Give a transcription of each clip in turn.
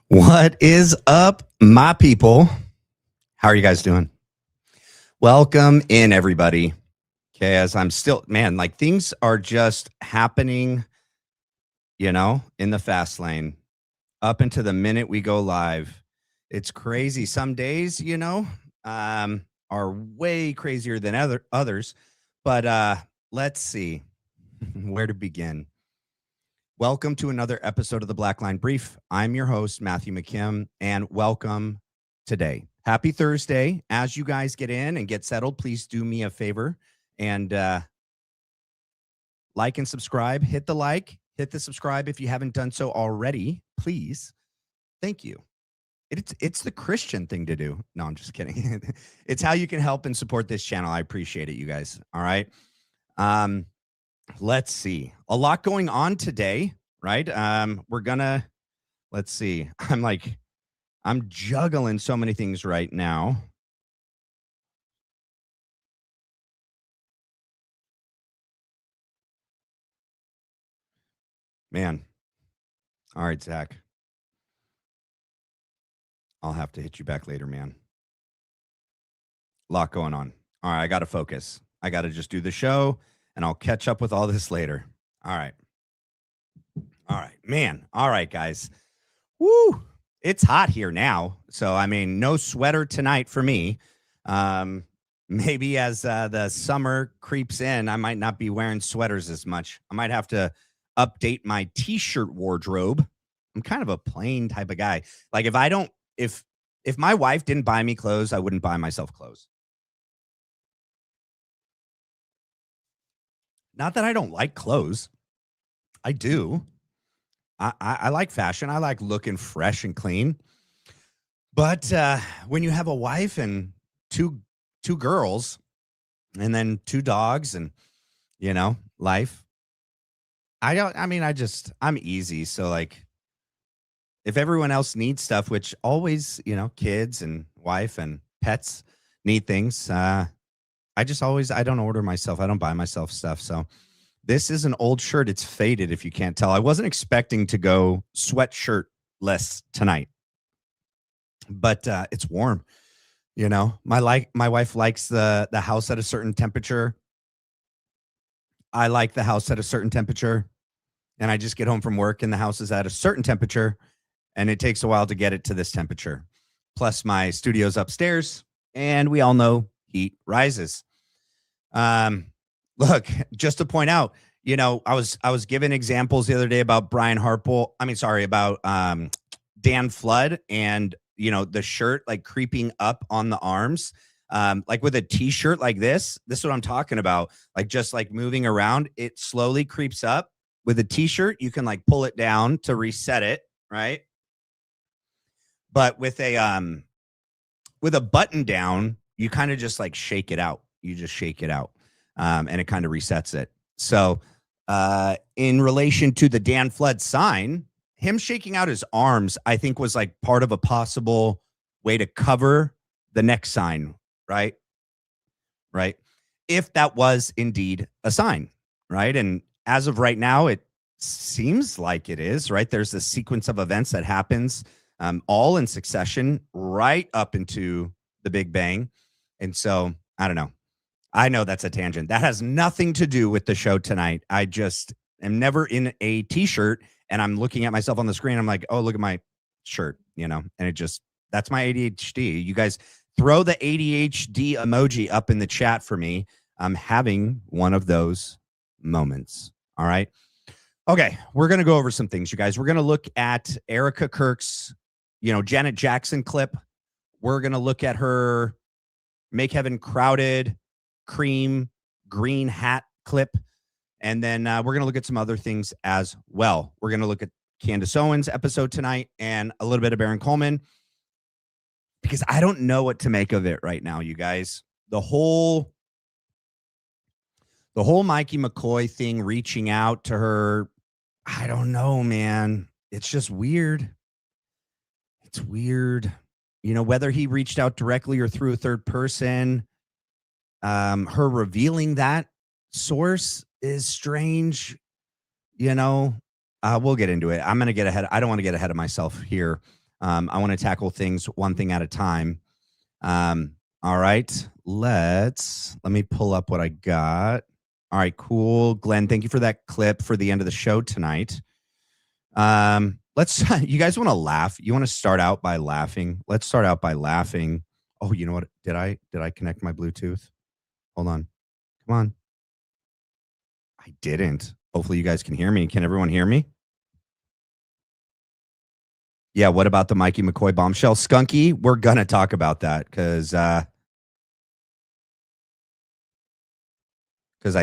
What is up, my people? How are you guys doing? Welcome in, everybody. Okay, as I'm still, man, like things are just happening, in the fast lane up into the minute we go live. It's crazy. Some days, are way crazier than others. But let's see where to begin. Welcome to another episode of the Black Line Brief. I'm your host, Matthew McKim, and welcome today. Happy Thursday. As you guys get in and get settled, please do me a favor and like and subscribe. Hit the subscribe if you haven't done so already, please. Thank you. It's the Christian thing to do. No, I'm just kidding. It's how you can help and support this channel. I appreciate it, you guys. All right. Let's see. A lot going on today, right? Let's see. I'm juggling so many things right now. Man. All right, Zach. I'll have to hit you back later, man. A lot going on. All right, I got to focus. I got to just do the show. And I'll catch up with all this later. All right, man. All right, guys. Woo! It's hot here now. So, no sweater tonight for me. Maybe as the summer creeps in, I might not be wearing sweaters as much. I might have to update my t-shirt wardrobe. I'm kind of a plain type of guy. Like if my wife didn't buy me clothes, I wouldn't buy myself clothes. Not that I don't like clothes. I do. I like fashion. I like looking fresh and clean. But when you have a wife and two girls and then 2 dogs and, life, I'm easy. So like if everyone else needs stuff, which always, kids and wife and pets need things, I don't order myself. I don't buy myself stuff. So this is an old shirt. It's faded if you can't tell. I wasn't expecting to go sweatshirtless tonight, but it's warm. My wife likes the house at a certain temperature. I like the house at a certain temperature, and I just get home from work and the house is at a certain temperature, and it takes a while to get it to this temperature. Plus my studio's upstairs, and we all know heat rises. Look, just to point out, I was given examples the other day about Brian Harpole. About Dan Flood and, the shirt like creeping up on the arms. Like with a t-shirt like this is what I'm talking about. Like just like moving around, it slowly creeps up. With a t-shirt, you can like pull it down to reset it, right? But with a button down, you kind of just like shake it out. You just shake it out, and it kind of resets it. So in relation to the Dan Flood sign, him shaking out his arms, I think was like part of a possible way to cover the next sign, right? Right. If that was indeed a sign, right? And as of right now, it seems like it is, right? There's a sequence of events that happens all in succession right up into the Big Bang. And so I don't know. I know that's a tangent. That has nothing to do with the show tonight. I just am never in a t-shirt and I'm looking at myself on the screen. I'm like, oh, look at my shirt, and that's my ADHD. You guys throw the ADHD emoji up in the chat for me. I'm having one of those moments. All right. Okay, we're going to go over some things, you guys. We're going to look at Erika Kirk's, Janet Jackson clip. We're going to look at her Make Heaven Crowded cream green hat clip. And then we're going to look at some other things as well. We're going to look at Candace Owens' episode tonight and a little bit of Baron Coleman, because I don't know what to make of it right now, you guys. The whole Mikey McCoy thing, reaching out to her, I don't know, man. It's just weird. It's weird. Whether he reached out directly or through a third person, her revealing that source is strange. We'll get into it. I'm going to get ahead. I don't want to get ahead of myself here. I want to tackle things one thing at a time. All right. Let me pull up what I got. All right, cool. Glenn, thank you for that clip for the end of the show tonight. You guys want to laugh? You want to start out by laughing? Let's start out by laughing. Oh, you know what? Did I connect my Bluetooth? Hold on. Come on. I didn't. Hopefully you guys can hear me. Can everyone hear me? Yeah, what about the Mikey McCoy bombshell? Skunky, we're going to talk about that because I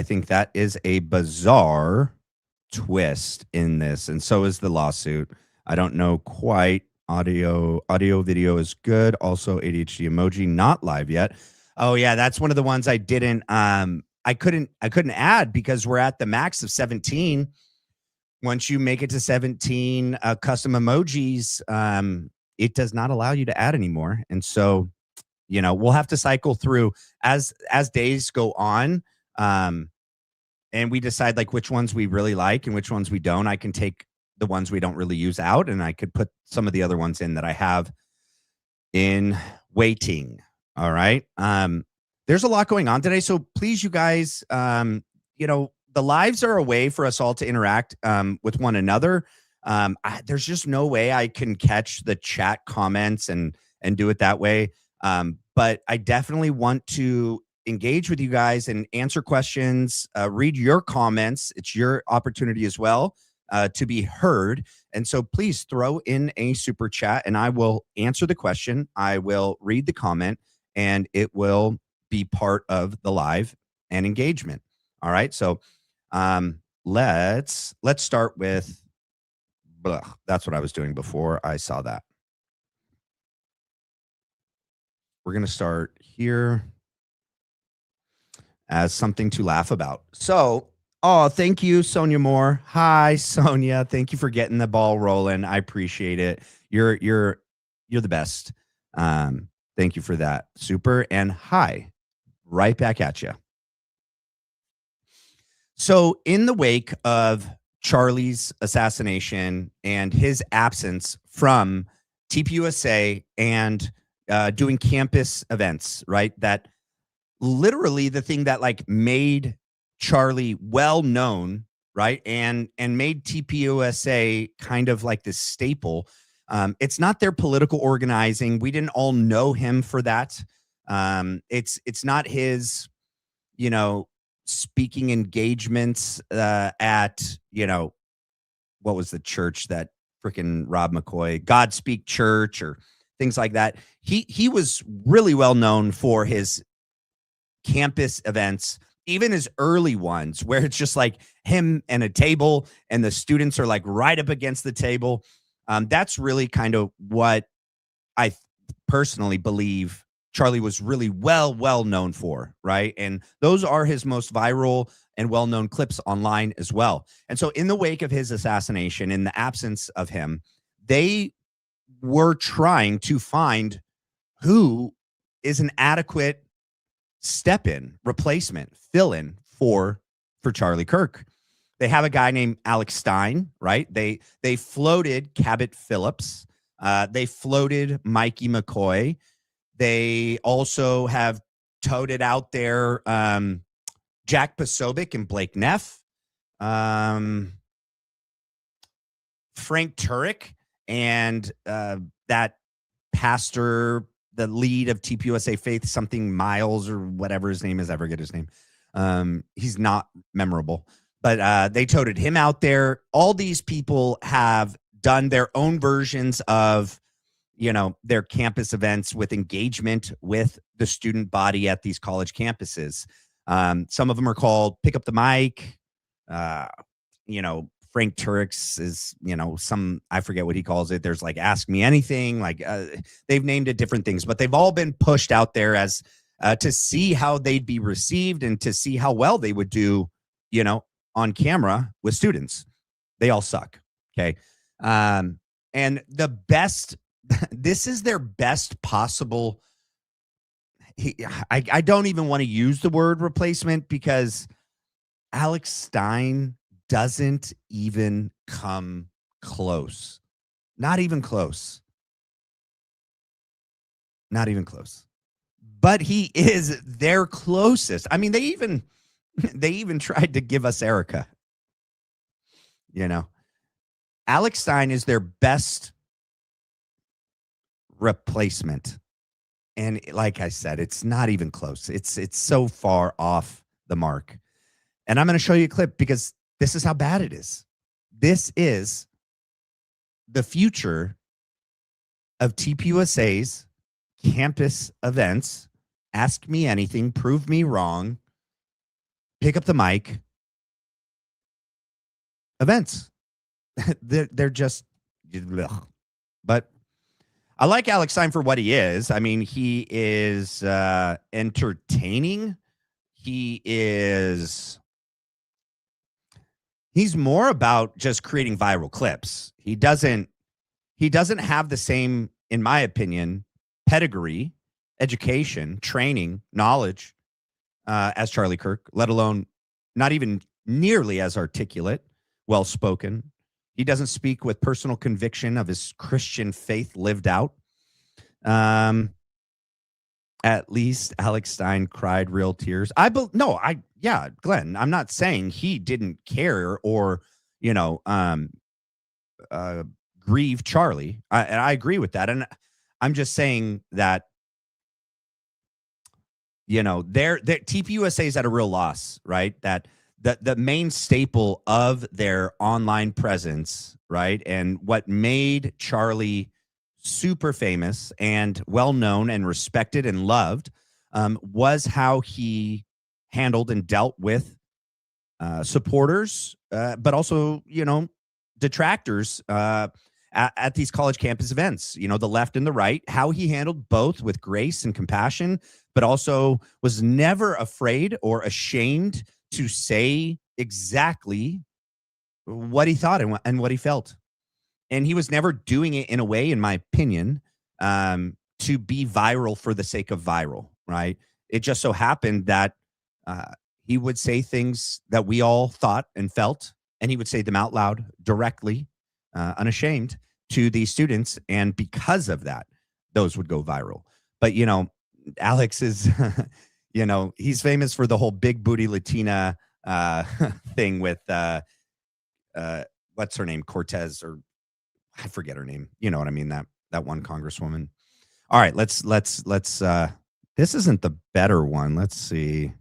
think that is a bizarre twist in this, and so is the lawsuit. I don't know quite. Audio video is good. Also ADHD emoji not live yet. Oh yeah, that's one of the ones I didn't I couldn't add because we're at the max of 17. Once you make it to 17 custom emojis, it does not allow you to add anymore. And so, we'll have to cycle through as days go on. And we decide like which ones we really like and which ones we don't. I can take the ones we don't really use out, and I could put some of the other ones in that I have in waiting. All right. There's a lot going on today. So please, you guys, the lives are a way for us all to interact with one another. There's just no way I can catch the chat comments and do it that way. But I definitely want to engage with you guys and answer questions, read your comments. It's your opportunity as well to be heard. And so please throw in a super chat and I will answer the question. I will read the comment and it will be part of the live and engagement. All right. So let's start with that's what I was doing before I saw that. We're going to start here as something to laugh about. So, thank you, Sonia Moore. Hi, Sonia. Thank you for getting the ball rolling. I appreciate it. You're the best. Thank you for that. Super. And hi, right back at you. So, in the wake of Charlie's assassination and his absence from TPUSA and doing campus events, right? That literally the thing that like made Charlie well known, right? And made TPUSA kind of like this staple. It's not their political organizing. We didn't all know him for that. It's not his, speaking engagements at, what was the church that freaking Rob McCoy, Godspeak Church or things like that. He was really well known for his campus events, even his early ones where it's just like him and a table and the students are like right up against the table. That's really kind of what I personally believe Charlie was really well known for, right? And those are his most viral and well-known clips online as well. And so in the wake of his assassination, in the absence of him, they were trying to find who is an adequate step-in, replacement, fill-in for Charlie Kirk. They have a guy named Alex Stein, right? They floated Cabot Phillips. They floated Mikey McCoy. They also have toted out there Jack Posobiec and Blake Neff, Frank Turek and that pastor, the lead of TPUSA Faith, something Miles or whatever his name is, I forget his name. He's not memorable, but they toted him out there. All these people have done their own versions of, their campus events with engagement with the student body at these college campuses. Some of them are called Pick Up the Mic. Frank Turk's is, I forget what he calls it. There's like Ask Me Anything. They've named it different things, but they've all been pushed out there as to see how they'd be received and to see how well they would do, on camera with students. They all suck. Okay. And the best, this is their best possible. I don't even want to use the word replacement because Alex Stein doesn't even come close. Not even close. Not even close. But he is their closest. I mean, they even tried to give us Erika. Alex Stein is their best replacement. And like I said, it's not even close. It's so far off the mark. And I'm going to show you a clip because this is how bad it is. This is the future of TPUSA's campus events. Ask Me Anything, Prove Me Wrong, Pick Up the Mic events. They're just, ugh. But I like Alex Stein for what he is. I mean, he is entertaining. He's more about just creating viral clips. He doesn't have the same, in my opinion, pedigree, education, training, knowledge as Charlie Kirk, let alone not even nearly as articulate, well-spoken. He doesn't speak with personal conviction of his Christian faith lived out. At least Alex Stein cried real tears. Glenn, I'm not saying he didn't care or, grieve Charlie. And I agree with that. And I'm just saying that, their TPUSA is at a real loss, right? That the main staple of their online presence, right? And what made Charlie super famous and well-known and respected and loved was how he handled and dealt with supporters, but also, detractors at these college campus events, the left and the right, how he handled both with grace and compassion, but also was never afraid or ashamed to say exactly what he thought and what he felt. And he was never doing it in a way, in my opinion, to be viral for the sake of viral, right? It just so happened that he would say things that we all thought and felt, and he would say them out loud, directly, unashamed to these students. And because of that, those would go viral. But, Alex is, he's famous for the whole big booty Latina thing with, what's her name? Cortez, or I forget her name. You know what I mean? That one congresswoman. All right, let's this isn't the better one. Let's see.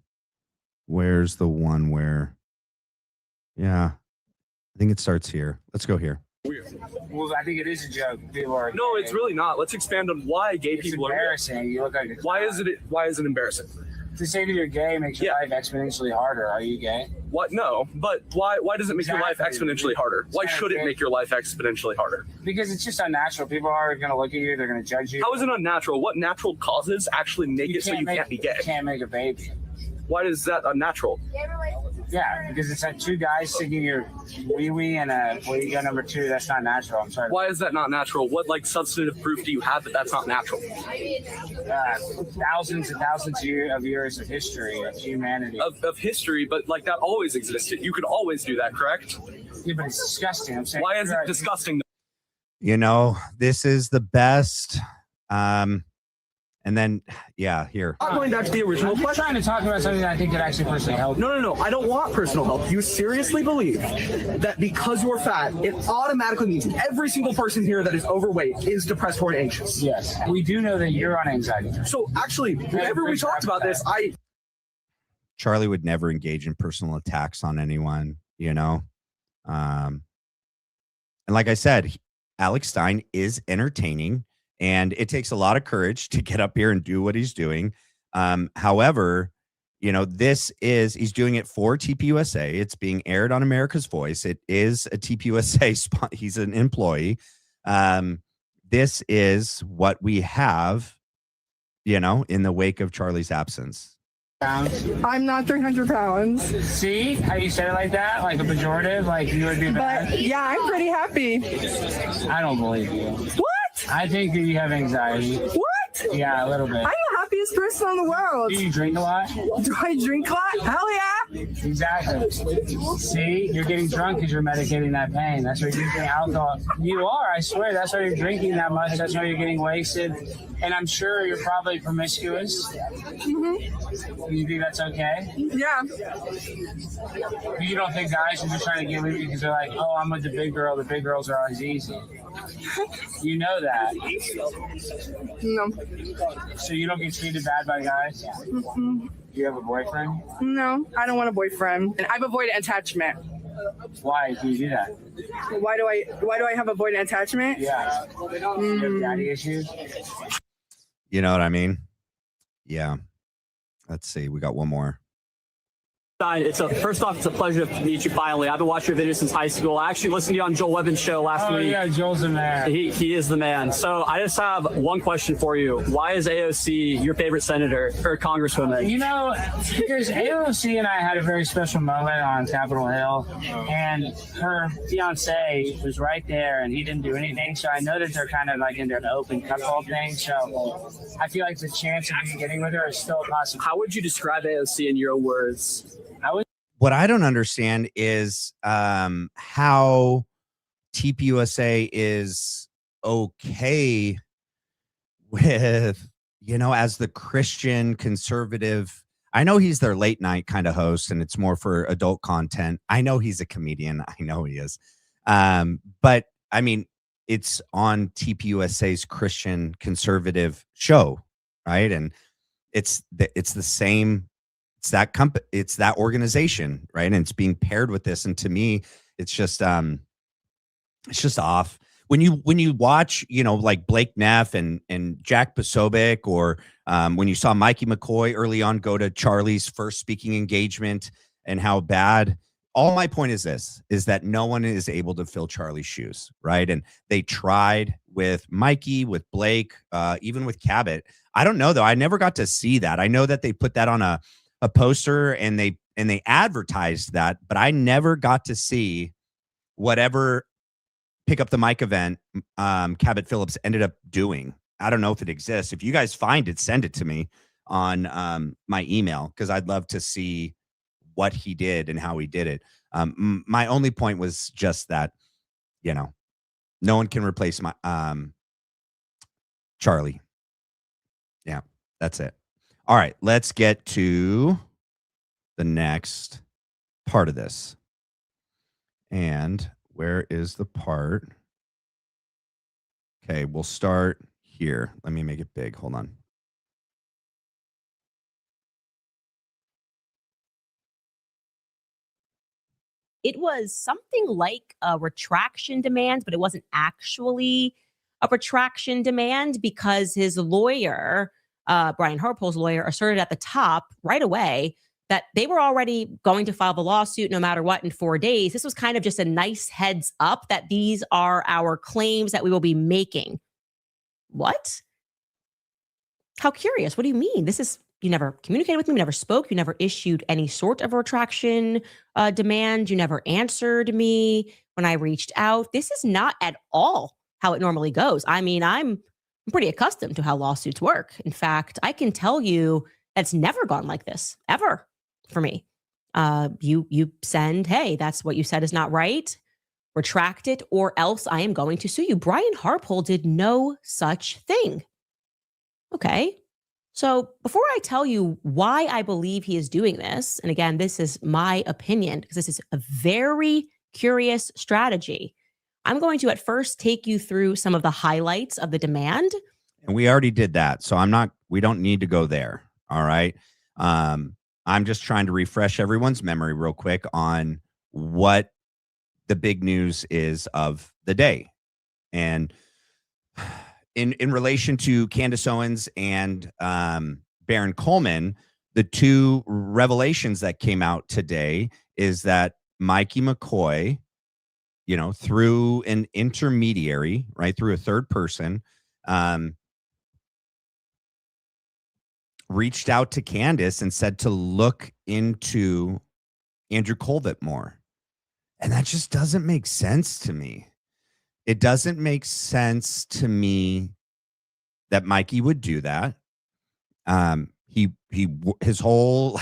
Where's the one where, yeah, I think it starts here. Let's go here. Well, I think it is a joke. People are no, it's really not. Let's expand on why gay people are embarrassing. You look like a why is it embarrassing? To say that you're gay makes your life exponentially harder. Are you gay? What? No, but why does it make your life exponentially harder? Why should it make your life exponentially harder? Because it's just unnatural. People are going to look at you. They're going to judge you. How is it unnatural? What natural causes actually make it so you can't be gay? You can't make a baby. Why is that unnatural? Yeah, because it's like two guys sticking your wee-wee and a you got number two. That's not natural. I'm sorry. Why is that not natural? What substantive proof do you have that that's not natural? Thousands and thousands of years of history of humanity. Of history, but that always existed. You could always do that, correct? Yeah, but it's disgusting. I'm saying. Why is it disgusting? This is the best. And then, yeah, here. I'm going back to the original I'm question. trying to talk about something that I think could actually personally help. No. I don't want personal help. You seriously believe that because you're fat, it automatically means every single person here that is overweight is depressed or anxious? Yes. We do know that you're on anxiety. So actually, whenever we talked about this, Charlie would never engage in personal attacks on anyone, you know? And like I said, Alex Stein is entertaining, and it takes a lot of courage to get up here and do what he's doing. However, you know, he's doing it for TPUSA. It's being aired on America's Voice. It is a TPUSA spot. He's an employee. This is what we have, you know, in the wake of Charlie's absence. I'm not 300 pounds. See how you said it like that? Like a pejorative? Like you would be bad? But yeah, I'm pretty happy. I don't believe you. What? I think that you have anxiety. What? Yeah, a little bit. I'm the happiest person in the world. Do you drink a lot? Do I drink a lot? Hell yeah. Exactly. See, you're getting drunk because you're medicating that pain. That's why you're drinking alcohol. You are, I swear. That's why you're drinking that much. That's why you're getting wasted. And I'm sure you're probably promiscuous. Mm-hmm. You think that's okay? Yeah. You don't think guys are just trying to get with you because they're like, oh, I'm with the big girl. The big girls are always easy. You know that. No. So you don't get treated bad by guys? Mm-mm. Do you have a boyfriend? No, I don't want a boyfriend. And I've avoided attachment. Why do you do that? Why do I have avoidant attachment? Yeah. You have daddy issues? You know what I mean? Yeah. Let's see. We got one more. First off, it's a pleasure to meet you finally. I've been watching your videos since high school. I actually listened to you on Joel Webbin's show last week. Oh, yeah, Joel's the man. He is the man. So I just have one question for you. Why is AOC your favorite senator or congresswoman? You know, because AOC and I had a very special moment on Capitol Hill, and her fiance was right there, and he didn't do anything. So I know that they're kind of like in their open cuckold thing. So I feel like the chance of me getting with her is still possible. How would you describe AOC in your words? What I don't understand is how TPUSA is okay with, you know, as the Christian conservative. I know he's their late night kind of host and it's more for adult content. I know he's a comedian. I know he is. But I mean, it's on TPUSA's Christian conservative show, right? And it's the same. It's that company, it's that organization, right? And it's being paired with this. And to me, it's just off. When you watch, you know, like Blake Neff and Jack Posobiec, or when you saw Mikey McCoy early on go to Charlie's first speaking engagement and how bad. All my point is that no one is able to fill Charlie's shoes, right? And they tried with Mikey, with Blake, even with Cabot. I don't know though. I never got to see that. I know that they put that on a poster and they advertised that, but I never got to see whatever pick up the mic event Cabot Phillips ended up doing. I don't know if it exists. If you guys find it, send it to me on my email, because I'd love to see what he did and how he did it. My only point was just that, you know, no one can replace my Charlie. Yeah, that's it. All right, let's get to the next part of this. And where is the part? Okay, we'll start here. Let me make it big. Hold on. It was something like a retraction demand, but it wasn't actually a retraction demand because his lawyer, Brian Harpole's lawyer, asserted at the top right away that they were already going to file the lawsuit no matter what in 4 days. This was kind of just a nice heads up that these are our claims that we will be making. What? How curious. What do you mean? You never communicated with me, you never spoke, you never issued any sort of retraction demand, you never answered me when I reached out. This is not at all how it normally goes. I mean, I'm pretty accustomed to how lawsuits work. In fact, I can tell you that's never gone like this, ever, for me. You send, hey, that's what you said is not right, retract it, or else I am going to sue you. Brian Harpole did no such thing. Okay, So before I tell you why I believe he is doing this, and again, this is my opinion because this is a very curious strategy, I'm going to at first take you through some of the highlights of the demand. And we already did that. So we don't need to go there. All right. I'm just trying to refresh everyone's memory real quick on what the big news is of the day. And in relation to Candace Owens and Baron Coleman, the two revelations that came out today is that Mikey McCoy, through an intermediary, right, through a third person, reached out to Candace and said to look into Andrew Colvett more. And that just doesn't make sense to me. It doesn't make sense to me that Mikey would do that. His whole,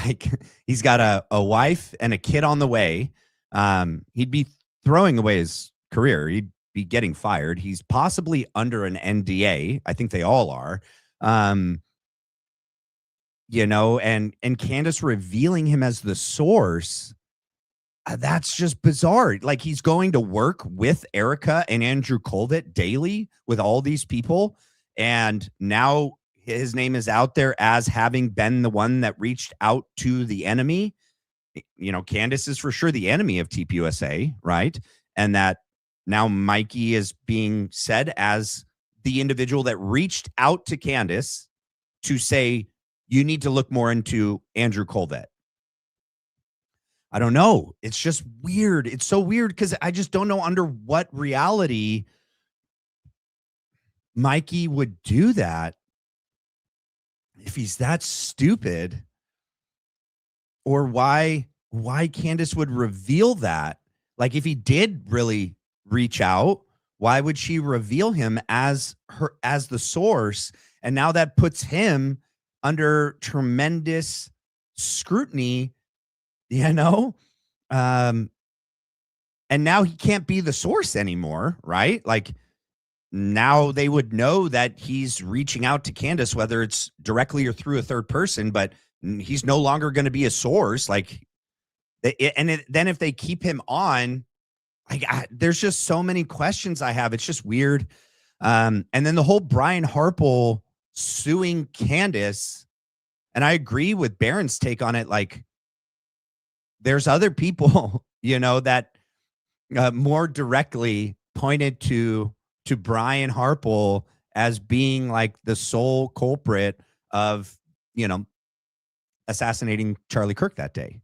he's got a wife and a kid on the way. He'd be throwing away his career. He'd be getting fired. He's possibly under an NDA. I think they all are. And Candace revealing him as the source. That's just bizarre. Like, he's going to work with Erika and Andrew Colvett daily with all these people. And now his name is out there as having been the one that reached out to the enemy. Candace is for sure the enemy of TPUSA, right? And that now Mikey is being said as the individual that reached out to Candace to say, you need to look more into Andrew Colvett. I don't know. It's just weird. It's so weird because I just don't know under what reality Mikey would do that if he's that stupid, or why Candace would reveal that. Like, if he did really reach out, why would she reveal him as the source? And now that puts him under tremendous scrutiny, and now he can't be the source anymore, right? Like, now they would know that he's reaching out to Candace, whether it's directly or through a third person, but he's no longer going to be a source. Like, then if they keep him on, there's just so many questions I have. It's just weird. And then the whole Brian Harpole suing Candace, and I agree with Baron's take on it. Like, there's other people, that more directly pointed to Brian Harpole as being like the sole culprit of, assassinating Charlie Kirk that day.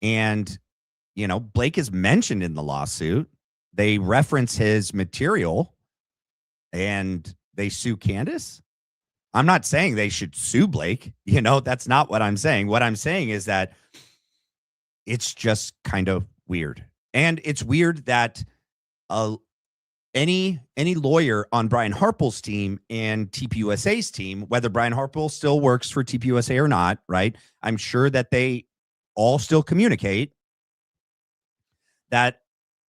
And, Blake is mentioned in the lawsuit. They reference his material and they sue Candace. I'm not saying they should sue Blake. That's not what I'm saying. What I'm saying is that it's just kind of weird. And it's weird that any lawyer on Brian Harpole's team and TPUSA's team, whether Brian Harpole still works for TPUSA or not, right? I'm sure that they all still communicate, that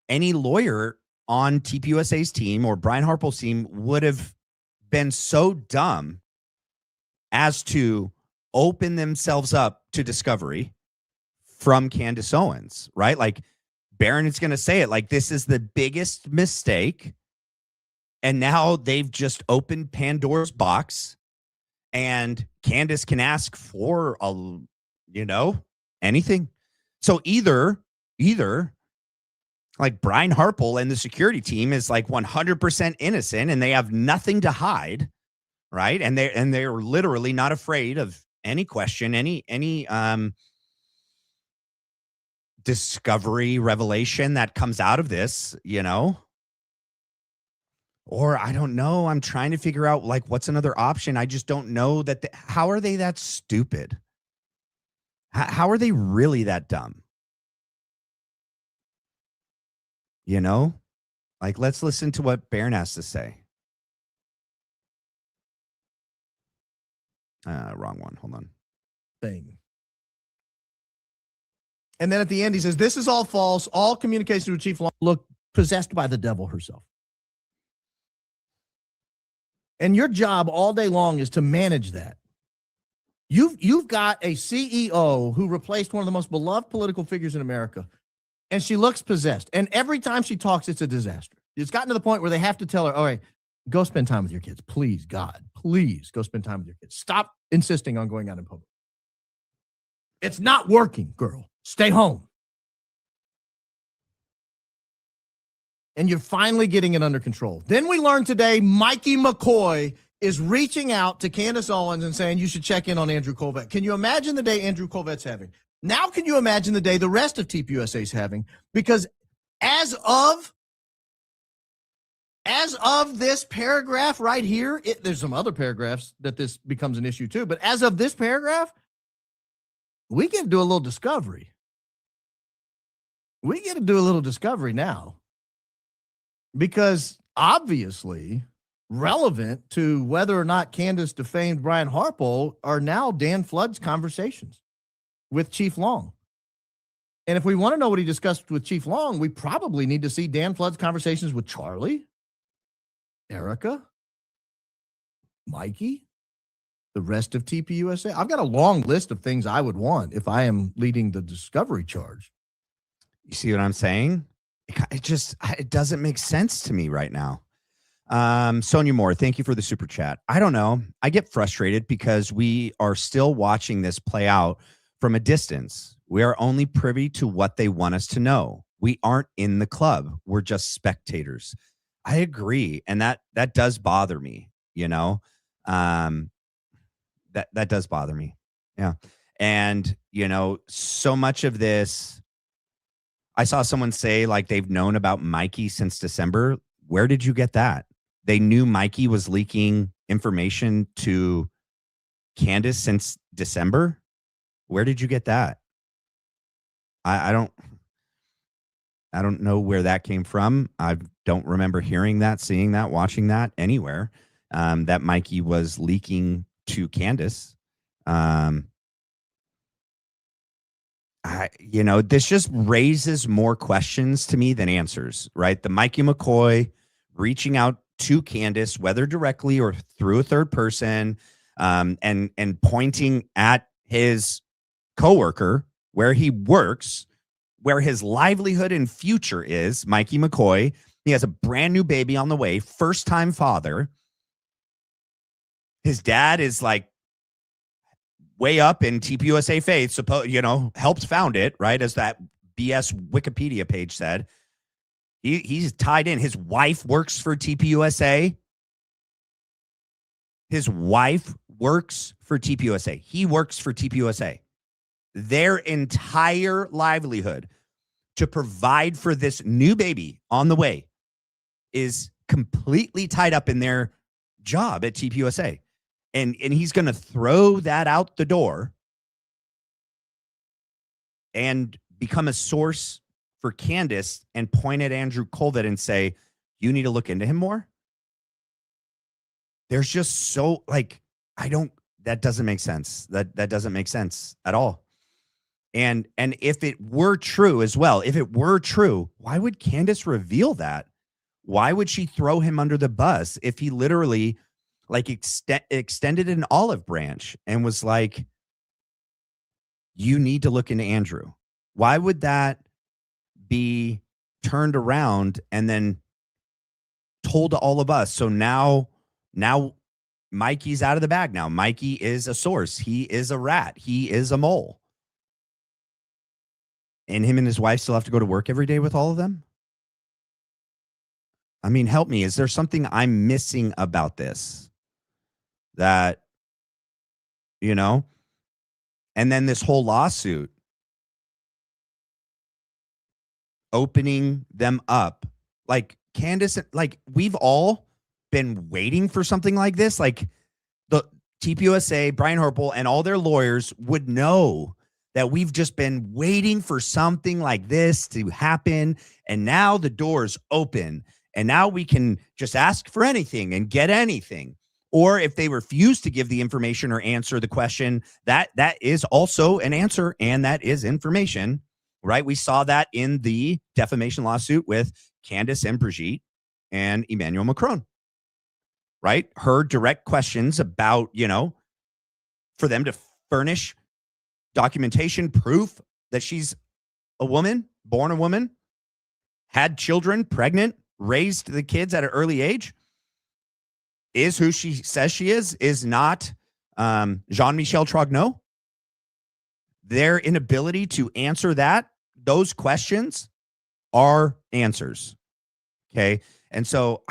any lawyer on TPUSA's team or Brian Harpole's team would have been so dumb as to open themselves up to discovery from Candace Owens, right? Like, Baron is going to say it, like, this is the biggest mistake. And now they've just opened Pandora's box, and Candace can ask for anything. So either like Brian Harpole and the security team is like 100% innocent and they have nothing to hide, right? And they're literally not afraid of any question, any discovery, revelation that comes out of this, or I don't know. I'm trying to figure out, like, what's another option. I just don't know that. How are they that stupid? How are they really that dumb? Like, let's listen to what Baron has to say. Wrong one. Hold on. Thing. And then at the end, he says, this is all false. All communication with Chief Long look possessed by the devil herself. And your job all day long is to manage that. You've got a CEO who replaced one of the most beloved political figures in America, and she looks possessed. And every time she talks, it's a disaster. It's gotten to the point where they have to tell her, all right, go spend time with your kids. Please, God, please go spend time with your kids. Stop insisting on going out in public. It's not working, girl. Stay home. And you're finally getting it under control. Then we learned today Mikey McCoy is reaching out to Candace Owens and saying you should check in on Andrew Colvett. Can you imagine the day Andrew Colvett's having? Now can you imagine the day the rest of TPUSA is having? Because as of this paragraph right here, there's some other paragraphs that this becomes an issue too, but as of this paragraph, we get to do a little discovery. We get to do a little discovery now. Because obviously relevant to whether or not Candace defamed Brian Harpole are now Dan Flood's conversations with Chief Long. And if we want to know what he discussed with Chief Long, we probably need to see Dan Flood's conversations with Charlie, Erika, Mikey, the rest of TPUSA. I've got a long list of things I would want if I am leading the discovery charge. You see what I'm saying? It doesn't make sense to me right now. Sonia Moore, thank you for the super chat. I don't know. I get frustrated because we are still watching this play out from a distance. We are only privy to what they want us to know. We aren't in the club. We're just spectators. I agree. And that does bother me, you know, that does bother me. Yeah. And, you know, so much of this, I saw someone say like they've known about Mikey since December. Where did you get that? They knew Mikey was leaking information to Candace since December. Where did you get that? I don't know where that came from. I don't remember hearing that, seeing that, watching that anywhere, that Mikey was leaking to Candace. This just raises more questions to me than answers, right? The Mikey McCoy reaching out to Candace, whether directly or through a third person, and pointing at his coworker where he works, where his livelihood and future is. Mikey McCoy, he has a brand new baby on the way, first-time father. His dad is like way up in TPUSA faith, helped found it, right? As that BS Wikipedia page said. He's tied in. His wife works for TPUSA. His wife works for TPUSA. He works for TPUSA. Their entire livelihood to provide for this new baby on the way is completely tied up in their job at TPUSA. And he's going to throw that out the door and become a source for Candace and point at Andrew Colvett and say, you need to look into him more. There's just so that doesn't make sense. That doesn't make sense at all. And if it were true as well, why would Candace reveal that? Why would she throw him under the bus if he literally extended an olive branch and was like, you need to look into Andrew? Why would that be turned around and then told to all of us? So now Mikey's out of the bag. Now Mikey is a source. He is a rat. He is a mole. And him and his wife still have to go to work every day with all of them? I mean, help me. Is there something I'm missing about this? That, and then this whole lawsuit opening them up. Like Candace, we've all been waiting for something like this. Like the TPUSA, Brian Harpole, and all their lawyers would know that we've just been waiting for something like this to happen. And now the door's open. And now we can just ask for anything and get anything. Or if they refuse to give the information or answer the question, that is also an answer, and that is information, right? We saw that in the defamation lawsuit with Candace and Brigitte and Emmanuel Macron, right? Her direct questions about, for them to furnish documentation, proof that she's a woman, born a woman, had children, pregnant, raised the kids at an early age, is who she says she is not Jean-Michel Trogneau. Their inability to answer those questions are answers. Okay. And so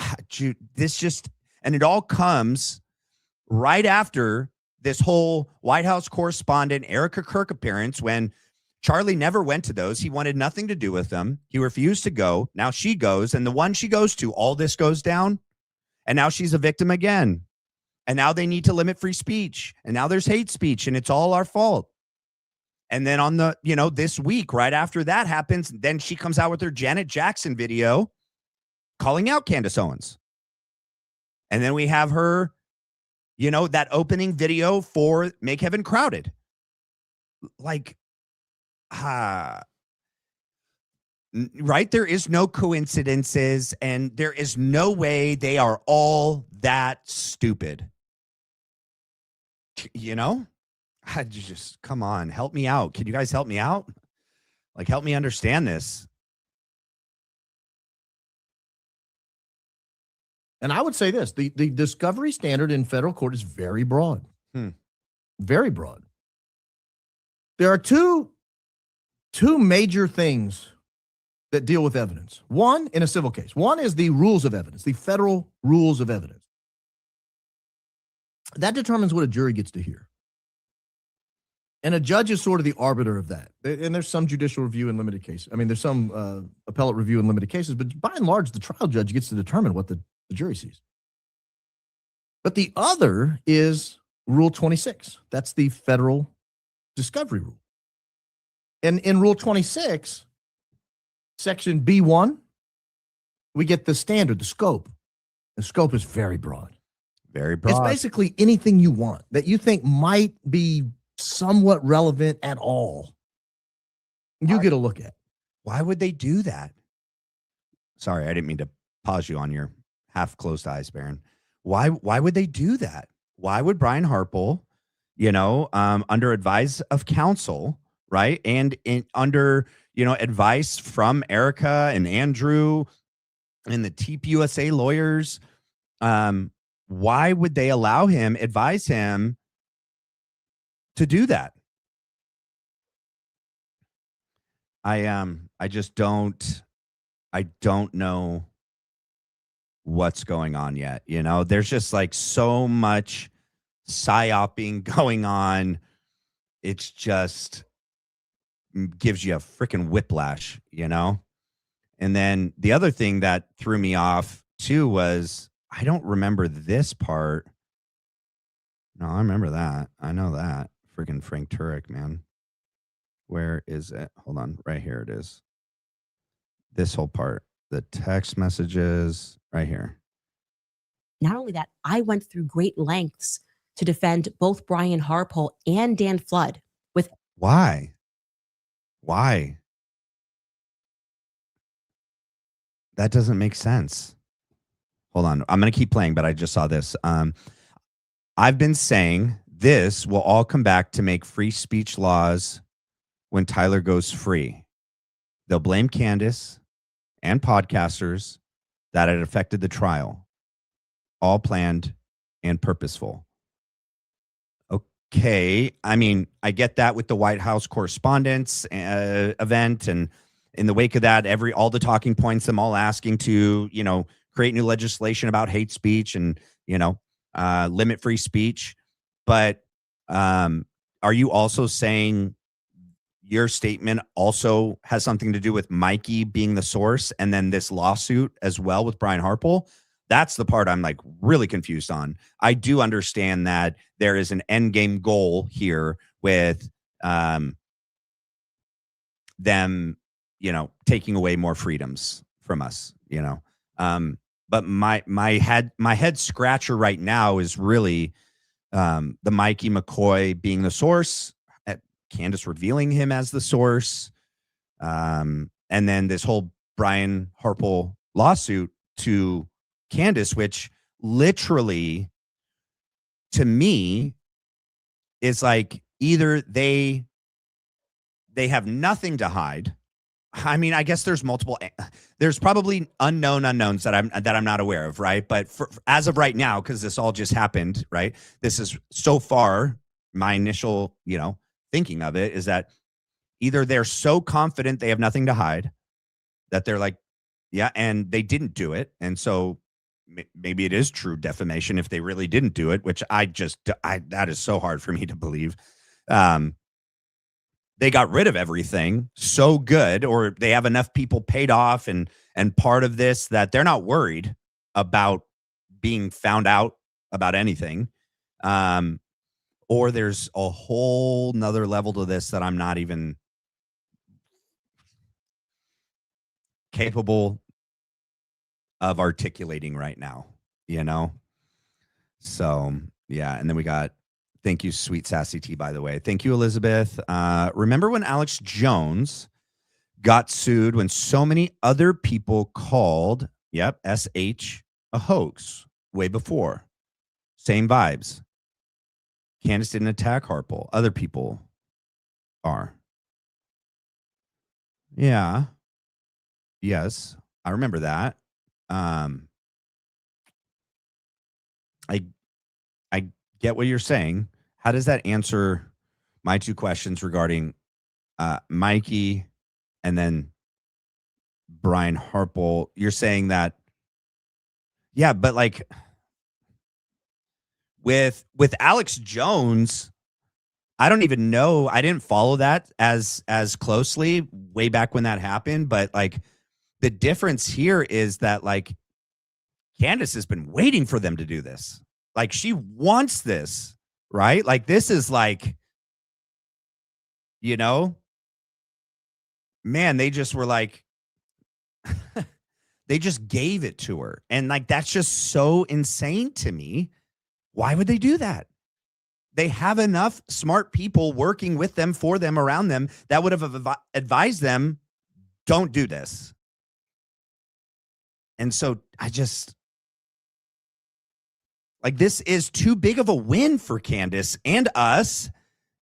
and it all comes right after this whole White House correspondent Erika Kirk appearance, when Charlie never went to those. He wanted nothing to do with them. He refused to go. Now she goes, and the one she goes to, all this goes down. And now she's a victim again. And now they need to limit free speech. And now there's hate speech, and it's all our fault. And then on the, this week, right after that happens, then she comes out with her Janet Jackson video calling out Candace Owens. And then we have her, that opening video for Make Heaven Crowded. Like, right? There is no coincidences, and there is no way they are all that stupid. I just, come on, help me out. Can you guys help me out? Like, help me understand this. And I would say this, the discovery standard in federal court is very broad. Very broad. There are two major things that deal with evidence. One, in a civil case. One is the rules of evidence, the federal rules of evidence. That determines what a jury gets to hear. And a judge is sort of the arbiter of that. And there's some judicial review in limited cases. I mean, there's some appellate review in limited cases, but by and large, the trial judge gets to determine what the jury sees. But the other is Rule 26. That's the federal discovery rule. And in Rule 26, Section B1, we get the standard, the scope. The scope is very broad. Very broad. It's basically anything you want that you think might be somewhat relevant at all. You get a look at. Why would they do that? Sorry, I didn't mean to pause you on your half-closed eyes, Baron. Why would they do that? Why would Brian Harpole, under advice of counsel, right, and under advice from Erika and Andrew and the TPUSA lawyers, why would they advise him to do that? I just don't know what's going on yet. There's just like so much psyoping going on. It's just gives you a freaking whiplash, And then the other thing that threw me off too was, I don't remember this part. No, I remember that. I know that. Freaking Frank Turek, man. Where is it? Hold on. Right here it is. This whole part. The text messages right here. Not only that, I went through great lengths to defend both Brian Harpole and Dan Flood with. Why? That doesn't make sense. Hold on. I'm going to keep playing, but I just saw this. I've been saying this will all come back to make free speech laws when Tyler goes free. They'll blame Candace and podcasters that it affected the trial. All planned and purposeful. Okay. I mean, I get that with the White House Correspondents event, and in the wake of that, all the talking points, them all asking to, create new legislation about hate speech and, limit free speech. But are you also saying your statement also has something to do with Mikey being the source and then this lawsuit as well with Brian Harpole? That's the part I'm like really confused on. I do understand that there is an end game goal here with them, taking away more freedoms from us, But my head scratcher right now is really the Mikey McCoy being the source, Candace revealing him as the source, and then this whole Brian Harpole lawsuit to Candace, which literally to me is like either they have nothing to hide. I mean, I guess there's probably unknown unknowns that I'm not aware of, right? But as of right now, because this all just happened, right? This is so far my initial, thinking of it is that either they're so confident they have nothing to hide that they're like, yeah, and they didn't do it, and so maybe it is true defamation if they really didn't do it, which that is so hard for me to believe. They got rid of everything so good, or they have enough people paid off and part of this that they're not worried about being found out about anything. Or there's a whole nother level to this that I'm not even capable of articulating right now, So, yeah. And then we got, thank you, Sweet Sassy Tea, by the way. Thank you, Elizabeth. Remember when Alex Jones got sued when so many other people called, SH a hoax way before? Same vibes. Candace didn't attack Harpole. Other people are. Yeah. Yes, I remember that. I get what you're saying. How does that answer my two questions regarding Mikey and then Brian Harpole? You're saying that, yeah, but like with Alex Jones, I don't even know. I didn't follow that as closely way back when that happened, but like the difference here is that like Candace has been waiting for them to do this. Like she wants this, right? Like this is like, man, they just were like, they just gave it to her. And like, that's just so insane to me. Why would they do that? They have enough smart people working with them, for them, around them that would have advised them, don't do this. And so I just, like, this is too big of a win for Candace and us,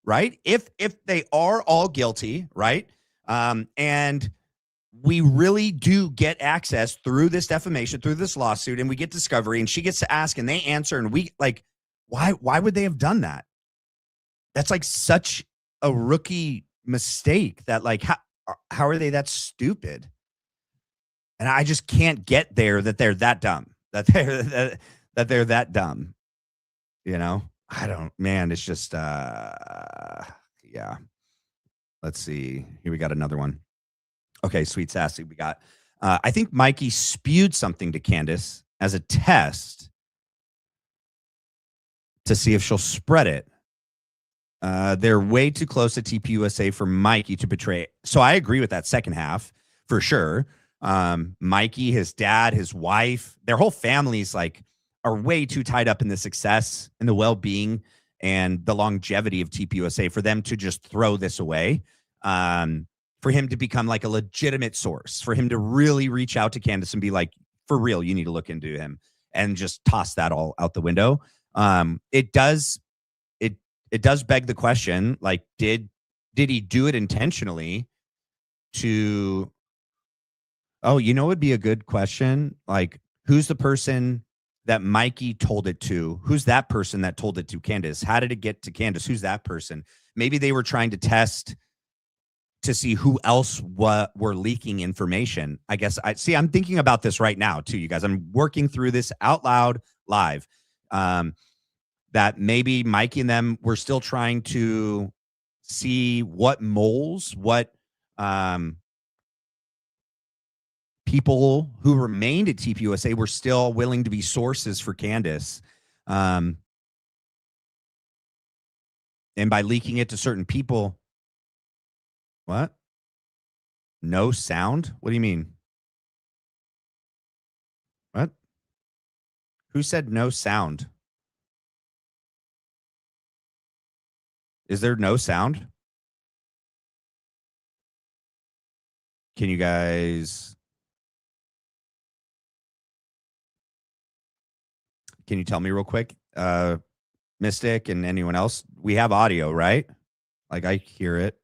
right? If they are all guilty, right? And we really do get access through this defamation, through this lawsuit, and we get discovery, and she gets to ask, and they answer, and we like, why would they have done that? That's like such a rookie mistake that like, how are they that stupid? And I just can't get there that they're that dumb, that they're that dumb. I don't, man, it's just, yeah. Let's see. Here we got another one. Okay, Sweet Sassy. We got, I think Mikey spewed something to Candace as a test to see if she'll spread it. They're way too close to TPUSA for Mikey to betray. So I agree with that second half for sure. Mikey, his dad, his wife, their whole families like are way too tied up in the success and the well-being and the longevity of TPUSA for them to just throw this away. For him to become like a legitimate source, for him to really reach out to Candace and be like, for real, you need to look into him, and just toss that all out the window. It does beg the question, like, did he do it intentionally to, it'd be a good question. Like, who's the person that Mikey told it to? Who's that person that told it to Candace? How did it get to Candace? Who's that person? Maybe they were trying to test to see who else were leaking information. I guess I'm thinking about this right now too, you guys. I'm working through this out loud live. That maybe Mikey and them were still trying to see what moles, what people who remained at TPUSA were still willing to be sources for Candace. And by leaking it to certain people, what? No sound? What do you mean? What? Who said no sound? Is there no sound? Can you tell me real quick? Mystic and anyone else? We have audio, right? Like I hear it.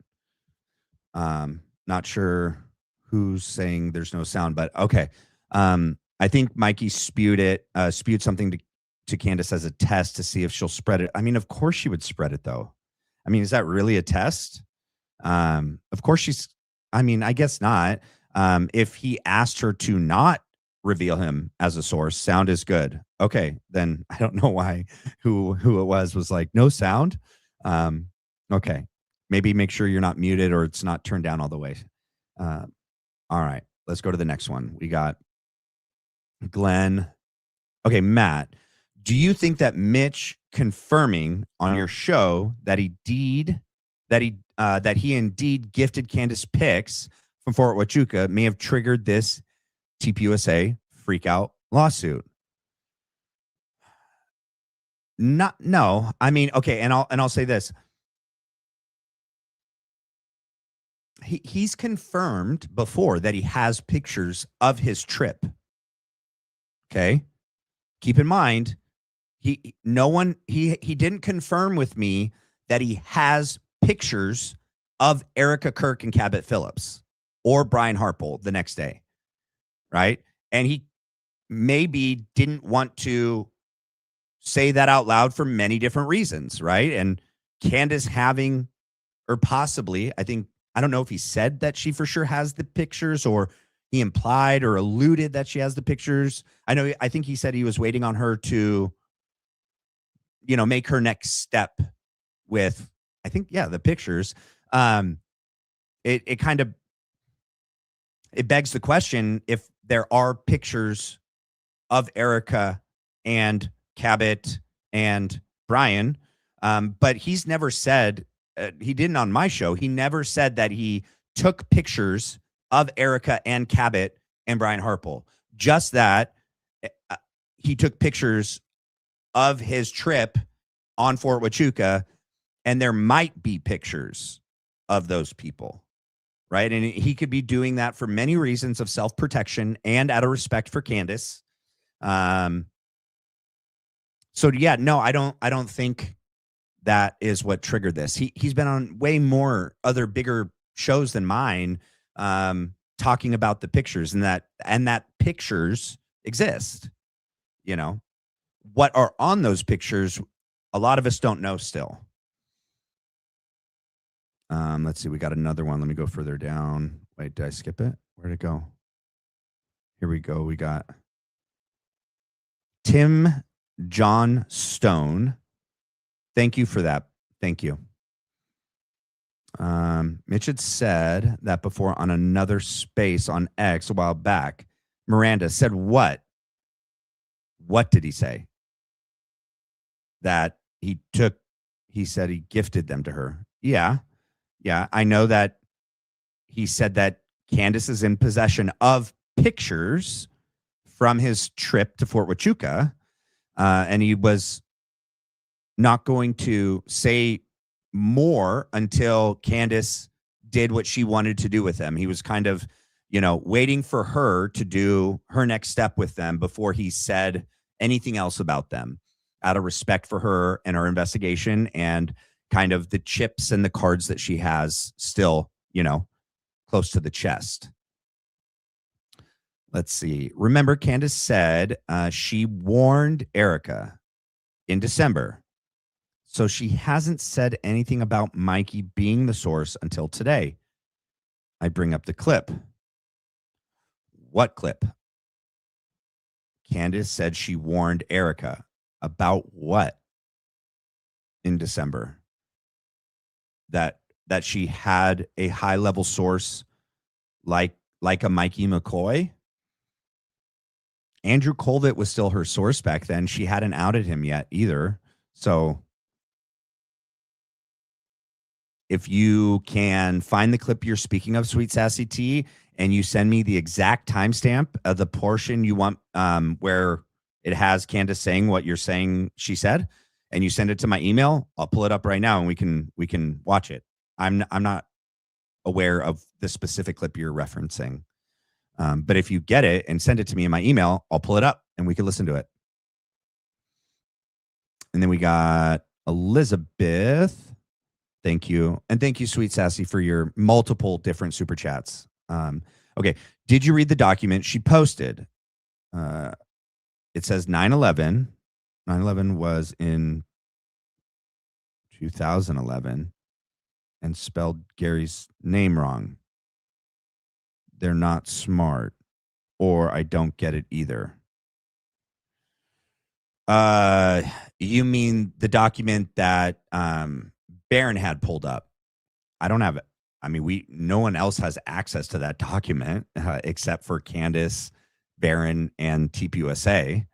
Not sure who's saying there's no sound, but okay. I think Mikey spewed something to Candace as a test to see if she'll spread it. I mean, of course she would spread it though. I mean, is that really a test? Of course I guess not. If he asked her to not reveal him as a source, sound is good. Okay, then I don't know why who it was like no sound. Okay. Maybe make sure you're not muted or it's not turned down all the way. All right, let's go to the next one. We got Glenn. Okay, Matt, do you think that Mitch confirming on your show that he indeed gifted Candace pics from Fort Huachuca may have triggered this TPUSA freakout lawsuit? No. I mean, okay, and I'll say this. He's confirmed before that he has pictures of his trip. Okay. Keep in mind, he didn't confirm with me that he has pictures of Erika, Kirk, and Cabot Phillips or Brian Harpole the next day. Right. And he maybe didn't want to say that out loud for many different reasons. Right. And Candace having, or possibly, I don't know if he said that she for sure has the pictures or he implied or alluded that she has the pictures. I think he said he was waiting on her to, make her next step with, the pictures. It begs the question if there are pictures of Erika and Cabot and Brian, but he's never said, he didn't on my show. He never said that he took pictures of Erika and Cabot and Brian Harpole. Just that he took pictures of his trip on Fort Huachuca, and there might be pictures of those people, right? And he could be doing that for many reasons of self-protection and out of respect for Candace. So yeah, no, I don't think that is what triggered this. He's been on way more other bigger shows than mine, talking about the pictures and that pictures exist. What are on those pictures? A lot of us don't know still. Let's see. We got another one. Let me go further down. Wait, did I skip it? Where'd it go? Here we go. We got Tim John Stone. Thank you for that. Thank you. Mitch had said that before on another space on X a while back. Miranda said what? What did he say? That he said he gifted them to her. Yeah. I know that he said that Candace is in possession of pictures from his trip to Fort Huachuca. And he was not going to say more until Candace did what she wanted to do with them. He was kind of, waiting for her to do her next step with them before he said anything else about them, out of respect for her and her investigation and kind of the chips and the cards that she has still, close to the chest. Let's see. Remember, Candace said she warned Erika in December. So she hasn't said anything about Mikey being the source until today. I bring up the clip. What clip? Candace said she warned Erika about what in December? That she had a high-level source like a Mikey McCoy. Andrew Colvett was still her source back then. She hadn't outed him yet either. So if you can find the clip you're speaking of, Sweet Sassy T, and you send me the exact timestamp of the portion you want, where it has Candace saying what you're saying she said, and you send it to my email, I'll pull it up right now and we can watch it. I'm not aware of the specific clip you're referencing. But if you get it and send it to me in my email, I'll pull it up and we can listen to it. And then we got Elizabeth. Thank you. And thank you, Sweet Sassy, for your multiple different super chats. Okay. Did you read the document she posted? It says 9/11. 9/11 was in 2011 and spelled Gary's name wrong. They're not smart, or I don't get it either. You mean the document that Barron had pulled up? I don't have it. I mean, no one else has access to that document except for Candace, Barron, and TPUSA.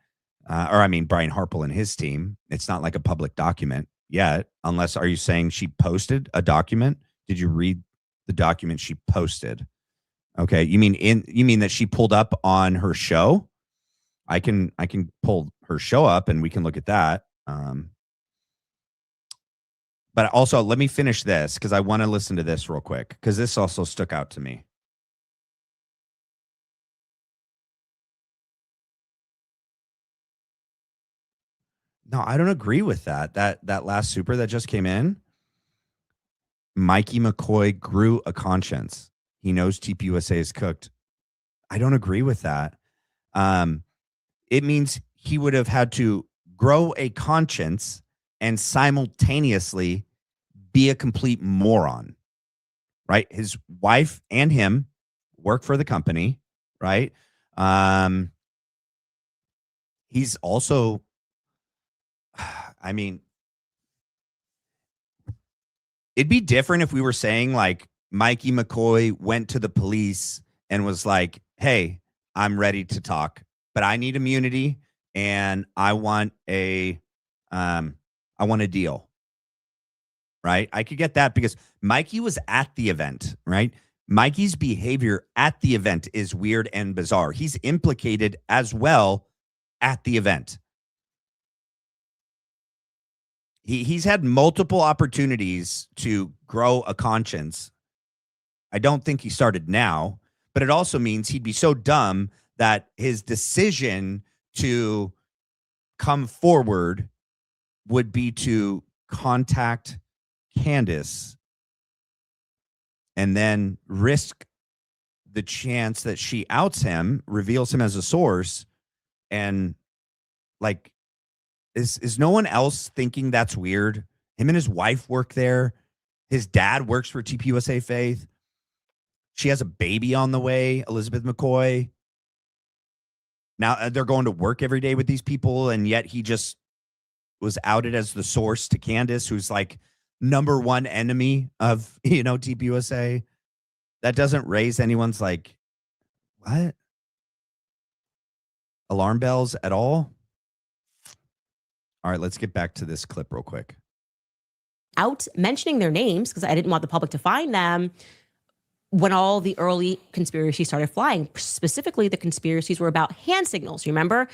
Brian Harpole and his team. It's not like a public document yet, unless, are you saying she posted a document? Did you read the document she posted? Okay, you mean that she pulled up on her show? I can pull her show up and we can look at that. But also, let me finish this because I want to listen to this real quick because this also stuck out to me. No, I don't agree with that. That last super that just came in. Mikey McCoy grew a conscience. He knows TPUSA is cooked. I don't agree with that. It means he would have had to grow a conscience and simultaneously be a complete moron, right? His wife and him work for the company, right? He's also, I mean, it'd be different if we were saying like Mikey McCoy went to the police and was like, hey, I'm ready to talk, but I need immunity and I want a deal. Right? I could get that because Mikey was at the event, right? Mikey's behavior at the event is weird and bizarre. He's implicated as well at the event. He's had multiple opportunities to grow a conscience. I don't think he started now, but it also means he'd be so dumb that his decision to come forward would be to contact Candace and then risk the chance that she outs him, reveals him as a source, and like, is no one else thinking that's weird? Him and his wife work there. His dad works for TPUSA Faith. She has a baby on the way, Elizabeth McCoy. Now they're going to work every day with these people, and yet he just was outed as the source to Candace, who's like number one enemy of, TPUSA. That doesn't raise anyone's like, what? Alarm bells at all? All right, let's get back to this clip real quick. Out mentioning their names because I didn't want the public to find them when all the early conspiracies started flying. Specifically, the conspiracies were about hand signals. Remember?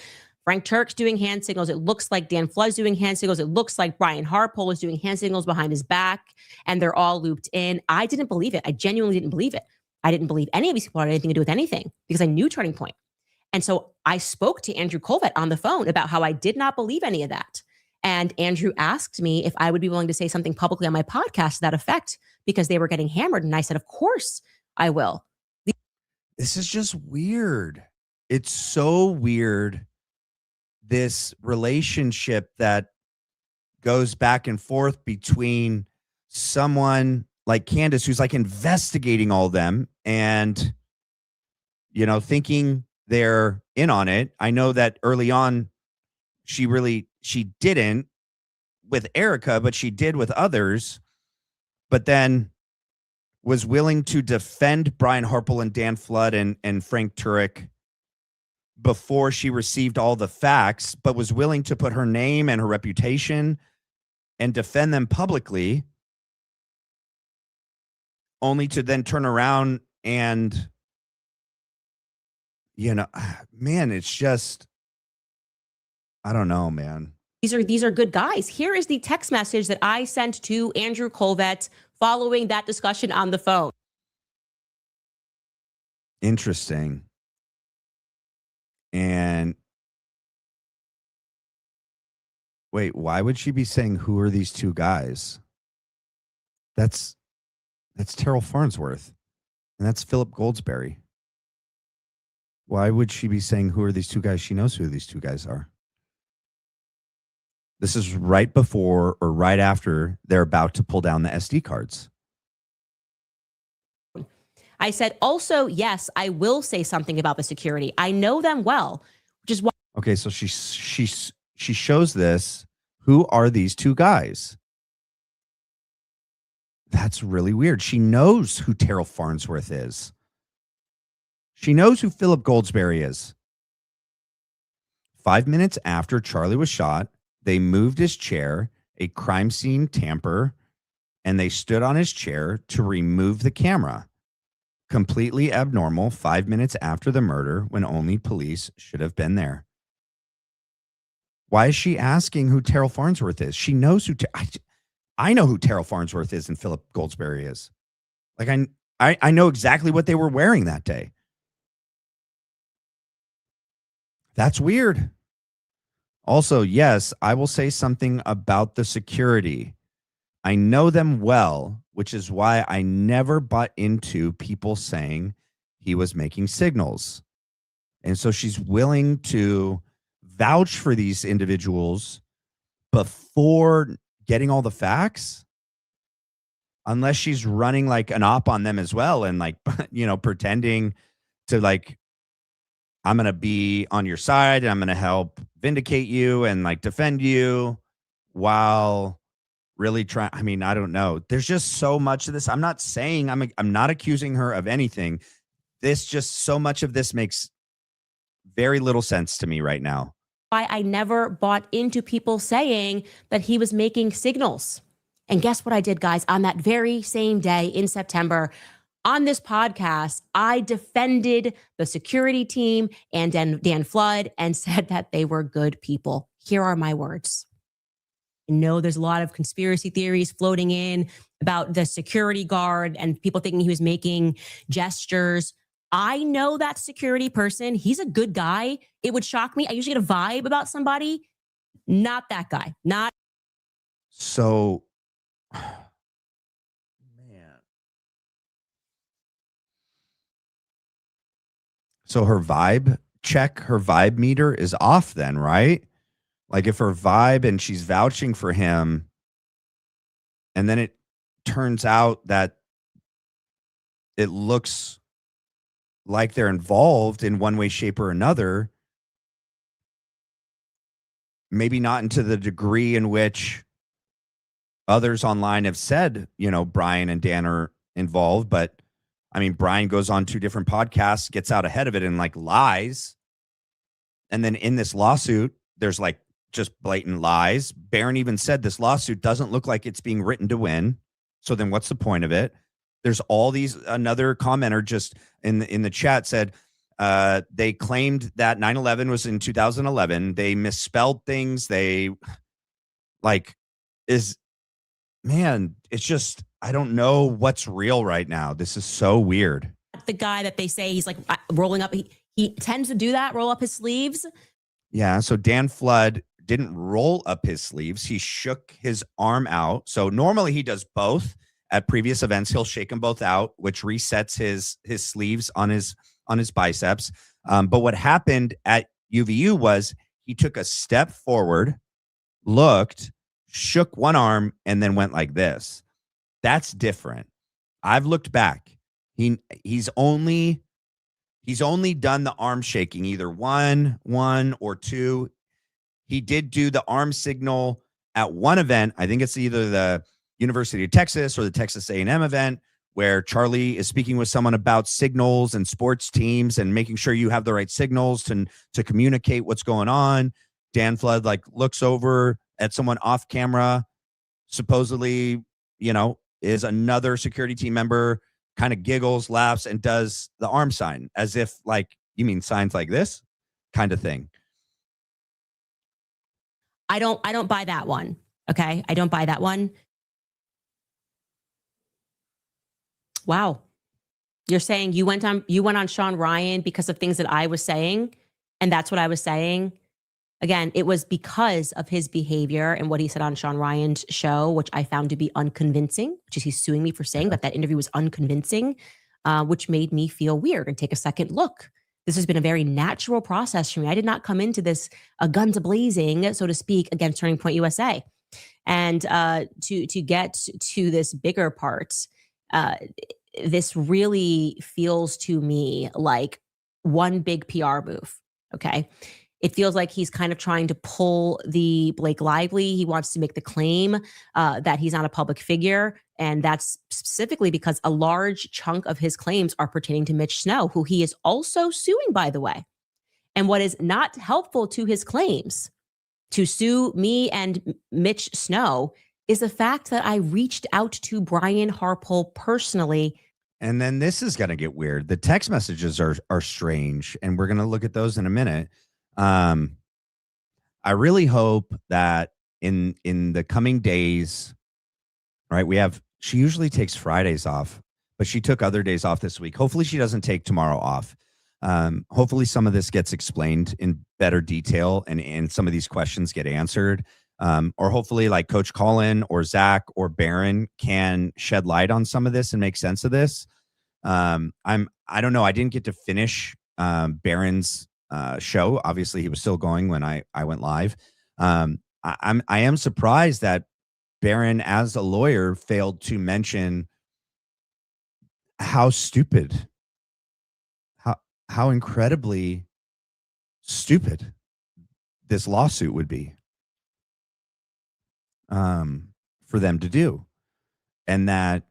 Frank Turk's doing hand signals. It looks like Dan Flood's doing hand signals. It looks like Brian Harpole is doing hand signals behind his back, and they're all looped in. I didn't believe it. I genuinely didn't believe it. I didn't believe any of these people had anything to do with anything because I knew Turning Point. And so I spoke to Andrew Colvett on the phone about how I did not believe any of that. And Andrew asked me if I would be willing to say something publicly on my podcast to that effect because they were getting hammered. And I said, of course I will. This is just weird. It's so weird. This relationship that goes back and forth between someone like Candace, who's like investigating all them and, thinking they're in on it. I know that early on, she didn't with Erika, but she did with others, but then was willing to defend Brian Harpole and Dan Flood and Frank Turek before she received all the facts, but was willing to put her name and her reputation and defend them publicly, only to then turn around and, man, it's just, I don't know, man. These are good guys. Here is the text message that I sent to Andrew Colvett following that discussion on the phone. Interesting. And wait, why would she be saying, who are these two guys? That's Terrell Farnsworth, and that's Philip Goldsberry. Why would she be saying, who are these two guys? She knows who these two guys are. This is right before or right after they're about to pull down the SD cards. I said, also, yes, I will say something about the security. I know them well, which is why. Okay, so she shows this. Who are these two guys? That's really weird. She knows who Terrell Farnsworth is. She knows who Philip Goldsberry is. 5 minutes after Charlie was shot, they moved his chair, a crime scene tamper, and they stood on his chair to remove the camera. Completely abnormal 5 minutes after the murder when only police should have been there. Why is she asking who Terrell Farnsworth is? She knows who I know who Terrell Farnsworth is and Philip Goldsberry is. Like I know exactly what they were wearing that day. That's weird. Also, yes, I will say something about the security. I know them well, which is why I never bought into people saying he was making signals. And so she's willing to vouch for these individuals before getting all the facts, unless she's running like an op on them as well and like, pretending to like, I'm going to be on your side and I'm going to help vindicate you and like defend you while really trying. I mean, I don't know. There's just so much of this. I'm not saying I'm not accusing her of anything. So much of this makes very little sense to me right now. I never bought into people saying that he was making signals. And guess what I did, guys? On that very same day in September, on this podcast, I defended the security team and Dan Flood and said that they were good people. Here are my words. I know there's a lot of conspiracy theories floating in about the security guard and people thinking he was making gestures. I know that security person. He's a good guy. It would shock me. I usually get a vibe about somebody. Not that guy. Not. So, man. So her vibe meter is off then, right? Like if her vibe and she's vouching for him, and then it turns out that it looks like they're involved in one way, shape, or another, maybe not into the degree in which others online have said, Brian and Dan are involved, but I mean, Brian goes on 2 different podcasts, gets out ahead of it and like lies. And then in this lawsuit, there's like just blatant lies. Barron even said this lawsuit doesn't look like it's being written to win. So then what's the point of it? There's all these, another commenter just in the chat said, they claimed that 9/11 was in 2011. They misspelled things. It's just, I don't know what's real right now. This is so weird. The guy that they say he's like rolling up. He tends to do that, roll up his sleeves. Yeah. So Dan Flood didn't roll up his sleeves. He shook his arm out. So normally he does both. At previous events, he'll shake them both out, which resets his sleeves on his biceps. But what happened at UVU was he took a step forward, looked, shook one arm, and then went like this. That's different. I've looked back. He's only done the arm shaking, either one or two. He did do the arm signal at one event. I think it's either the University of Texas or the Texas A&M event where Charlie is speaking with someone about signals and sports teams and making sure you have the right signals to communicate what's going on. Dan Flood looks over at someone off camera, supposedly, is another security team member, kind of giggles, laughs, and does the arm sign as if you mean signs like this kind of thing. I don't buy that one. Okay. I don't buy that one. Wow. You're saying you went on Sean Ryan because of things that I was saying, and that's what I was saying. Again, it was because of his behavior and what he said on Sean Ryan's show, which I found to be unconvincing, which is he's suing me for saying that interview was unconvincing, which made me feel weird and take a second look. This has been a very natural process for me. I did not come into this guns a-blazing, so to speak, against Turning Point USA. And to get to this bigger part, this really feels to me like one big PR move, okay? It feels like he's kind of trying to pull the Blake Lively. He wants to make the claim that he's not a public figure. And that's specifically because a large chunk of his claims are pertaining to Mitch Snow, who he is also suing, by the way. And what is not helpful to his claims to sue me and Mitch Snow is the fact that I reached out to Brian Harpole personally. And then this is going to get weird. The text messages are strange, and we're going to look at those in a minute. I really hope that in the coming days, right? She usually takes Fridays off, but she took other days off this week. Hopefully she doesn't take tomorrow off. Hopefully some of this gets explained in better detail and some of these questions get answered. Or hopefully like Coach Colin or Zach or Barron can shed light on some of this and make sense of this. I don't know. I didn't get to finish Barron's show. Obviously he was still going when I went live. I am surprised that Barron as a lawyer failed to mention how stupid, how incredibly stupid this lawsuit would be for them to do. And that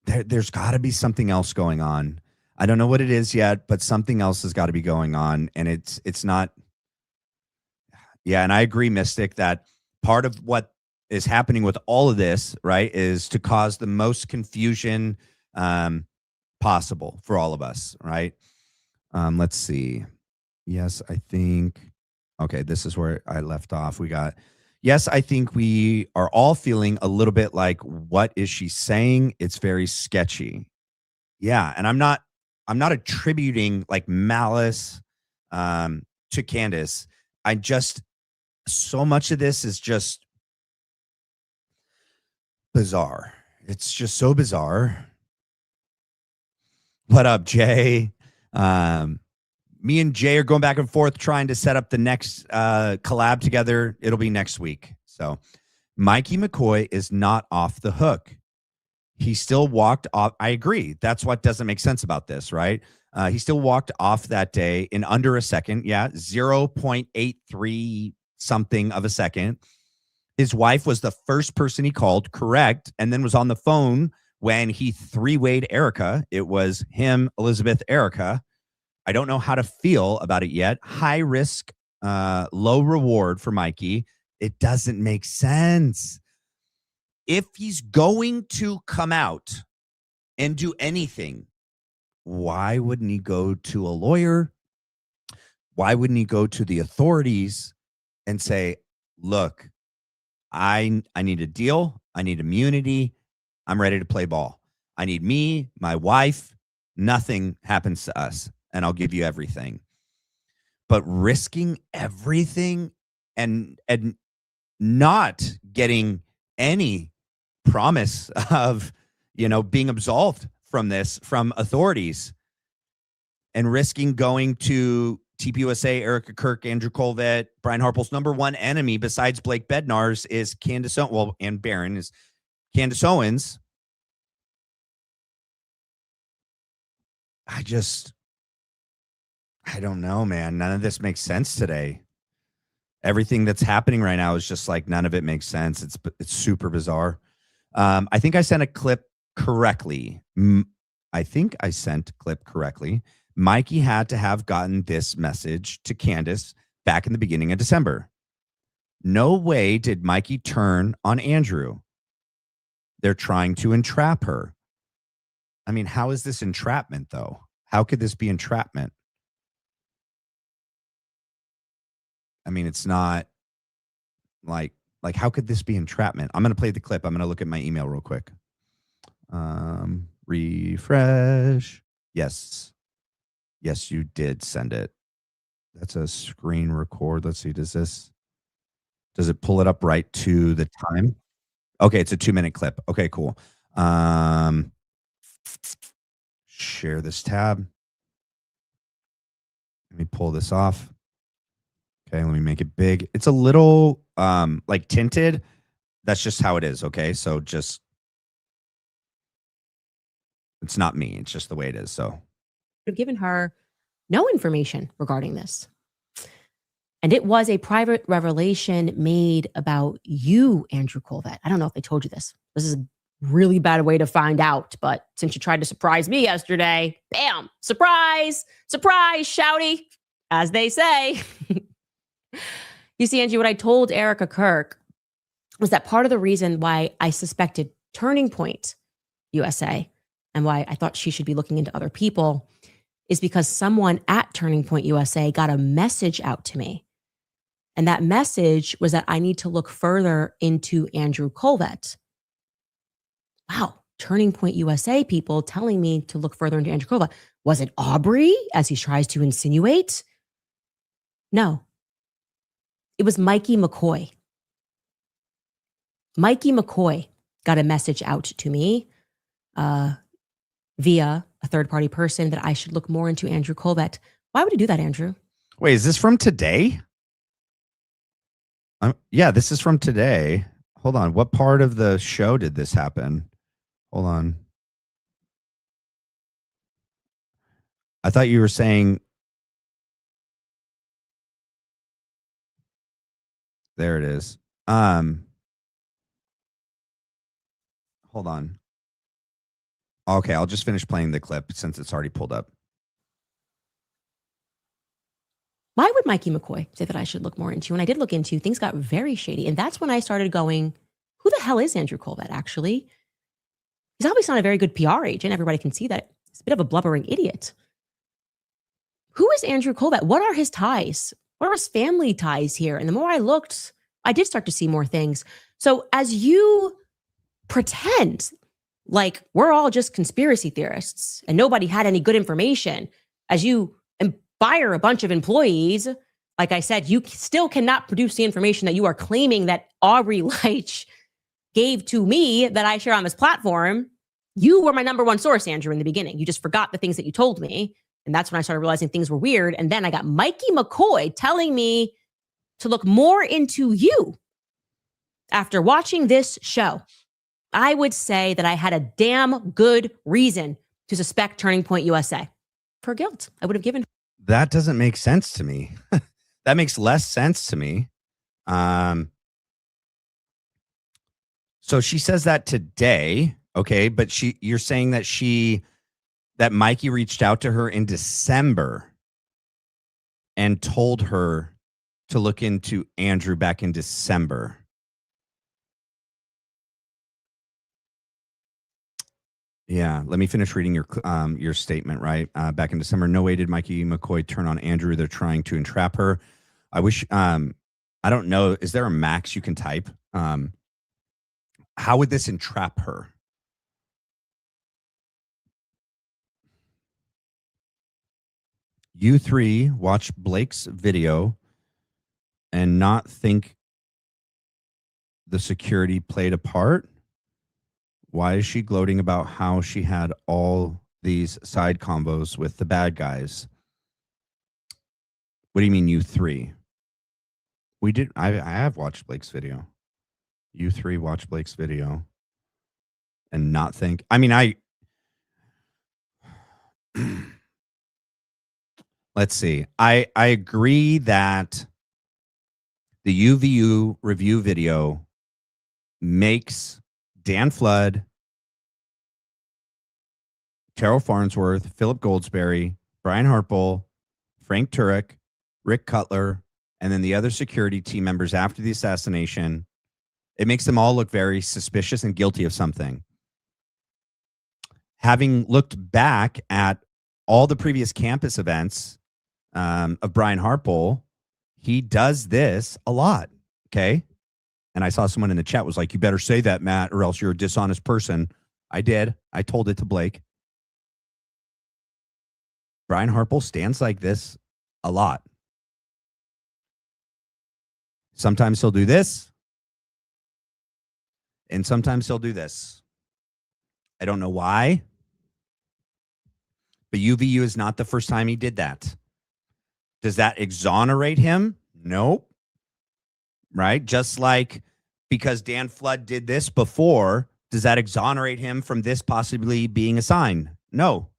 there's got to be something else going on. I don't know what it is yet, but something else has got to be going on. And it's not. Yeah. And I agree, Mystic, that part of what is happening with all of this, right, is to cause the most confusion possible for all of us, right? Let's see. Yes, I think. Okay, this is where I left off. We got, yes, I think we are all feeling a little bit like, what is she saying? It's very sketchy. Yeah, and I'm not attributing like malice to Candace. So much of this is just bizarre. It's just so bizarre. What up, Jay? Me and Jay are going back and forth trying to set up the next collab together. It'll be next week. So Mikey McCoy is not off the hook. He still walked off. I agree. That's what doesn't make sense about this, right? He still walked off that day in under a second. Yeah, 0.83 something of a second. His wife was the first person he called, correct, and then was on the phone when he three-wayed Erika. It was him, Elizabeth, Erika. I don't know how to feel about it yet. High risk, low reward for Mikey. It doesn't make sense. If he's going to come out and do anything, why wouldn't he go to a lawyer? Why wouldn't he go to the authorities and say, look, I need a deal. I need immunity. I'm ready to play ball. I need me, my wife. Nothing happens to us, and I'll give you everything. But risking everything and not getting any promise of, being absolved from this from authorities, and risking going to TPUSA, Erika, Kirk, Andrew Colvett, Brian Harpole's number one enemy besides Blake Bednar's is Candace Owens. Well, and Barron is Candace Owens. I don't know, man. None of this makes sense today. Everything that's happening right now is just like, none of it makes sense. It's super bizarre. I think I sent a clip correctly. Mikey had to have gotten this message to Candace back in the beginning of December. No way did Mikey turn on Andrew. They're trying to entrap her. I mean, how is this entrapment, though? How could this be entrapment? I mean, it's not like how could this be entrapment? I'm going to play the clip. I'm going to look at my email real quick. Refresh. Yes, you did send it. That's a screen record. Let's see. Does it pull it up right to the time? Okay, it's a 2-minute clip. Okay, cool. Share this tab. Let me pull this off. Okay, let me make it big. It's a little like tinted. That's just how it is. Okay, so just it's not me. It's just the way it is. So I've given her no information regarding this. And it was a private revelation made about you, Andrew Colvett. I don't know if they told you this. This is a really bad way to find out. But since you tried to surprise me yesterday, bam, surprise, surprise, shouty, as they say. You see, Angie, what I told Erika Kirk was that part of the reason why I suspected Turning Point USA and why I thought she should be looking into other people is because someone at Turning Point USA got a message out to me. And that message was that I need to look further into Andrew Colvett. Wow, Turning Point USA people telling me to look further into Andrew Colvett. Was it Aubrey, as he tries to insinuate? No. It was Mikey McCoy. Mikey McCoy got a message out to me via a third-party person that I should look more into Andrew Colvett. Why would he do that, Andrew? wait, is this from today? Yeah, this is from today. Hold on. What part of the show did this happen? Hold on. I thought you were saying. There it is. Hold on. Okay, I'll just finish playing the clip since it's already pulled up. Why would Mikey McCoy say that I should look more into? And I did look into, things got very shady. And that's when I started going, who the hell is Andrew Colvett, actually? He's obviously not a very good PR agent. Everybody can see that. He's a bit of a blubbering idiot. Who is Andrew Colvett? What are his ties? What are his family ties here? And the more I looked, I did start to see more things. So as you pretend like we're all just conspiracy theorists and nobody had any good information, as you fire a bunch of employees, like I said, you still cannot produce the information that you are claiming that Aubrey Leitch gave to me that I share on this platform. You were my number one source, Andrew, in the beginning. You just forgot the things that you told me. And that's when I started realizing things were weird. And then I got Mikey McCoy telling me to look more into you. After watching this show, I would say that I had a damn good reason to suspect Turning Point USA for guilt. I would have given. That doesn't make sense to me. That makes less sense to me. So she says that today, okay, but you're saying that that Mikey reached out to her in December and told her to look into Andrew back in December. Yeah, let me finish reading your statement, right? Back in December, no way did Mikey McCoy turn on Andrew. They're trying to entrap her. I wish, I don't know, is there a max you can type? How would this entrap her? You three watch Blake's video and not think the security played a part? Why is she gloating about how she had all these side combos with the bad guys? What do you mean, you three? We did. I have watched Blake's video. You three watch Blake's video and not think. I mean, let's see. I agree that the UVU review video makes Dan Flood, Terrell Farnsworth, Philip Goldsberry, Brian Harpole, Frank Turek, Rick Cutler, and then the other security team members after the assassination. It makes them all look very suspicious and guilty of something. Having looked back at all the previous campus events of Brian Harpole, he does this a lot, okay? And I saw someone in the chat was like, you better say that, Matt, or else you're a dishonest person. I did. I told it to Blake. Brian Harpole stands like this a lot. Sometimes he'll do this. And sometimes he'll do this. I don't know why. But UVU is not the first time he did that. Does that exonerate him? Nope. Right? Just like because Dan Flood did this before, does that exonerate him from this possibly being a sign? No.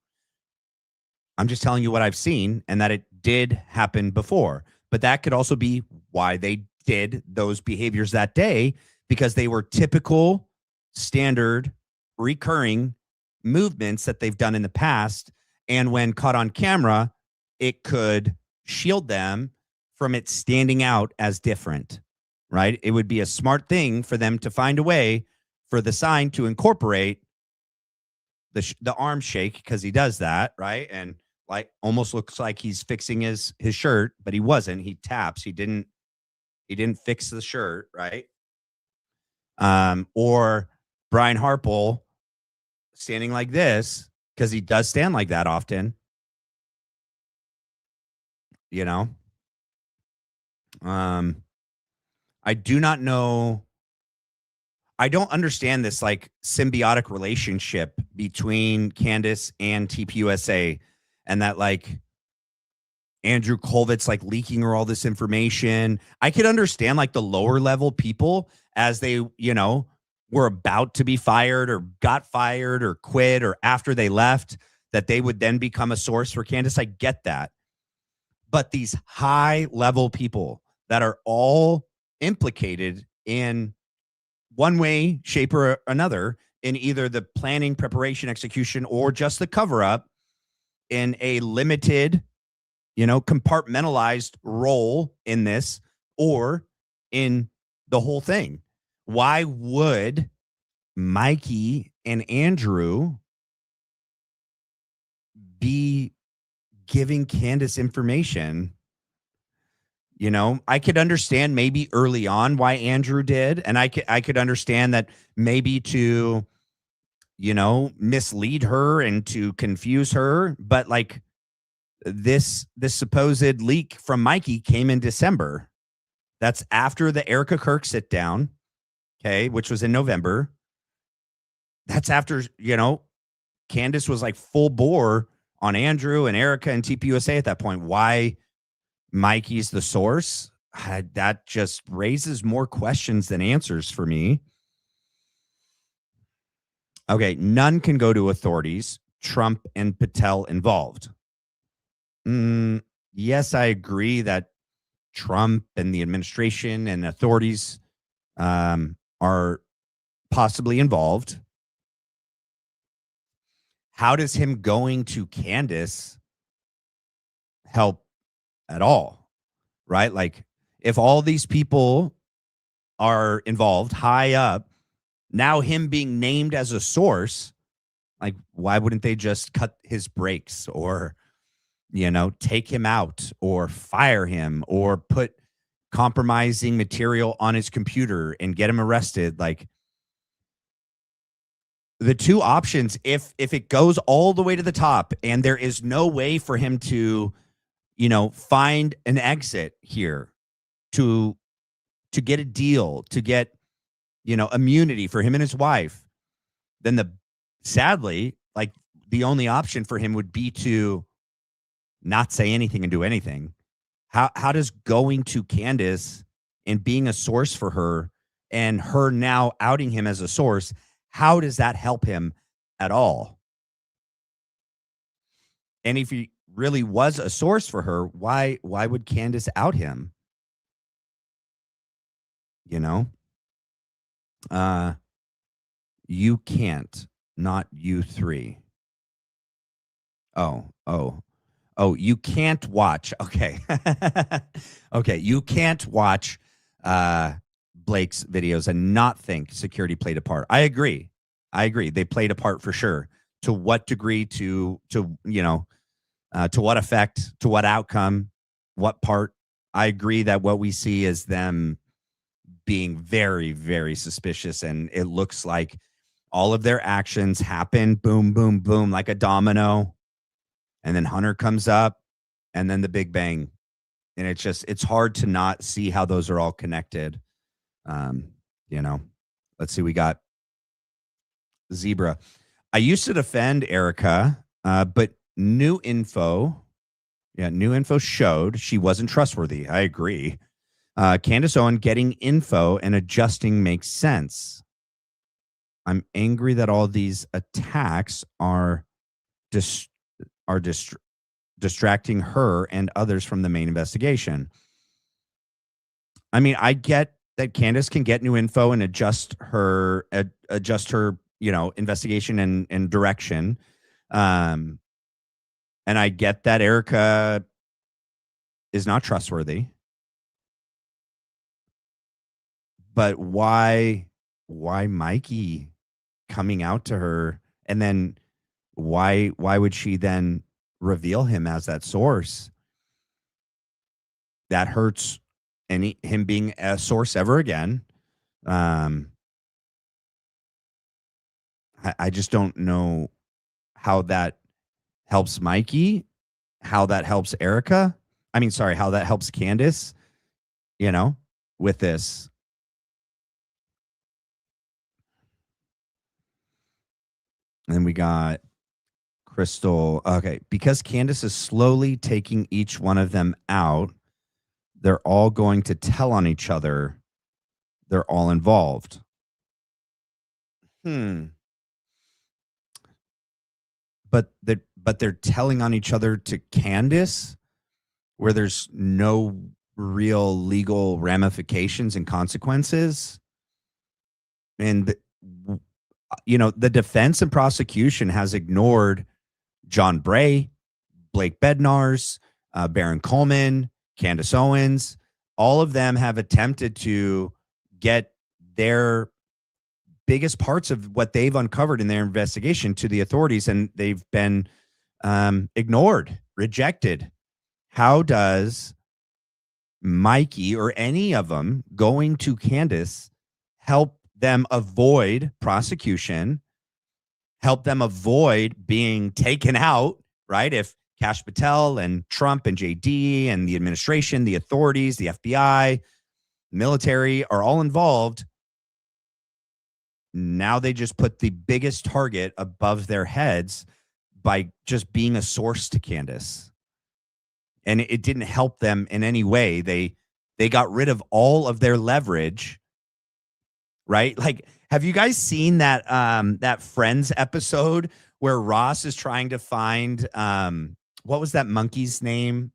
I'm just telling you what I've seen and that it did happen before. But that could also be why they did those behaviors that day, because they were typical, standard, recurring movements that they've done in the past. And when caught on camera, it could shield them from it standing out as different, right? It would be a smart thing for them to find a way for the sign to incorporate the arm shake, because he does that, right? And like almost looks like he's fixing his shirt, but he wasn't. He taps. He didn't fix the shirt, right? Or Brian Harpole standing like this, because he does stand like that often. You know? I do not know. I don't understand this like symbiotic relationship between Candace and TPUSA, and that like Andrew Colvitz like leaking her all this information. I could understand like the lower level people as they, you know, were about to be fired or got fired or quit or after they left, that they would then become a source for Candace. I get that. But these high level people that are all implicated in one way, shape, or another in either the planning, preparation, execution, or just the cover up in a limited, you know, compartmentalized role in this or in the whole thing. Why would Mikey and Andrew be giving Candace information? You know, I could understand maybe early on why Andrew did. And I could understand that maybe to, you know, mislead her and to confuse her. But like this supposed leak from Mikey came in December. That's after the Erika Kirk sit down, okay, which was in November. That's after, you know, Candace was like full bore on Andrew and Erika and TPUSA at that point. Why Mikey's the source? That just raises more questions than answers for me. Okay, none can go to authorities. Trump and Patel involved. Yes, I agree that Trump and the administration and authorities are possibly involved. How does him going to Candace help at all? Right? Like if all these people are involved high up, now him being named as a source, like why wouldn't they just cut his brakes or, you know, take him out or fire him or put compromising material on his computer and get him arrested? Like the two options, if it goes all the way to the top and there is no way for him to, you know, find an exit here to get a deal, to get, you know, immunity for him and his wife, then sadly, like the only option for him would be to not say anything and do anything. How does going to Candace and being a source for her and her now outing him as a source, how does that help him at all? And if he really was a source for her, why would Candace out him? You know? You can't, not you three. Oh, you can't watch. Okay. Okay. You can't watch Blake's videos and not think security played a part. I agree. They played a part for sure. To what degree, to you know, to what effect, to what outcome, what part? I agree that what we see is them being very, very suspicious. And it looks like all of their actions happen, boom, boom, boom, like a domino. And then Hunter comes up and then the big bang. And it's hard to not see how those are all connected. Let's see. We got Zebra. I used to defend Erika, but new info showed she wasn't trustworthy. I agree. Candace Owen getting info and adjusting makes sense. I'm angry that all these attacks are distracting her and others from the main investigation. I mean, I get that Candace can get new info and adjust her investigation and direction. And I get that Erika is not trustworthy. But why Mikey coming out to her, and then why would she then reveal him as that source? That hurts him being a source ever again. I just don't know how that helps Mikey, how that helps Erika. How that helps Candace, with this. And then we got Crystal. Okay. Because Candace is slowly taking each one of them out, they're all going to tell on each other. They're all involved. But they're telling on each other to Candace, where there's no real legal ramifications and consequences. And the defense and prosecution has ignored John Bray, Blake Bednarz, Baron Coleman, Candace Owens. All of them have attempted to get their biggest parts of what they've uncovered in their investigation to the authorities, and they've been ignored, rejected. How does Mikey or any of them going to Candace help them avoid prosecution, help them avoid being taken out, right? If Kash Patel and Trump and JD and the administration, the authorities, the FBI, military are all involved, now they just put the biggest target above their heads by just being a source to Candace. And it didn't help them in any way. They got rid of all of their leverage. Right? Like, have you guys seen that Friends episode where Ross is trying to find what was that monkey's name?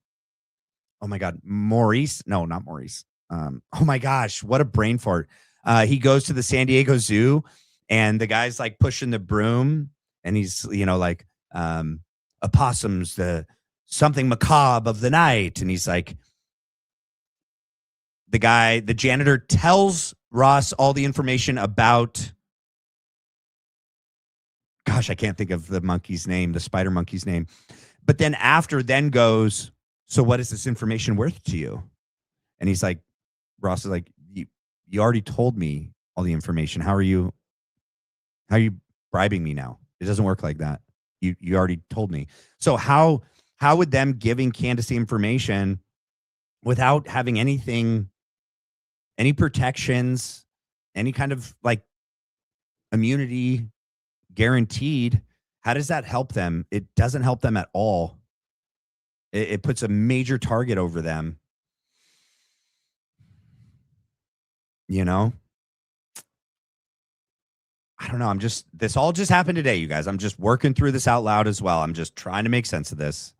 Oh my God, Maurice? No, not Maurice. Oh my gosh, what a brain fart. He goes to the San Diego Zoo and the guy's like pushing the broom and he's, opossums, the something macabre of the night. And he's like, the janitor tells Ross all the information about, gosh, I can't think of the monkey's name, the spider monkey's name. But then goes, so what is this information worth to you? And he's like, Ross is like, you already told me all the information. How are you bribing me now? It doesn't work like that. You already told me. So how would them giving Candace the information without having anything, any protections, any kind of like immunity guaranteed, how does that help them? It doesn't help them at all. It puts a major target over them. I don't know. This all just happened today, you guys. I'm just working through this out loud as well. I'm just trying to make sense of this.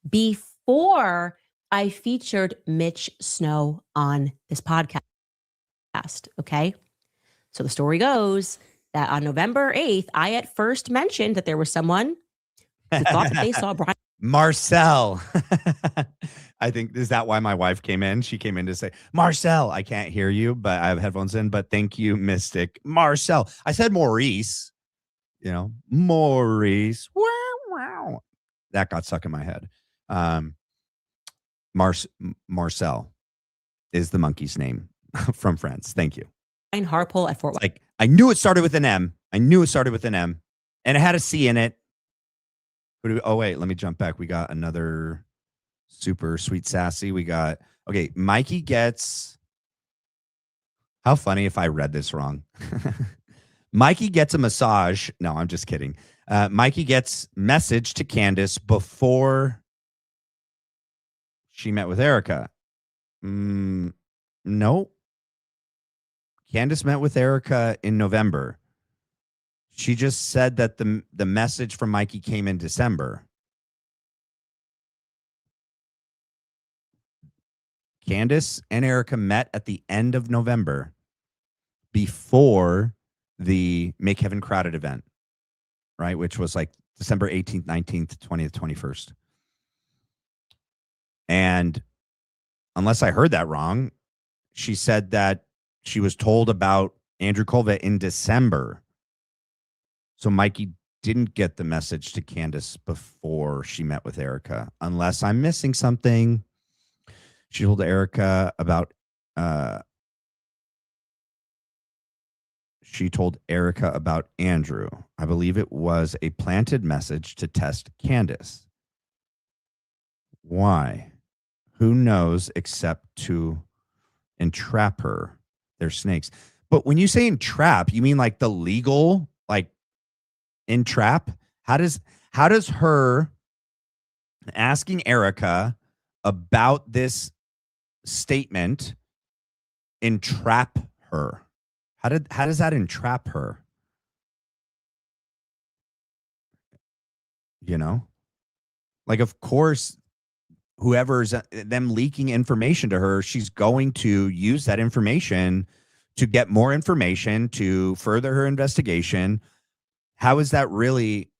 Before I featured Mitch Snow on this podcast. Okay. So the story goes that on November 8th, I at first mentioned that there was someone who thought that they saw Brian. Marcel. I think, is that why my wife came in? She came in to say, Marcel, I can't hear you, but I have headphones in, but thank you, Mystic. Marcel. I said Maurice, Maurice. Wow. That got stuck in my head. Marcel is the monkey's name from Friends. Thank you. Brian Harpole at Fort. Like, I knew it started with an M. And it had a C in it. Oh, wait, let me jump back. We got another super sweet sassy. We got, okay, Mikey gets, how funny if I read this wrong. Mikey gets a massage. No, I'm just kidding. Mikey gets message to Candace before she met with Erika. No. Candace met with Erika in November. She just said that the message from Mikey came in December. Candace and Erika met at the end of November before the Make Heaven Crowded event, right? Which was like December 18th, 19th, 20th, 21st. And unless I heard that wrong, she said that she was told about Andrew Colvett in December. So Mikey didn't get the message to Candace before she met with Erika, unless I'm missing something. She told Erika about Andrew. I believe it was a planted message to test Candace. Why? Who knows except to entrap her? They're snakes. But when you say entrap, you mean like the legal, like entrap? How does her asking Erika about this statement entrap her? How does that entrap her? You know, like, of course, whoever's them leaking information to her, she's going to use that information to get more information to further her investigation. How is that really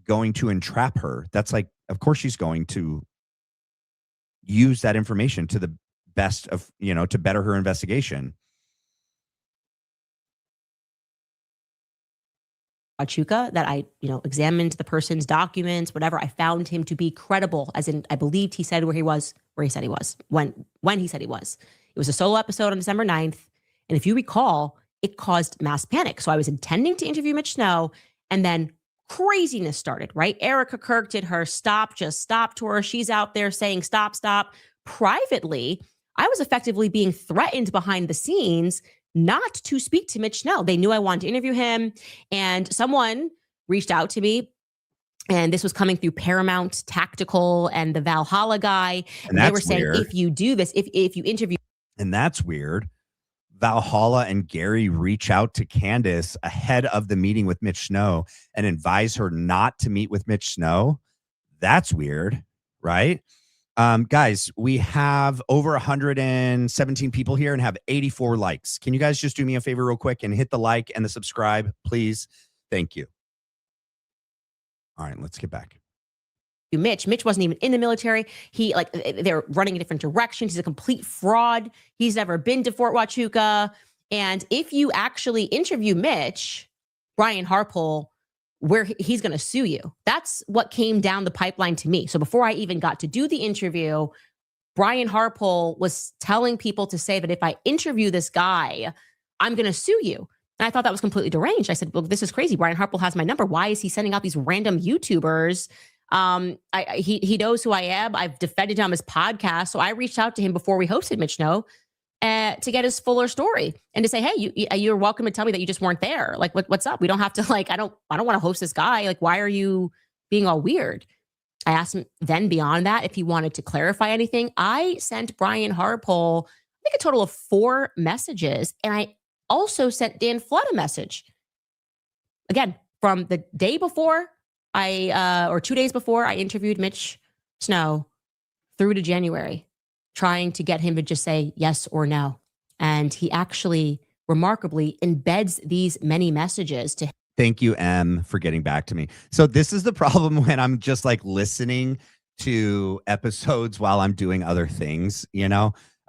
going to entrap her? That's like, of course, she's going to use that information to the best of, to better her investigation. Pachuca, that I, examined the person's documents, whatever. I found him to be credible, as in I believed he said where he said he was, when he said he was. It was a solo episode on December 9th. And if you recall, it caused mass panic. So I was intending to interview Mitch Snow, and then craziness started, right? Erika Kirk did her just stop tour. She's out there saying, stop. Privately, I was effectively being threatened behind the scenes not to speak to Mitch Snow. They knew I wanted to interview him, and someone reached out to me, and this was coming through Paramount Tactical and the Valhalla guy. And they were saying, weird. If you do this, if you interview. And that's weird. Valhalla and Gary reach out to Candace ahead of the meeting with Mitch Snow and advise her not to meet with Mitch Snow. That's weird, right? Guys, we have over 117 people here and have 84 likes. Can you guys just do me a favor real quick and hit the like and the subscribe, please? Thank you. All right, let's get back. Mitch wasn't even in the military. They're running in different directions. He's a complete fraud. He's never been to Fort Huachuca. And if you actually interview Mitch, Brian Harpole, where he's going to sue you. That's what came down the pipeline to me. So before I even got to do the interview, Brian Harpole was telling people to say that if I interview this guy, I'm going to sue you. And I thought that was completely deranged. I said, well, this is crazy. Brian Harpole has my number. Why is he sending out these random YouTubers? He knows who I am. I've defended him on his podcast. So I reached out to him before we hosted Mitch Snow to get his fuller story and to say, hey, you're welcome to tell me that you just weren't there. Like, what's up? We don't have to, I don't want to host this guy. Like, why are you being all weird? I asked him then beyond that if he wanted to clarify anything. I sent Brian Harpole, I think, a total of 4 messages. And I also sent Dan Flood a message. Again, from the day before or 2 days before I interviewed Mitch Snow through to January, trying to get him to just say yes or no. And he actually remarkably embeds these many messages to him. Thank you, M, for getting back to me. So this is the problem when I'm just listening to episodes while I'm doing other things,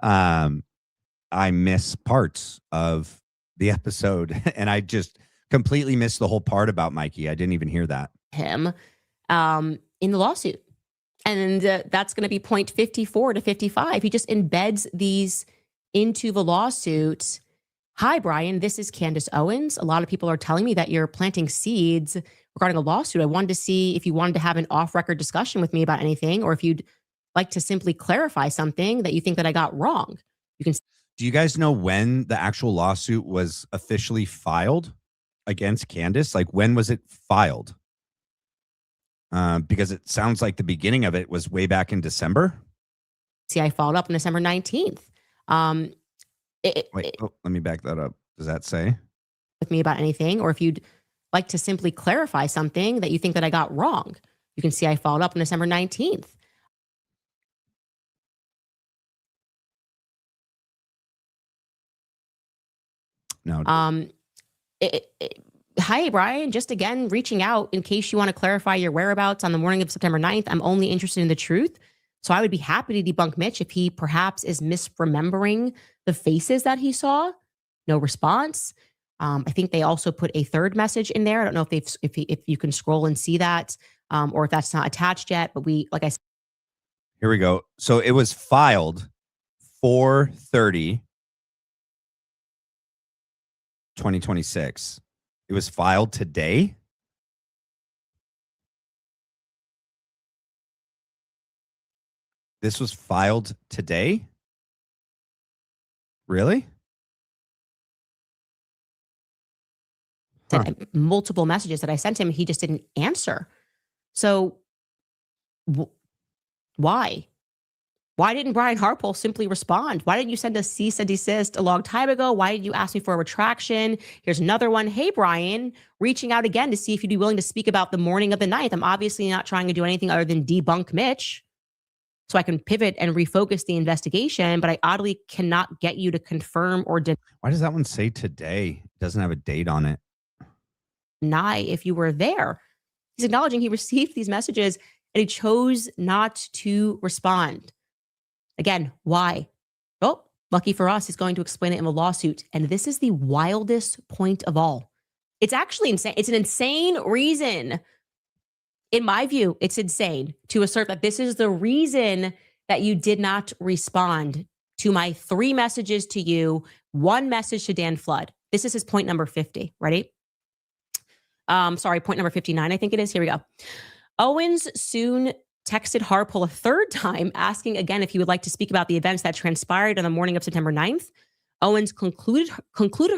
I miss parts of the episode and I just completely missed the whole part about Mikey. I didn't even hear that. Him in the lawsuit. And that's going to be point 54 to 55. He just embeds these into the lawsuit. Hi, Brian, this is Candace Owens. A lot of people are telling me that you're planting seeds regarding a lawsuit. I wanted to see if you wanted to have an off-record discussion with me about anything, or if you'd like to simply clarify something that you think that I got wrong, you can. Do you guys know when the actual lawsuit was officially filed against Candace? Like, when was it filed? Because it sounds like the beginning of it was way back in December. See, I followed up on December 19th. Wait, let me back that up. Does that say? With me about anything, or if you'd like to simply clarify something that you think that I got wrong, you can see I followed up on December 19th. No. Hi, Brian. Just again, reaching out in case you want to clarify your whereabouts on the morning of September 9th. I'm only interested in the truth. So I would be happy to debunk Mitch if he perhaps is misremembering the faces that he saw. No response. I think they also put a third message in there. I don't know if you can scroll and see that, or if that's not attached yet. But like I said, here we go. So it was filed 4/30, 2026. It was filed today. This was filed today? Really? multiple messages that I sent him, he just didn't answer. So why? Why didn't Brian Harpole simply respond? Why didn't you send a cease and desist a long time ago? Why did you ask me for a retraction? Here's another one. Hey, Brian, reaching out again to see if you'd be willing to speak about the morning of the 9th. I'm obviously not trying to do anything other than debunk Mitch so I can pivot and refocus the investigation, but I oddly cannot get you to confirm or Why does that one say today? It doesn't have a date on it. deny if you were there. He's acknowledging he received these messages and he chose not to respond. Again, why? Well, lucky for us, he's going to explain it in a lawsuit. And this is the wildest point of all. It's actually insane. It's an insane reason. In my view, it's insane to assert that this is the reason that you did not respond to my 3 messages to you, 1 message to Dan Flood. This is his point number 50. Ready? Point number 59, I think it is. Here we go. Owens soon texted Harpole a 3rd time, asking again if he would like to speak about the events that transpired on the morning of September 9th. Owens concluded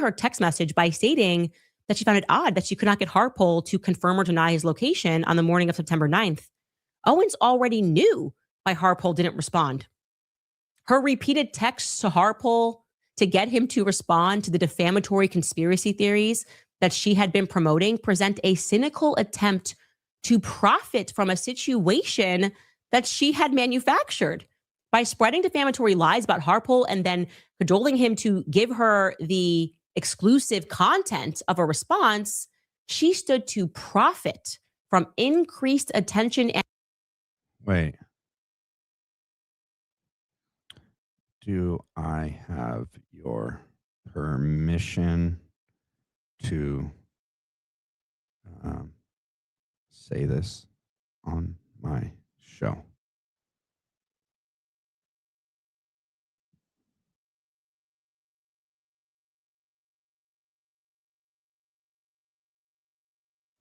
her text message by stating that she found it odd that she could not get Harpole to confirm or deny his location on the morning of September 9th. Owens already knew why Harpole didn't respond. Her repeated texts to Harpole to get him to respond to the defamatory conspiracy theories that she had been promoting present a cynical attempt to profit from a situation that she had manufactured. By spreading defamatory lies about Harpole and then cajoling him to give her the exclusive content of a response, she stood to profit from increased attention. Wait. Do I have your permission to say this on my show?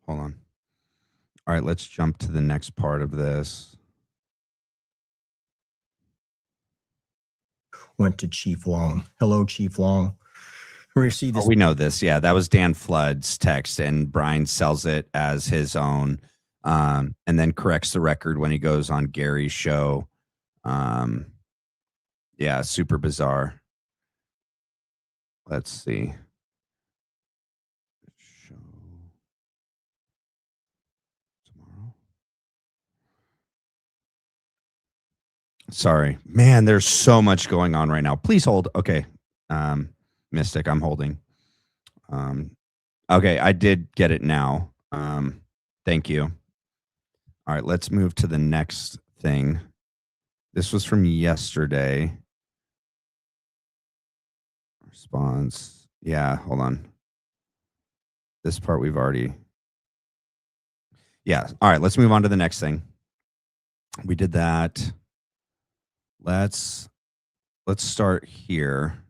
Hold on. All right, let's jump to the next part of this. Went to Chief Long. Hello, Chief Long. Received this. We know this. Yeah, that was Dan Flood's text, and Brian sells it as his own, and then corrects the record when he goes on Gary's show. Yeah, super bizarre. Let's see. Show tomorrow. Sorry, man. There's so much going on right now. Please hold. Okay. Mystic, I'm holding. Okay, I did get it now. Thank you. All right, let's move to the next thing. This was from yesterday. Response. Yeah, hold on. This part we've already. Yeah. All right, let's move on to the next thing. We did that. Let's start here.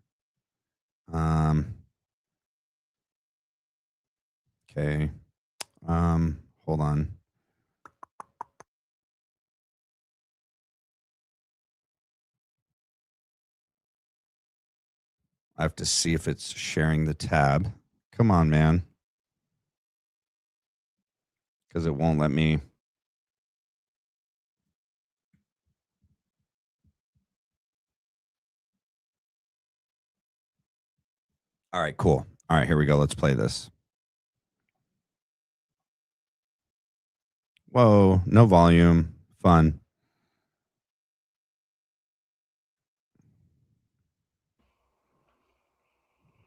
Okay. Hold on. I have to see if it's sharing the tab. Come on, man. Because it won't let me. All right, cool. All right, here we go. Let's play this. Whoa, no volume. Fun.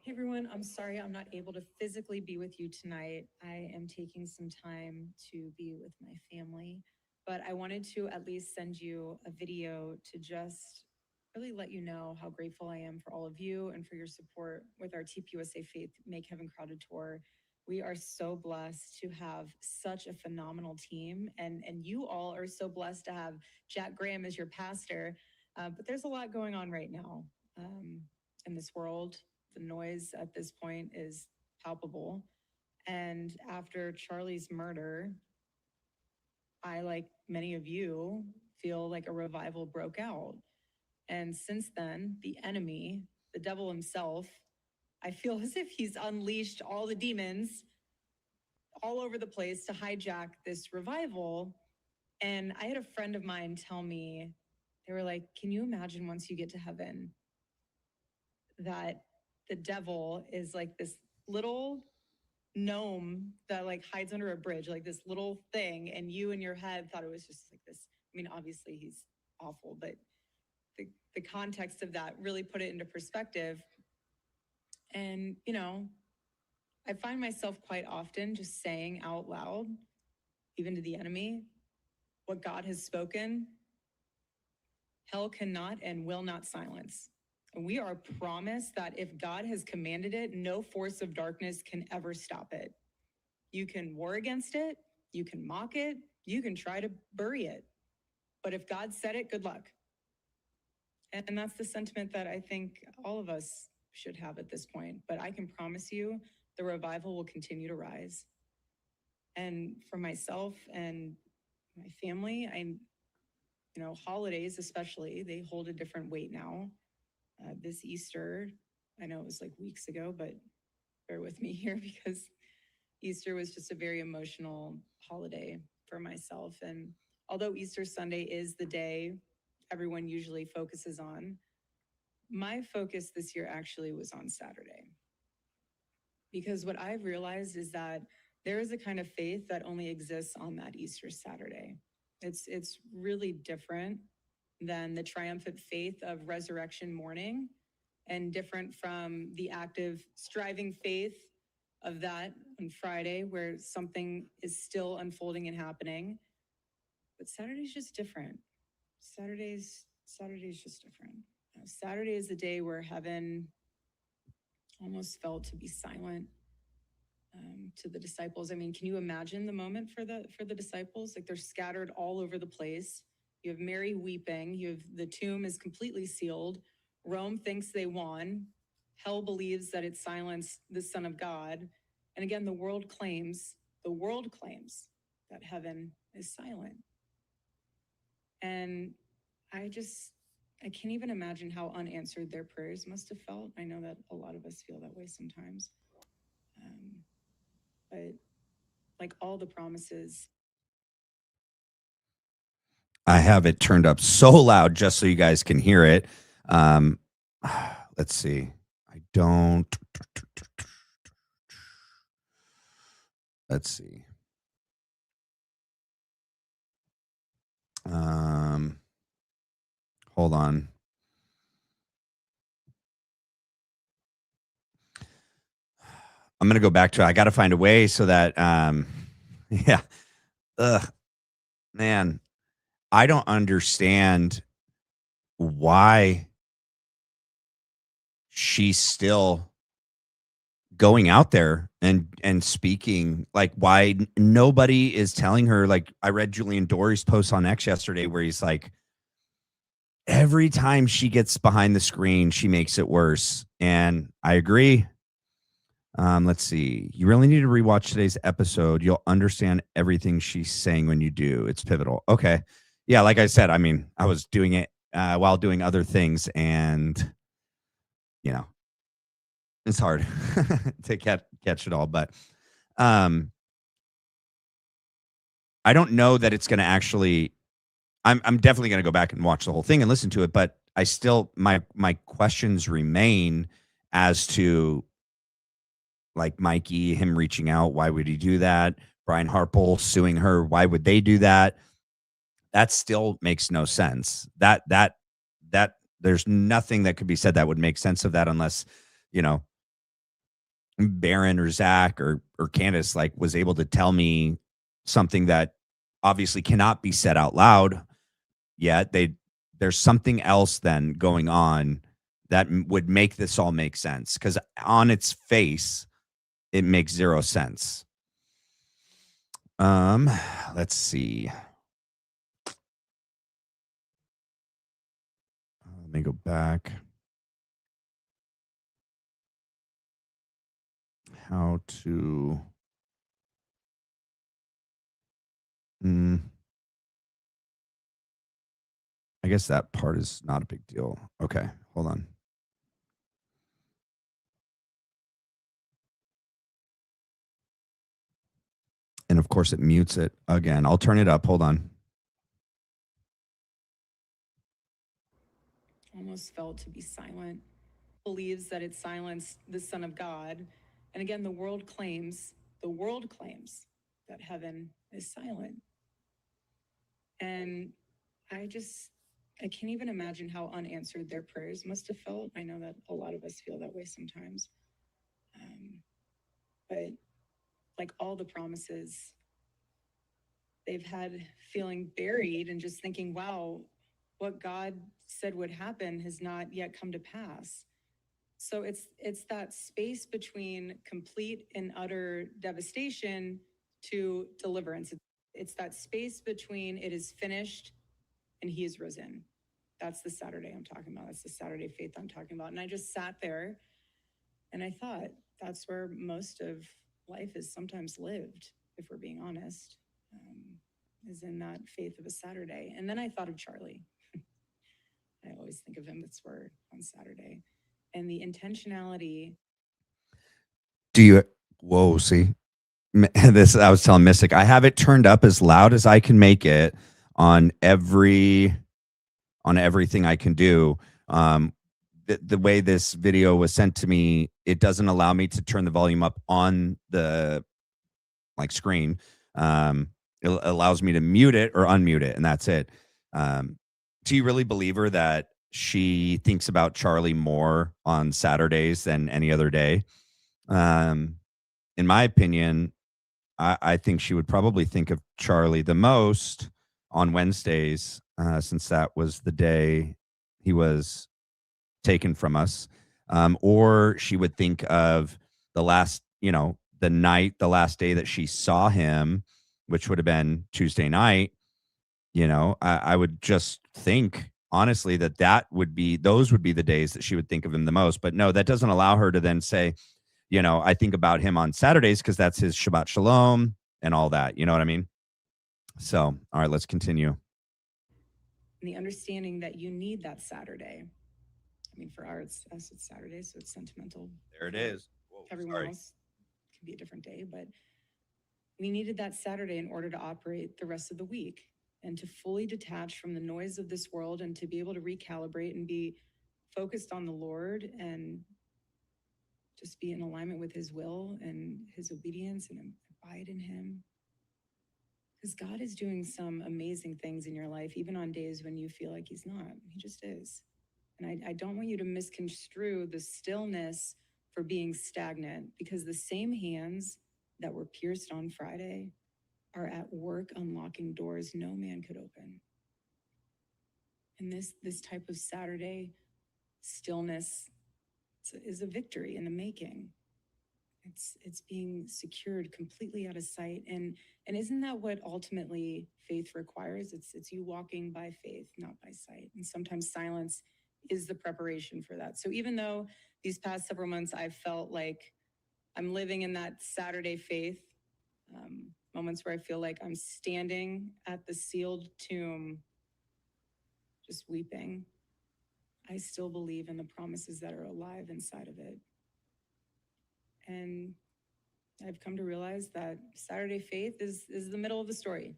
Hey everyone, I'm sorry I'm not able to physically be with you tonight. I am taking some time to be with my family, but I wanted to at least send you a video to just really let you know how grateful I am for all of you and for your support with our TPUSA Faith Make Heaven Crowded tour. We are so blessed to have such a phenomenal team, and you all are so blessed to have Jack Graham as your pastor. But there's a lot going on right now in this world. The noise at this point is palpable. And after Charlie's murder, I, like many of you, feel like a revival broke out. And since then, the enemy, the devil himself, I feel as if he's unleashed all the demons all over the place to hijack this revival. And I had a friend of mine tell me, they were like, can you imagine once you get to heaven that the devil is like this little gnome that like hides under a bridge, like this little thing, and you in your head thought it was just like this. I mean, obviously he's awful, but the context of that really put it into perspective. And, you know, I find myself quite often just saying out loud, even to the enemy, what God has spoken, hell cannot and will not silence. And we are promised that if God has commanded it, no force of darkness can ever stop it. You can war against it, you can mock it, you can try to bury it. But if God said it, good luck. And that's the sentiment that I think all of us should have at this point. But I can promise you the revival will continue to rise. And for myself and my family, holidays especially, they hold a different weight now. This Easter, I know it was like weeks ago, but bear with me here because Easter was just a very emotional holiday for myself. And although Easter Sunday is the day everyone usually focuses on, my focus this year actually was on Saturday. Because what I've realized is that there is a kind of faith that only exists on that Easter Saturday. It's really different than the triumphant faith of resurrection morning, and different from the active striving faith of that on Friday, where something is still unfolding and happening. But Saturday's just different. Saturday's just different. Saturday is the day where heaven almost felt to be silent to the disciples. I mean, can you imagine the moment for the disciples? Like, they're scattered all over the place. You have Mary weeping. You have the tomb is completely sealed. Rome thinks they won. Hell believes that it silenced the Son of God. And again, the world claims that heaven is silent. And I can't even imagine how unanswered their prayers must have felt. I know that a lot of us feel that way sometimes. But like all the promises. I have it turned up so loud just so you guys can hear it. Let's see. Let's see. Hold on. I'm going to go back to it. I got to find a way so that, yeah. Man, I don't understand why she's still going out there and speaking, like why nobody is telling her. Like, I read Julian Dory's post on X yesterday where he's like, every time she gets behind the screen, she makes it worse. And I agree. Let's see. You really need to rewatch today's episode. You'll understand everything she's saying when you do. It's pivotal. Okay. Yeah. Like I said, I mean, I was doing it while doing other things, and It's hard to catch it all, but um, I don't know that it's going to actually. I'm definitely going to go back and watch the whole thing and listen to it, but I still my questions remain as to like Mikey, him reaching out. Why would he do that? Brian Harpole suing her. Why would they do that? That still makes no sense. That there's nothing that could be said that would make sense of that unless, you know, Baron or Zach or Candace like was able to tell me something that obviously cannot be said out loud yet. There's something else then going on that would make this all make sense, because on its face it makes zero sense. Let's see. Let me go back. How to I guess that part is not a big deal. Okay, hold on. And of course it mutes it again. I'll turn it up. Hold on. Almost felt to be silent, believes that it silenced the Son of God. And again, the world claims that heaven is silent. And I can't even imagine how unanswered their prayers must have felt. I know that a lot of us feel that way sometimes. But like all the promises, they've had feeling buried and just thinking, wow, what God said would happen has not yet come to pass. So it's that space between complete and utter devastation to deliverance. It's that space between it is finished and he is risen. That's the Saturday I'm talking about. That's the Saturday faith I'm talking about. And I just sat there and I thought that's where most of life is sometimes lived, if we're being honest, is in that faith of a Saturday. And then I thought of Charlie. I always think of him, that's where on Saturday. And the intentionality. Whoa, see? This, I was telling Mystic, I have it turned up as loud as I can make it on everything I can do. The way this video was sent to me, it doesn't allow me to turn the volume up on the like screen. It allows me to mute it or unmute it, and that's it. Do you really believe her that she thinks about Charlie more on Saturdays than any other day? In my opinion, I think she would probably think of Charlie the most on Wednesdays, since that was the day he was taken from us. Or she would think of the last, the last day that she saw him, which would have been Tuesday night. I would just think honestly that those would be the days that she would think of him the most. But no, that doesn't allow her to then say, I think about him on Saturdays because that's his Shabbat Shalom and all that. You know what I mean? So, all right, let's continue. And the understanding that you need that Saturday. I mean, for us, it's Saturday, so it's sentimental. There it is. Whoa, everyone else can be a different day, but we needed that Saturday in order to operate the rest of the week and to fully detach from the noise of this world and to be able to recalibrate and be focused on the Lord and just be in alignment with his will and his obedience and abide in him. Because God is doing some amazing things in your life, even on days when you feel like he's not. He just is. And I don't want you to misconstrue the stillness for being stagnant, because the same hands that were pierced on Friday are at work unlocking doors no man could open. And this type of Saturday stillness is a victory in the making. It's being secured completely out of sight. And isn't that what ultimately faith requires? It's you walking by faith, not by sight. And sometimes silence is the preparation for that. So even though these past several months I've felt like I'm living in that Saturday faith, moments where I feel like I'm standing at the sealed tomb, just weeping, I still believe in the promises that are alive inside of it. And I've come to realize that Saturday faith is the middle of the story.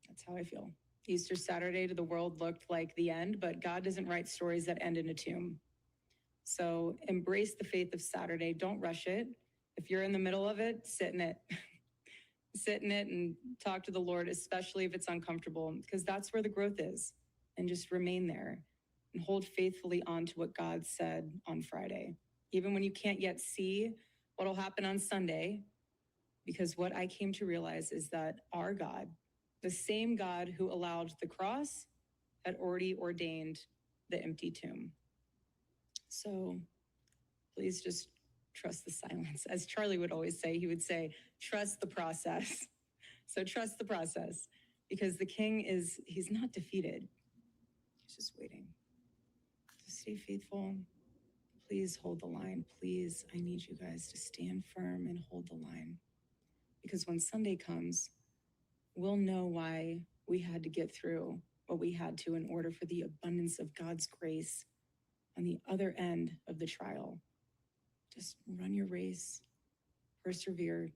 That's how I feel. Easter Saturday to the world looked like the end, but God doesn't write stories that end in a tomb. So embrace the faith of Saturday. Don't rush it. If you're in the middle of it, sit in it. Sit in it and talk to the Lord, especially if it's uncomfortable, because that's where the growth is. And just remain there and hold faithfully on to what God said on Friday, even when you can't yet see what will happen on Sunday, because what I came to realize is that our God, the same God who allowed the cross, had already ordained the empty tomb. So please just trust the silence. As Charlie would always say, he would say, trust the process. So trust the process, because the King he's not defeated. He's just waiting. So stay faithful. Please hold the line. Please, I need you guys to stand firm and hold the line. Because when Sunday comes, we'll know why we had to get through what we had to in order for the abundance of God's grace on the other end of the trial. Just run your race, persevere,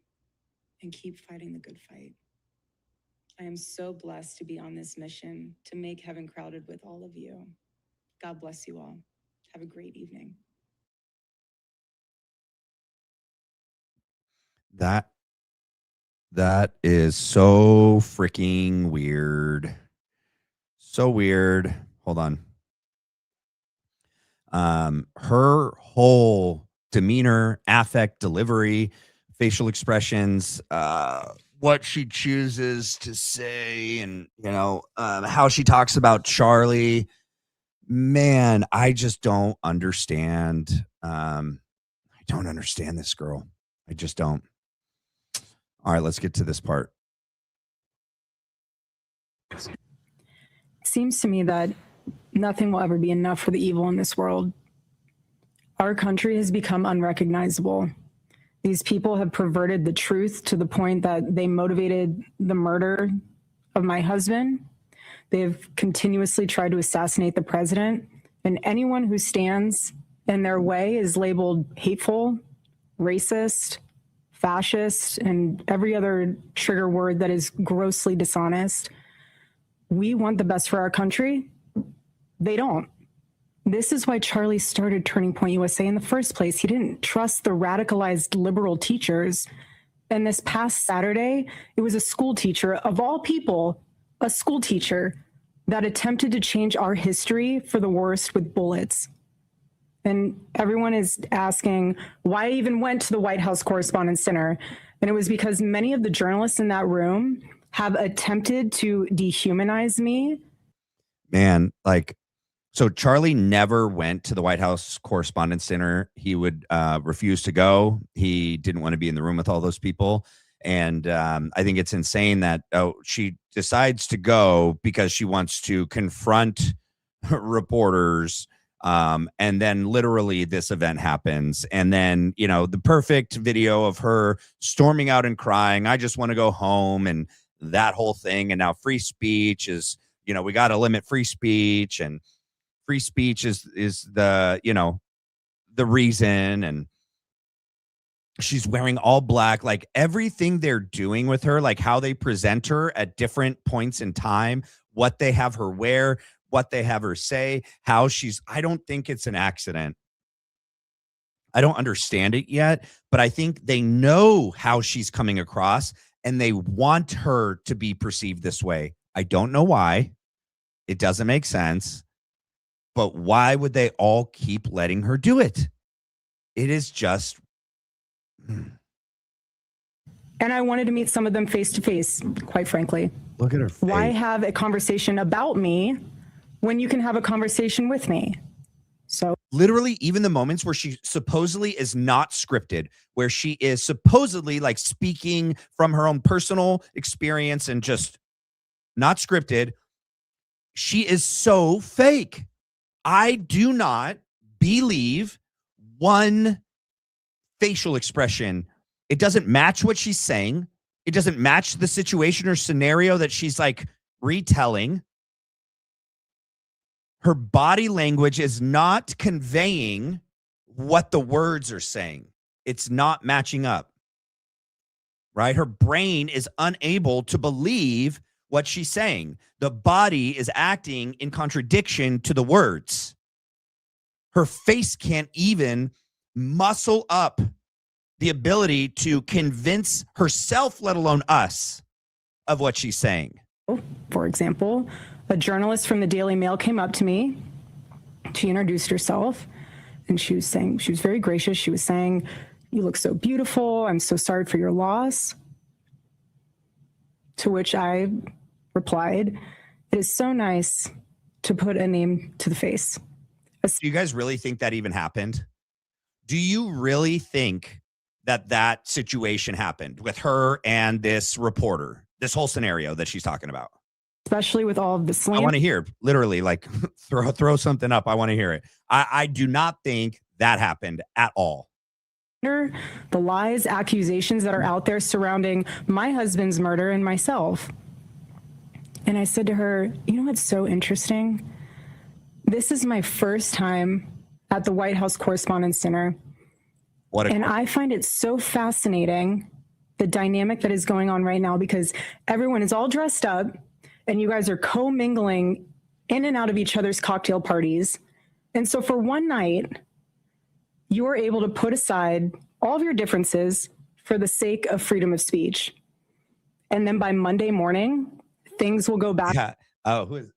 and keep fighting the good fight. I am so blessed to be on this mission to make heaven crowded with all of you. God bless you all. Have a great evening. That is so freaking weird. So weird. Hold on. Her whole demeanor, affect, delivery, facial expressions, what she chooses to say, and how she talks about Charlie. Man, I just don't understand. I don't understand this girl. I just don't. All right, let's get to this part. It seems to me that nothing will ever be enough for the evil in this world. Our country has become unrecognizable. These people have perverted the truth to the point that they motivated the murder of my husband. They have continuously tried to assassinate the president, and anyone who stands in their way is labeled hateful, racist, fascist, and every other trigger word that is grossly dishonest. We want the best for our country. They don't. This is why Charlie started Turning Point USA in the first place. He didn't trust the radicalized liberal teachers. And this past Saturday, it was a school teacher, of all people, a school teacher that attempted to change our history for the worst with bullets. And everyone is asking why I even went to the White House Correspondents' Center. And it was because many of the journalists in that room have attempted to dehumanize me. Man, so Charlie never went to the White House Correspondents' Center. He would refuse to go. He didn't want to be in the room with all those people. And I think it's insane that she decides to go because she wants to confront reporters. And then literally this event happens. And then, the perfect video of her storming out and crying, I just want to go home, and that whole thing. And now free speech is, we got to limit free speech, and free speech is the, the reason. And she's wearing all black, like everything they're doing with her, like how they present her at different points in time, what they have her wear, what they have her say, I don't think it's an accident. I don't understand it yet, but I think they know how she's coming across and they want her to be perceived this way. I don't know why. It doesn't make sense, but why would they all keep letting her do it? It is just. And I wanted to meet some of them face to face, quite frankly. Look at her face. Why have a conversation about me when you can have a conversation with me? So literally, even the moments where she supposedly is not scripted, where she is supposedly like speaking from her own personal experience and just not scripted, she is so fake. I do not believe one facial expression. It doesn't match what she's saying. It doesn't match the situation or scenario that she's like retelling. Her body language is not conveying what the words are saying. It's not matching up, right? Her brain is unable to believe what she's saying. The body is acting in contradiction to the words. Her face can't even muscle up the ability to convince herself, let alone us, of what she's saying. For example, a journalist from the Daily Mail came up to me. She introduced herself, and she was very gracious. She was saying, "You look so beautiful. I'm so sorry for your loss." To which I replied, "It is so nice to put a name to the face." Do you guys really think that even happened? Do you really think that situation happened with her and this reporter, this whole scenario that she's talking about? Especially with all of the I slander. want to hear, literally, like throw something up. I want to hear it. I do not think that happened at all. The lies, accusations that are out there surrounding my husband's murder and myself. And I said to her, "You know what's so interesting? This is my first time at the White House Correspondents' Dinner. And I find it so fascinating, the dynamic that is going on right now, because everyone is all dressed up and you guys are co-mingling in and out of each other's cocktail parties. And so for one night, you are able to put aside all of your differences for the sake of freedom of speech. And then by Monday morning, things will go back." Yeah. Oh, who is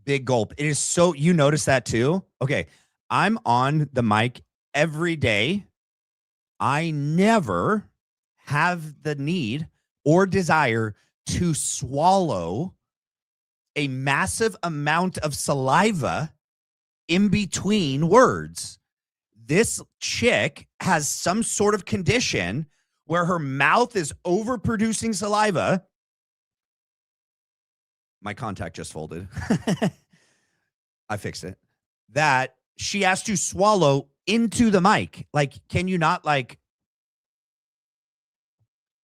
big gulp? It is so, you notice that too? Okay. I'm on the mic every day. I never have the need or desire to swallow a massive amount of saliva in between words. This chick has some sort of condition where her mouth is overproducing saliva. My contact just folded. I fixed it. That she has to swallow into the mic. Like, can you not, like,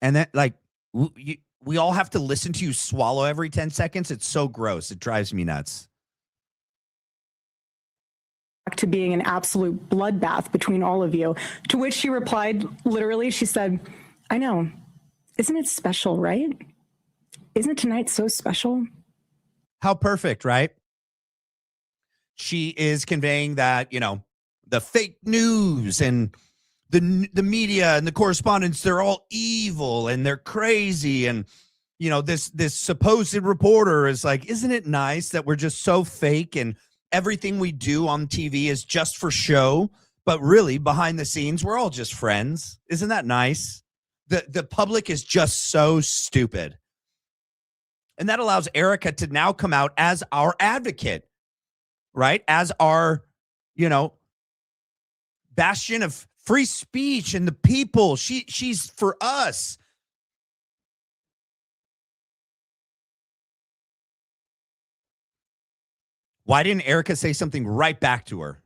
and then, like, we all have to listen to you swallow every 10 seconds. It's so gross. It drives me nuts. To being an absolute bloodbath between all of you. To which she replied, literally, she said, "I know. Isn't it special, right? Isn't tonight so special?" How perfect, right? She is conveying that, you know, the fake news and the media and the correspondents, they're all evil and they're crazy. And, you know, this supposed reporter is like, isn't it nice that we're just so fake and everything we do on TV is just for show, but really behind the scenes, we're all just friends. Isn't that nice? The public is just so stupid. And that allows Erika to now come out as our advocate, right? As our, you know, bastion of free speech and the people. She's for us. Why didn't Erika say something right back to her?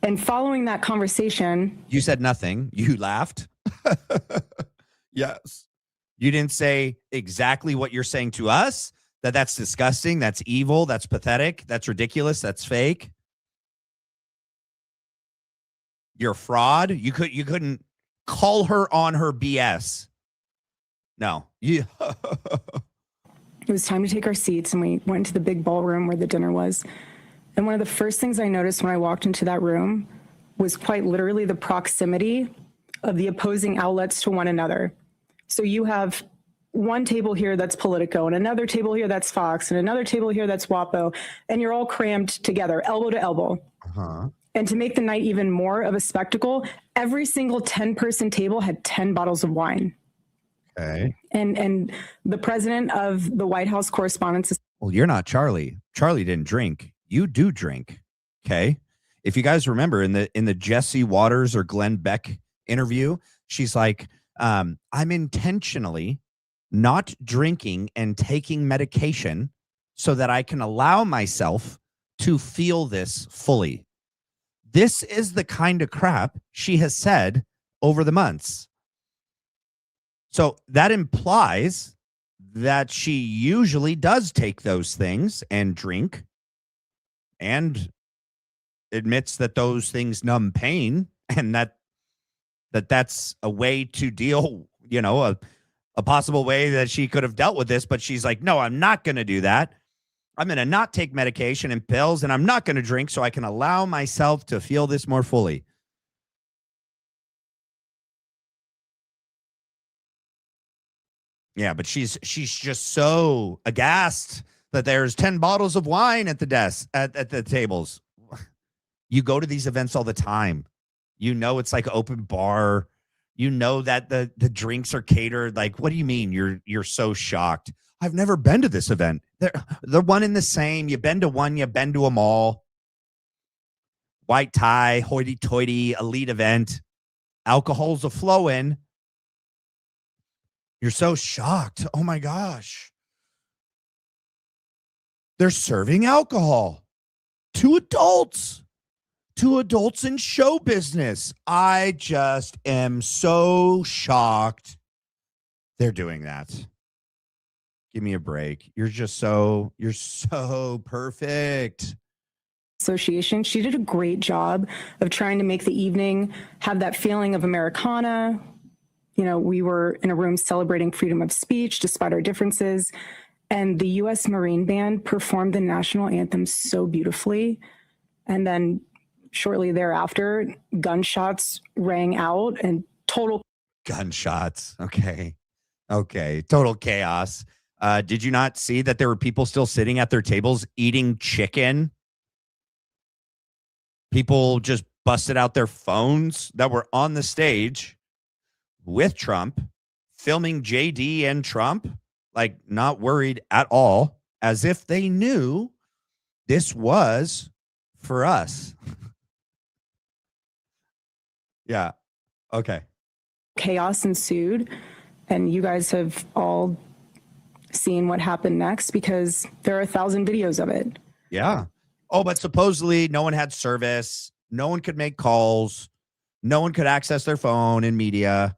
And following that conversation, you said nothing. You laughed. Yes. You didn't say exactly what you're saying to us, that's disgusting, that's evil, that's pathetic, that's ridiculous, that's fake. You're a fraud. You couldn't call her on her BS. No. You it was time to take our seats, and we went to the big ballroom where the dinner was. And one of the first things I noticed when I walked into that room was quite literally the proximity of the opposing outlets to one another. So you have one table here that's Politico, and another table here that's Fox, and another table here that's WAPO, and you're all crammed together, elbow to elbow. Uh-huh. And to make the night even more of a spectacle, every single 10-person table had 10 bottles of wine. Okay. And the president of the White House Correspondents' Well, you're not Charlie. Charlie didn't drink. You do drink. Okay. If you guys remember in the Jesse Waters or Glenn Beck interview, she's like, I'm intentionally not drinking and taking medication so that I can allow myself to feel this fully. This is the kind of crap she has said over the months. So that implies that she usually does take those things and drink and admits that those things numb pain and that's a way to deal, a possible way that she could have dealt with this. But she's like, no, I'm not going to do that. I'm going to not take medication and pills, and I'm not going to drink so I can allow myself to feel this more fully. Yeah, but she's just so aghast that there's 10 bottles of wine at the desk at the tables. You go to these events all the time. It's like open bar. That the drinks are catered. Like, what do you mean you're so shocked? I've never been to this event. They're one and the same. You've been to one, you've been to them all. White tie, hoity-toity, elite event. Alcohol's a flowing. You're so shocked. Oh my gosh. They're serving alcohol to adults in show business. I just am so shocked they're doing that. Give me a break. You're so perfect. Association. She did a great job of trying to make the evening have that feeling of Americana. We were in a room celebrating freedom of speech despite our differences. And the U.S. Marine Band performed the national anthem so beautifully. And then shortly thereafter, gunshots rang out and total gunshots. Okay. Total chaos. Did you not see that there were people still sitting at their tables eating chicken? People just busted out their phones that were on the stage with Trump, filming JD and Trump, like not worried at all, as if they knew this was for us. Yeah. Okay. chaos ensued. And you guys have all seen what happened next because there are 1,000 videos of it. Yeah. Oh, but supposedly no one had service. No one could make calls. No one could access their phone and media.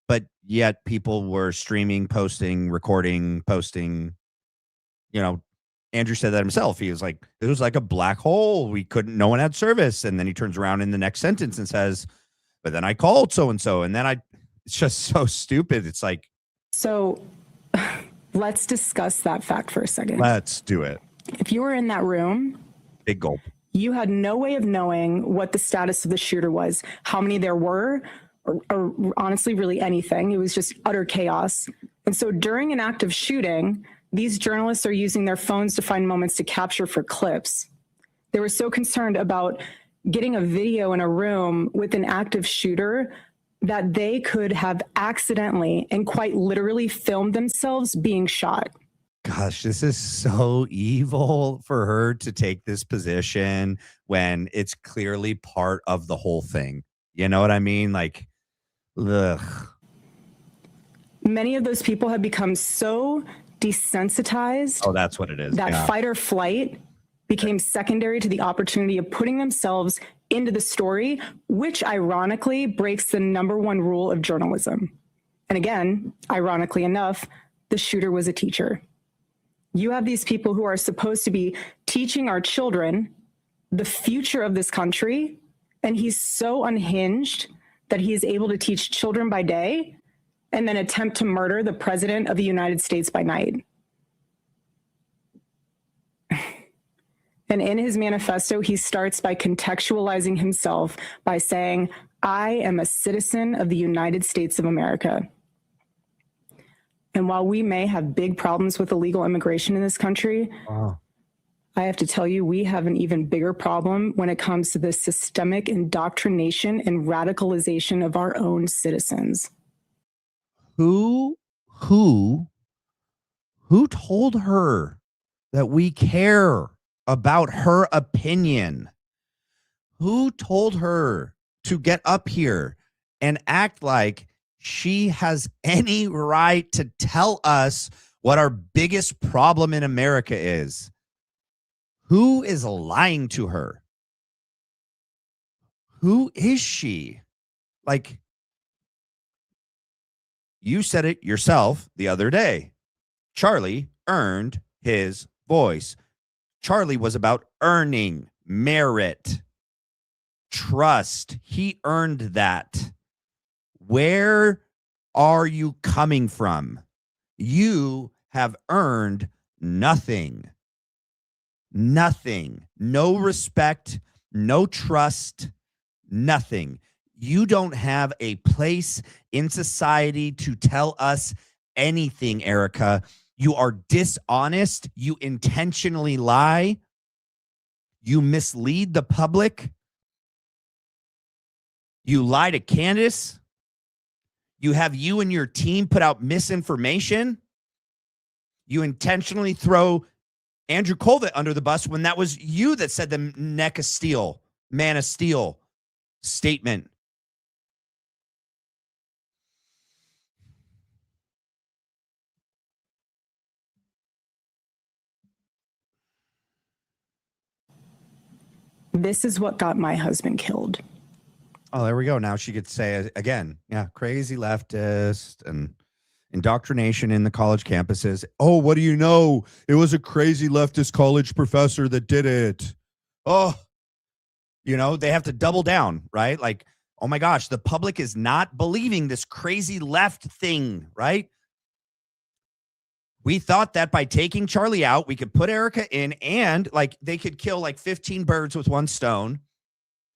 But yet people were streaming, posting, recording, posting. Andrew said that himself. He was like, it was like a black hole. No one had service. And then he turns around in the next sentence and says, but then I called so-and-so. And then it's just so stupid. It's like. So let's discuss that fact for a second. Let's do it. If you were in that room, big gulp, you had no way of knowing what the status of the shooter was, how many there were, or honestly, really anything. It was just utter chaos. And so during an active shooting, these journalists are using their phones to find moments to capture for clips. They were so concerned about getting a video in a room with an active shooter that they could have accidentally and quite literally filmed themselves being shot. Gosh, this is so evil for her to take this position when it's clearly part of the whole thing. You know what I mean? Like, ugh. Many of those people have become so desensitized. Oh, that's what it is. That fight or flight became secondary to the opportunity of putting themselves into the story, which ironically breaks the number one rule of journalism. And again, ironically enough, the shooter was a teacher. You have these people who are supposed to be teaching our children the future of this country, and he's so unhinged that he is able to teach children by day and then attempt to murder the president of the United States by night. And in his manifesto, he starts by contextualizing himself by saying, I am a citizen of the United States of America. And while we may have big problems with illegal immigration in this country, I have to tell you, we have an even bigger problem when it comes to the systemic indoctrination and radicalization of our own citizens. Who told her that we care about her opinion? Who told her to get up here and act like she has any right to tell us what our biggest problem in America is? Who is lying to her? Who is she? Like, you said it yourself the other day. Charlie earned his voice. Charlie was about earning merit, trust. He earned that. Where are you coming from? You have earned nothing. Nothing. No respect, no trust, nothing. You don't have a place in society to tell us anything, Erika. You are dishonest. You intentionally lie. You mislead the public. You lie to Candace. You have you and your team put out misinformation. You intentionally throw Andrew Colvett under the bus when that was you that said the neck of steel, man of steel statement. This is what got my husband killed. Oh, there we go. Now she could say it again. Yeah, crazy leftist and indoctrination in the college campuses. Oh, what do you know? It was a crazy leftist college professor that did it. Oh, you know, they have to double down, right? Like, oh my gosh, the public is not believing this crazy left thing, right? We thought that by taking Charlie out, we could put Erika in and like they could kill like 15 birds with one stone,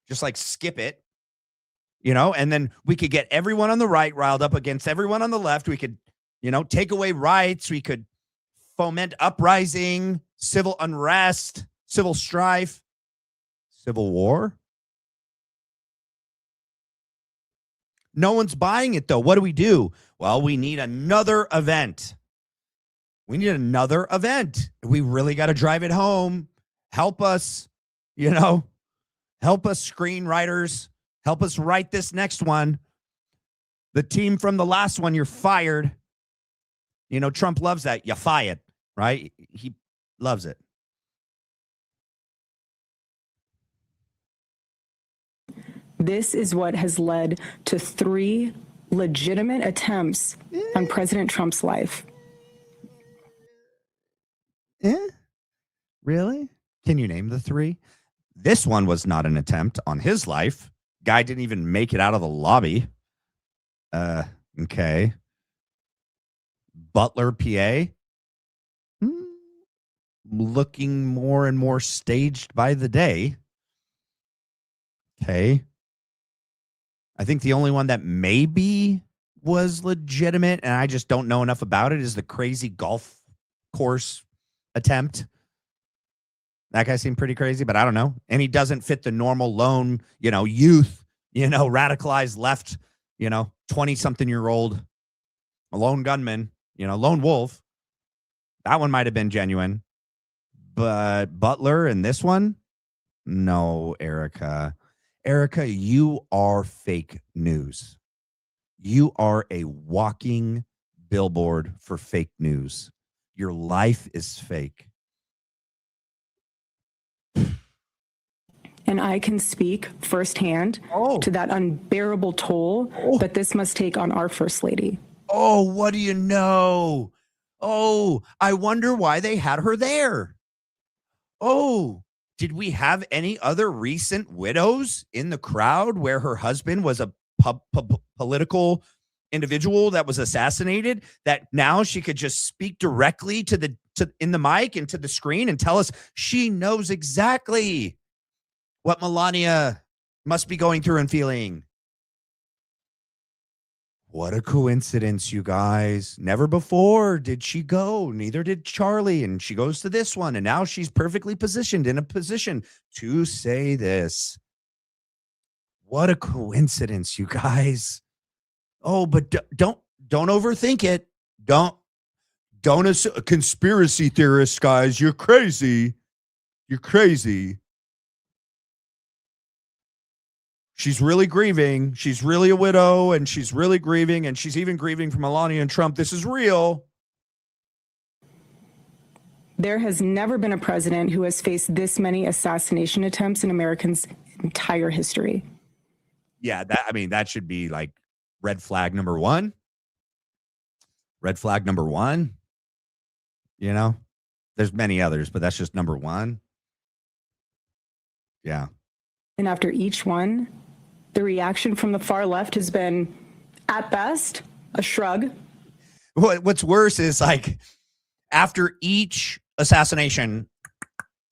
just like skip it, you know, and then we could get everyone on the right riled up against everyone on the left. We could, you know, take away rights. We could foment uprising, civil unrest, civil strife, civil war. No one's buying it, though. What do? Well, we need another event. We need another event. We really got to drive it home. Help us, you know, help us screenwriters. Help us write this next one. The team from the last one, you're fired. You know, Trump loves that. You fired, right? He loves it. This is what has led to 3 legitimate attempts on President Trump's life. Really? Can you name the 3? This one was not an attempt on his life. Guy didn't even make it out of the lobby. Okay. Butler, PA. Looking more and more staged by the day. Okay. I think the only one that maybe was legitimate, and I just don't know enough about it, is the crazy golf course attempt. That guy seemed pretty crazy, but I don't know. And he doesn't fit the normal lone, you know, youth, you know, radicalized left, you know, 20-something-year-old, a lone gunman, you know, lone wolf. That one might have been genuine. But Butler and this one, no, Erika. Erika, you are fake news. You are a walking billboard for fake news. Your life is fake. And I can speak firsthand to that unbearable toll that this must take on our First Lady. Oh, what do you know? Oh, I wonder why they had her there. Oh, did we have any other recent widows in the crowd where her husband was a political individual that was assassinated, that now she could just speak directly to in the mic and to the screen and tell us she knows exactly what Melania must be going through and feeling? What a coincidence, you guys. Never before did she go. Neither did Charlie. And she goes to this one. And now she's perfectly positioned in a position to say this. What a coincidence, you guys. Oh, but don't overthink it. Don't assume, conspiracy theorists, guys. You're crazy. You're crazy. She's really grieving. She's really a widow, and she's really grieving, and she's even grieving for Melania and Trump. This is real. There has never been a president who has faced this many assassination attempts in Americans' entire history. Yeah, that should be like red flag number 1. Red flag number 1. You know, there's many others, but that's just number 1. Yeah. And after each one, the reaction from the far left has been, at best, a shrug. What's worse is like after each assassination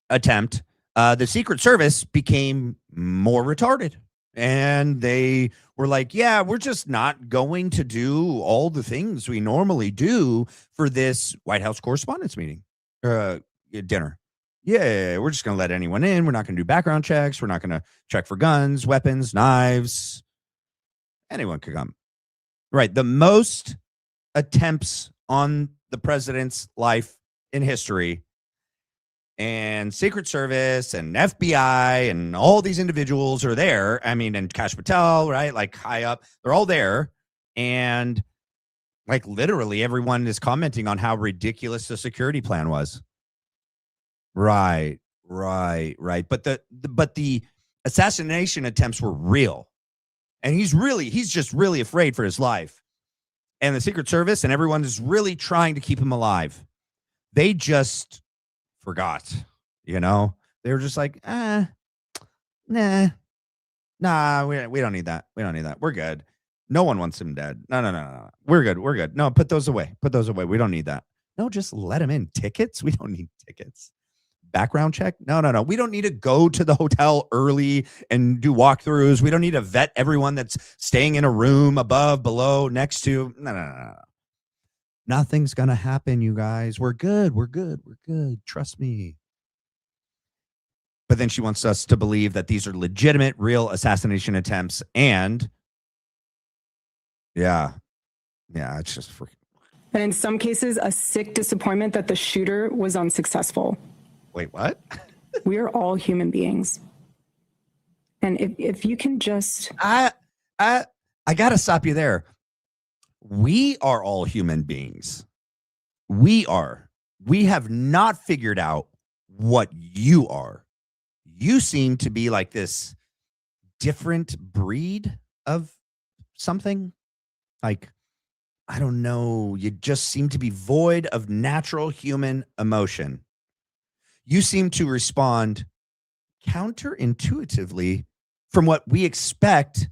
attempt, the Secret Service became more retarded. And they were like, yeah, we're just not going to do all the things we normally do for this White House Correspondents' meeting, dinner. Yeah, we're just going to let anyone in. We're not going to do background checks. We're not going to check for guns, weapons, knives. Anyone could come. Right. The most attempts on the president's life in history, and Secret Service and FBI and all these individuals are there. I mean, and Kash Patel, right? Like high up, they're all there. And like literally everyone is commenting on how ridiculous the security plan was. Right. But the assassination attempts were real. And he's just really afraid for his life. And the Secret Service and everyone is really trying to keep him alive. They just forgot, you know? They were just like, nah, we don't need that. We don't need that. We're good. No one wants him dead. No. We're good. No, put those away. We don't need that. No, just let him in. Tickets? We don't need tickets. Background check? No. We don't need to go to the hotel early and do walkthroughs. We don't need to vet everyone that's staying in a room above, below, next to. No. Nothing's going to happen, you guys. We're good. Trust me. But then she wants us to believe that these are legitimate, real assassination attempts. And yeah, it's just freaking. And in some cases, a sick disappointment that the shooter was unsuccessful. Wait, what? We are all human beings. And if you can just. I got to stop you there. We are all human beings. We have not figured out what you are. You seem to be like this different breed of something. Like, I don't know. You just seem to be void of natural human emotion. You seem to respond counterintuitively from what we expect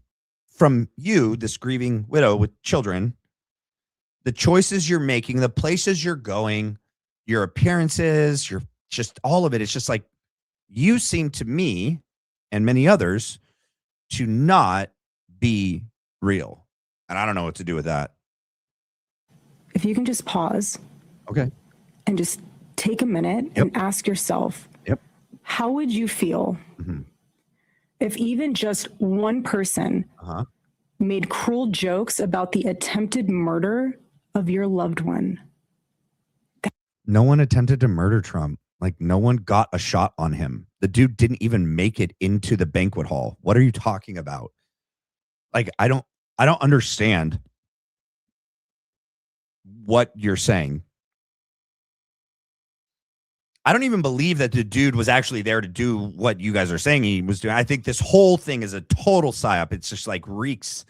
from you, this grieving widow with children. The choices you're making, the places you're going, your appearances, your just all of it. It's just like you seem to me and many others to not be real. And I don't know what to do with that. If you can just pause. Okay. And just take a minute and ask yourself, how would you feel if even just one person made cruel jokes about the attempted murder of your loved one? No one attempted to murder Trump. Like, no one got a shot on him. The dude didn't even make it into the banquet hall. What are you talking about? Like, I don't understand what you're saying. I don't even believe that the dude was actually there to do what you guys are saying he was doing. I think this whole thing is a total psyop. It's just like reeks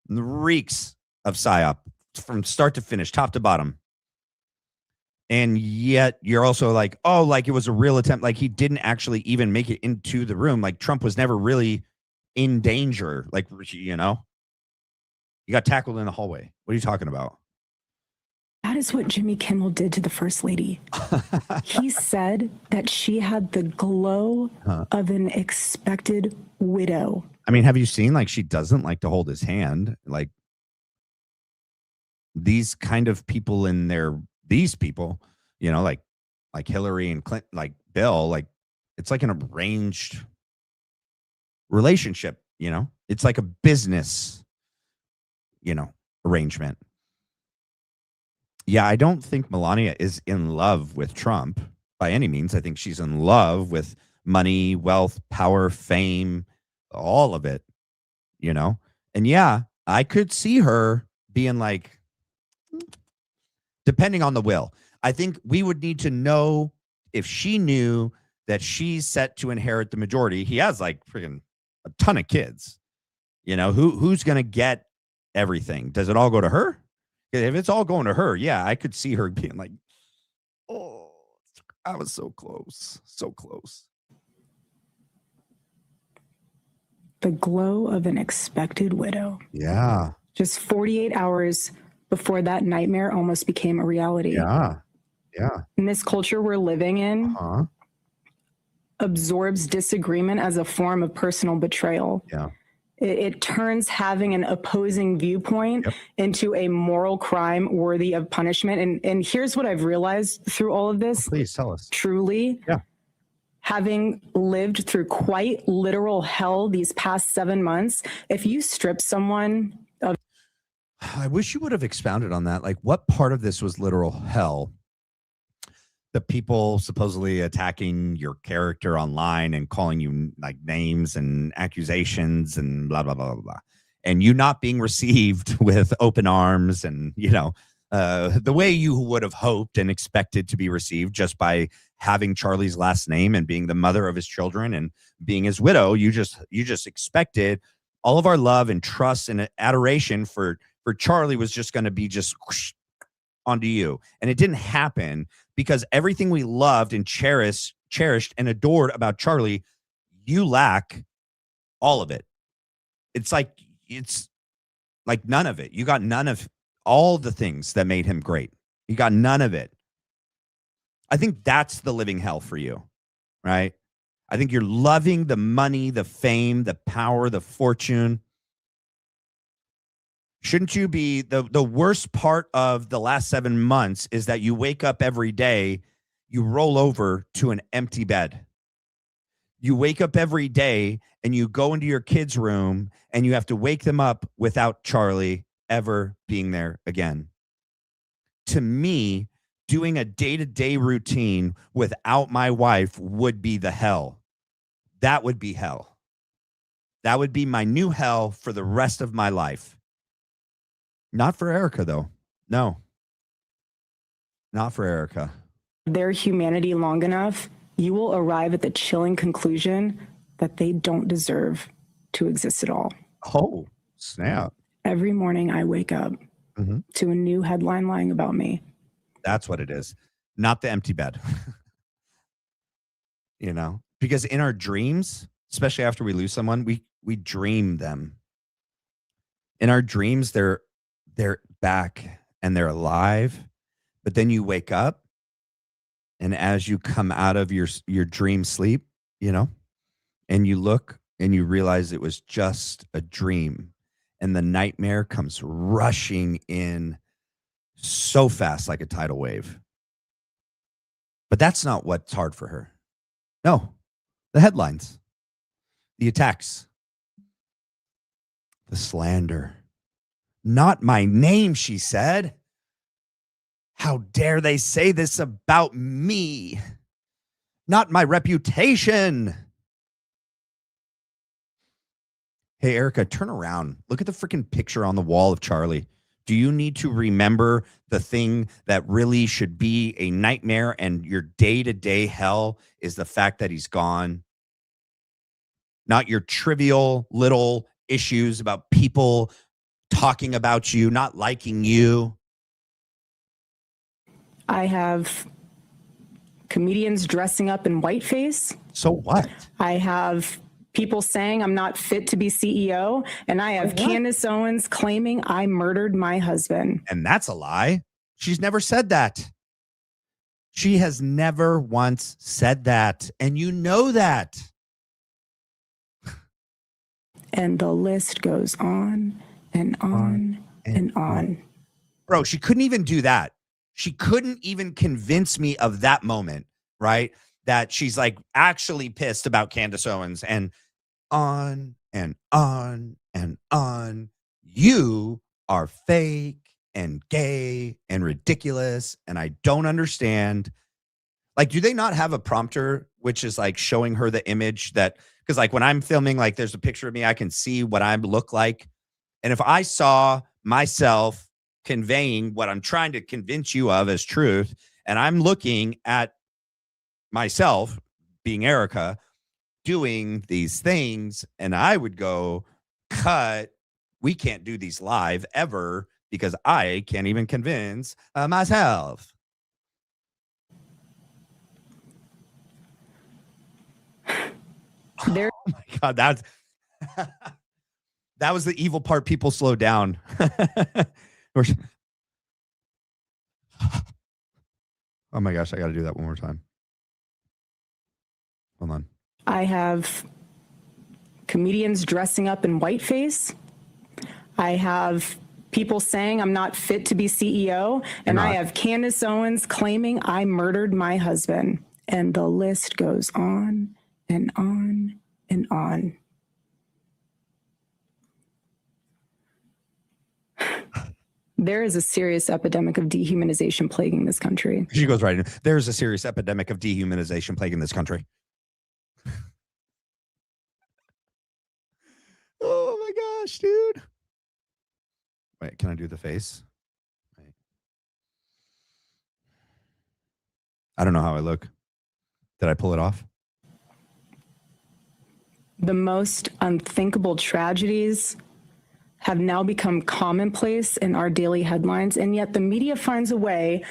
of psyop from start to finish, top to bottom. And yet you're also like, oh, like it was a real attempt. Like he didn't actually even make it into the room. Like Trump was never really in danger. Like, you know, he got tackled in the hallway. What are you talking about? That is what Jimmy Kimmel did to the First Lady. He said that she had the glow of an expected widow. I mean, have you seen, like, she doesn't like to hold his hand. Like, these kind of people these people, you know, like Hillary and Clinton, like Bill, like, it's like an arranged relationship, you know? It's like a business, you know, arrangement. Yeah, I don't think Melania is in love with Trump by any means. I think she's in love with money, wealth, power, fame, all of it, you know? And yeah, I could see her being like, depending on the will. I think we would need to know if she knew that she's set to inherit the majority. He has like freaking a ton of kids. You know, who's going to get everything? Does it all go to her? If it's all going to her, yeah, I could see her being like, oh, I was so close, so close. The glow of an expected widow. Yeah. Just 48 hours before that nightmare almost became a reality. Yeah. Yeah. In this culture we're living in, absorbs disagreement as a form of personal betrayal. Yeah. It turns having an opposing viewpoint into a moral crime worthy of punishment. And here's what I've realized through all of this. Please tell us. Truly, having lived through quite literal hell these past 7 months, if you strip someone of... I wish you would have expounded on that. Like, what part of this was literal hell? The people supposedly attacking your character online and calling you like names and accusations and blah, blah, blah, blah, blah. And you not being received with open arms and, the way you would have hoped and expected to be received just by having Charlie's last name and being the mother of his children and being his widow. You just expected all of our love and trust and adoration for Charlie was just going to be just whoosh, onto you. And it didn't happen because everything we loved and cherished and adored about Charlie, you lack all of it. It's like none of it. You got none of all the things that made him great. You got none of it. I think that's the living hell for you, right? I think you're loving the money, the fame, the power, the fortune. Shouldn't you be the worst part of the last 7 months is that you wake up every day, you roll over to an empty bed. You wake up every day and you go into your kid's room and you have to wake them up without Charlie ever being there again. To me, doing a day-to-day routine without my wife would be the hell. That would be hell. That would be my new hell for the rest of my life. Not for Erika, though. No. Not for Erika. Their humanity long enough, you will arrive at the chilling conclusion that they don't deserve to exist at all. Oh, snap. Every morning I wake up to a new headline lying about me. That's what it is. Not the empty bed. Because in our dreams, especially after we lose someone, we dream them. In our dreams, they're back and they're alive, but then you wake up, and as you come out of your dream sleep, and you look and you realize it was just a dream, and the nightmare comes rushing in so fast like a tidal wave. But that's not what's hard for her. No, the headlines, the attacks, the slander. Not my name, she said. How dare they say this about me? Not my reputation. Hey, Erika, turn around. Look at the freaking picture on the wall of Charlie. Do you need to remember the thing that really should be a nightmare and your day-to-day hell is the fact that he's gone? Not your trivial little issues about people talking about you, not liking you. I have comedians dressing up in whiteface. So what? I have people saying I'm not fit to be CEO. And I have Candace Owens claiming I murdered my husband. And that's a lie. She's never said that. She has never once said that. And you know that. And the list goes on and on and on. Bro, she couldn't even do that. She couldn't even convince me of that moment, right? That she's like actually pissed about Candace Owens and on and on and on. You are fake and gay and ridiculous. And I don't understand. Like, do they not have a prompter, which is like showing her the image that, because like when I'm filming, like there's a picture of me, I can see what I look like. And if I saw myself conveying what I'm trying to convince you of as truth, and I'm looking at myself being Erika doing these things, and I would go, cut, we can't do these live ever because I can't even convince myself. There, oh my God, That was the evil part. People slow down. Oh my gosh, I got to do that one more time. Hold on. I have comedians dressing up in whiteface. I have people saying I'm not fit to be CEO. And I have Candace Owens claiming I murdered my husband. And the list goes on and on and on. There is a serious epidemic of dehumanization plaguing this country. She goes right in. There's a serious epidemic of dehumanization plaguing this country. Oh my gosh, dude. Wait, can I do the face? Wait. I don't know how I look. Did I pull it off? The most unthinkable tragedies have now become commonplace in our daily headlines, and yet the media finds a way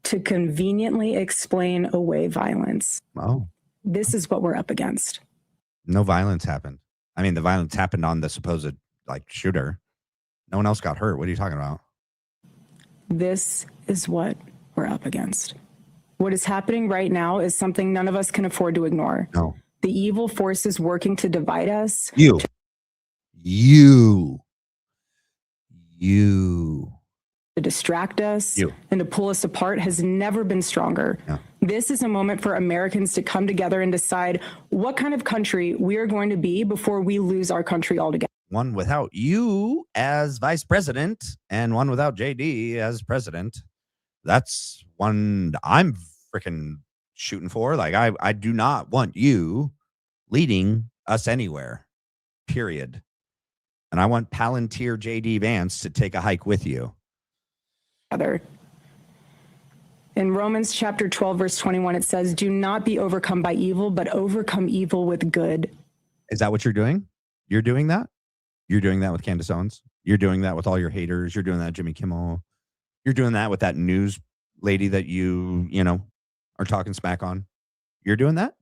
to conveniently explain away violence. Oh. This is what we're up against. No violence happened. I mean, the violence happened on the supposed shooter. No one else got hurt. What are you talking about? This is what we're up against. What is happening right now is something none of us can afford to ignore. No. The evil forces working to divide us. You. To distract us You. and to pull us apart has never been stronger. Yeah. This is a moment for Americans to come together and decide what kind of country we are going to be before we lose our country altogether. One without you as vice president and one without JD as president. That's one I'm freaking shooting for. Like, I do not want you leading us anywhere, period. And I want Palantir JD Vance to take a hike with you. In Romans chapter 12, verse 21, it says, do not be overcome by evil, but overcome evil with good. Is that what you're doing? You're doing that? You're doing that with Candace Owens? You're doing that with all your haters? You're doing that, Jimmy Kimmel? You're doing that with that news lady that you are talking smack on? You're doing that?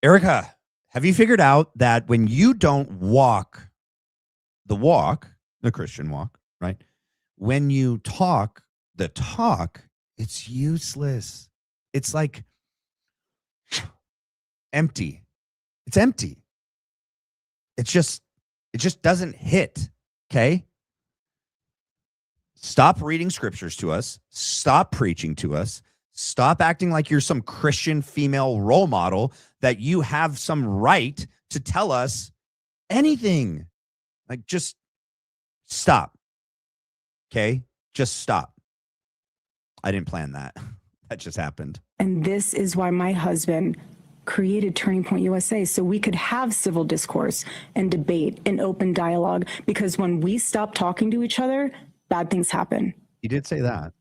Erika, have you figured out that when you don't walk, the Christian walk, right? When you talk the talk, it's useless. It's like empty. It's empty. It just doesn't hit. Okay. Stop reading scriptures to us. Stop preaching to us. Stop acting like you're some Christian female role model that you have some right to tell us anything. Like, just stop. Okay? Just stop. I didn't plan that. That just happened. And this is why my husband created Turning Point USA, so we could have civil discourse and debate and open dialogue, because when we stop talking to each other, bad things happen. You did say that.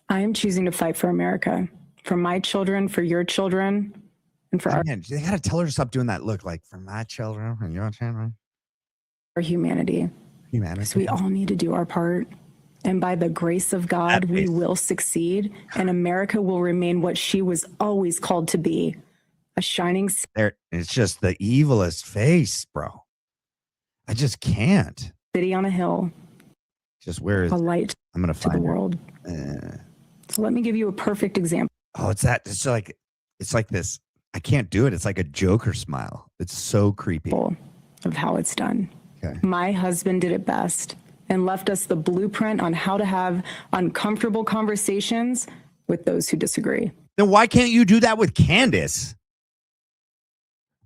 I am choosing to fight for America, for my children, for your children, and for they got to tell her to stop doing that look, like, for my children and your children. our humanity. Because we all need to do our part. And by the grace of God, we will succeed, and America will remain what she was always called to be, a shining there. It's just the evilest face, bro. I just can't. City on a hill. Just where is a light I'm gonna to find the her. world. So let me give you a perfect example. Oh, it's like this. I can't do it. It's like a Joker smile. It's so creepy. Of how it's done. Okay. My husband did it best and left us the blueprint on how to have uncomfortable conversations with those who disagree. Then why can't you do that with Candace?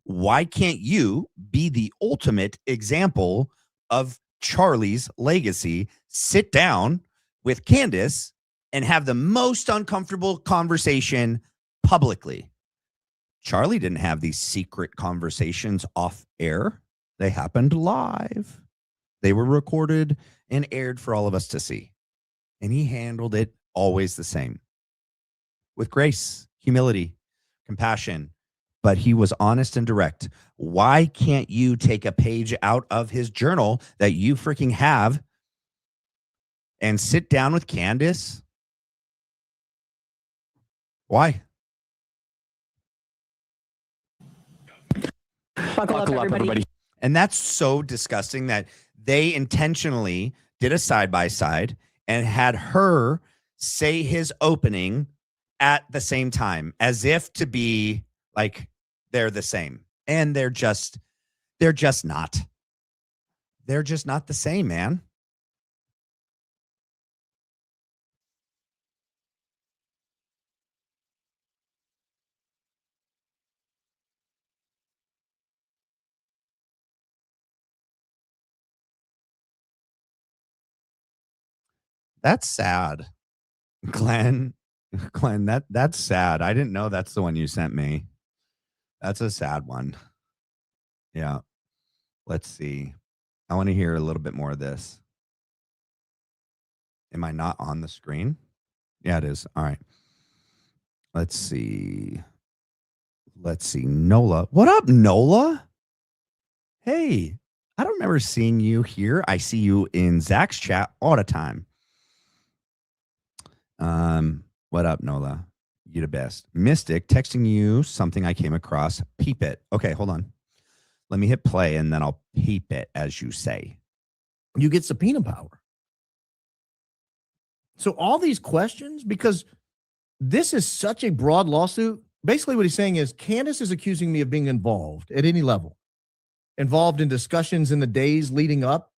Why can't you be the ultimate example of Charlie's legacy? Sit down with Candace and have the most uncomfortable conversation publicly. Charlie didn't have these secret conversations off air. They happened live. They were recorded and aired for all of us to see. And he handled it always the same, with grace, humility, compassion. But he was honest and direct. Why can't you take a page out of his journal that you freaking have and sit down with Candace? Why? Buckle up, everybody. And that's so disgusting that they intentionally did a side-by-side and had her say his opening at the same time, as if to be like they're the same. And they're just not. They're just not the same, man. That's sad. Glenn, that's sad. I didn't know that's the one you sent me. That's a sad one. Yeah. Let's see. I want to hear a little bit more of this. Am I not on the screen? Yeah, it is. All right. Let's see. Nola. What up, Nola? Hey, I don't remember seeing you here. I see you in Zach's chat all the time. What up, Nola? You the best. Mystic texting you something I came across. Peep it. Okay, hold on. Let me hit play and then I'll peep it, as you say. You get subpoena power. So all these questions, because this is such a broad lawsuit, basically what he's saying is Candace is accusing me of being involved at any level, involved in discussions in the days leading up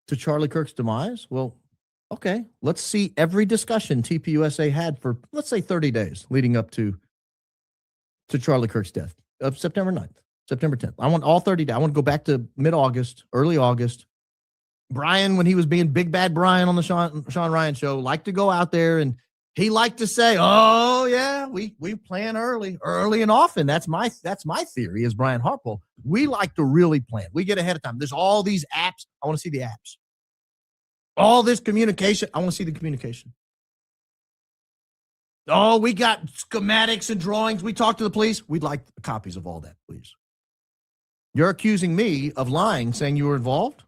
to Charlie Kirk's demise. Well, okay, let's see every discussion TPUSA had for, let's say, 30 days leading up to Charlie Kirk's death of September 9th, September 10th. I want all 30 days. I want to go back to mid-August, early August. Brian, when he was being Big Bad Brian on the Sean Ryan show, liked to go out there and he liked to say, oh, yeah, we plan early and often. That's my theory as Brian Harpole. We like to really plan. We get ahead of time. There's all these apps. I want to see the apps. All this communication. I want to see the communication. Oh, we got schematics and drawings. We talked to the police. We'd like copies of all that, please. You're accusing me of lying, saying you were involved?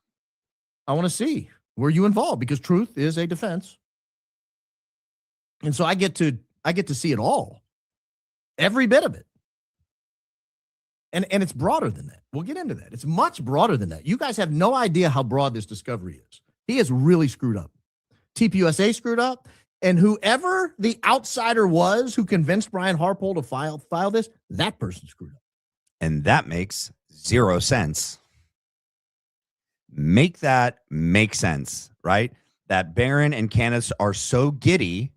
I want to see. Were you involved? Because truth is a defense. And so I get to see it all. Every bit of it. And it's broader than that. We'll get into that. It's much broader than that. You guys have no idea how broad this discovery is. He is really screwed up. TPUSA screwed up. And whoever the outsider was who convinced Brian Harpole to file this, that person screwed up. And that makes zero sense. Make that make sense, right? That Barron and Candace are so giddy,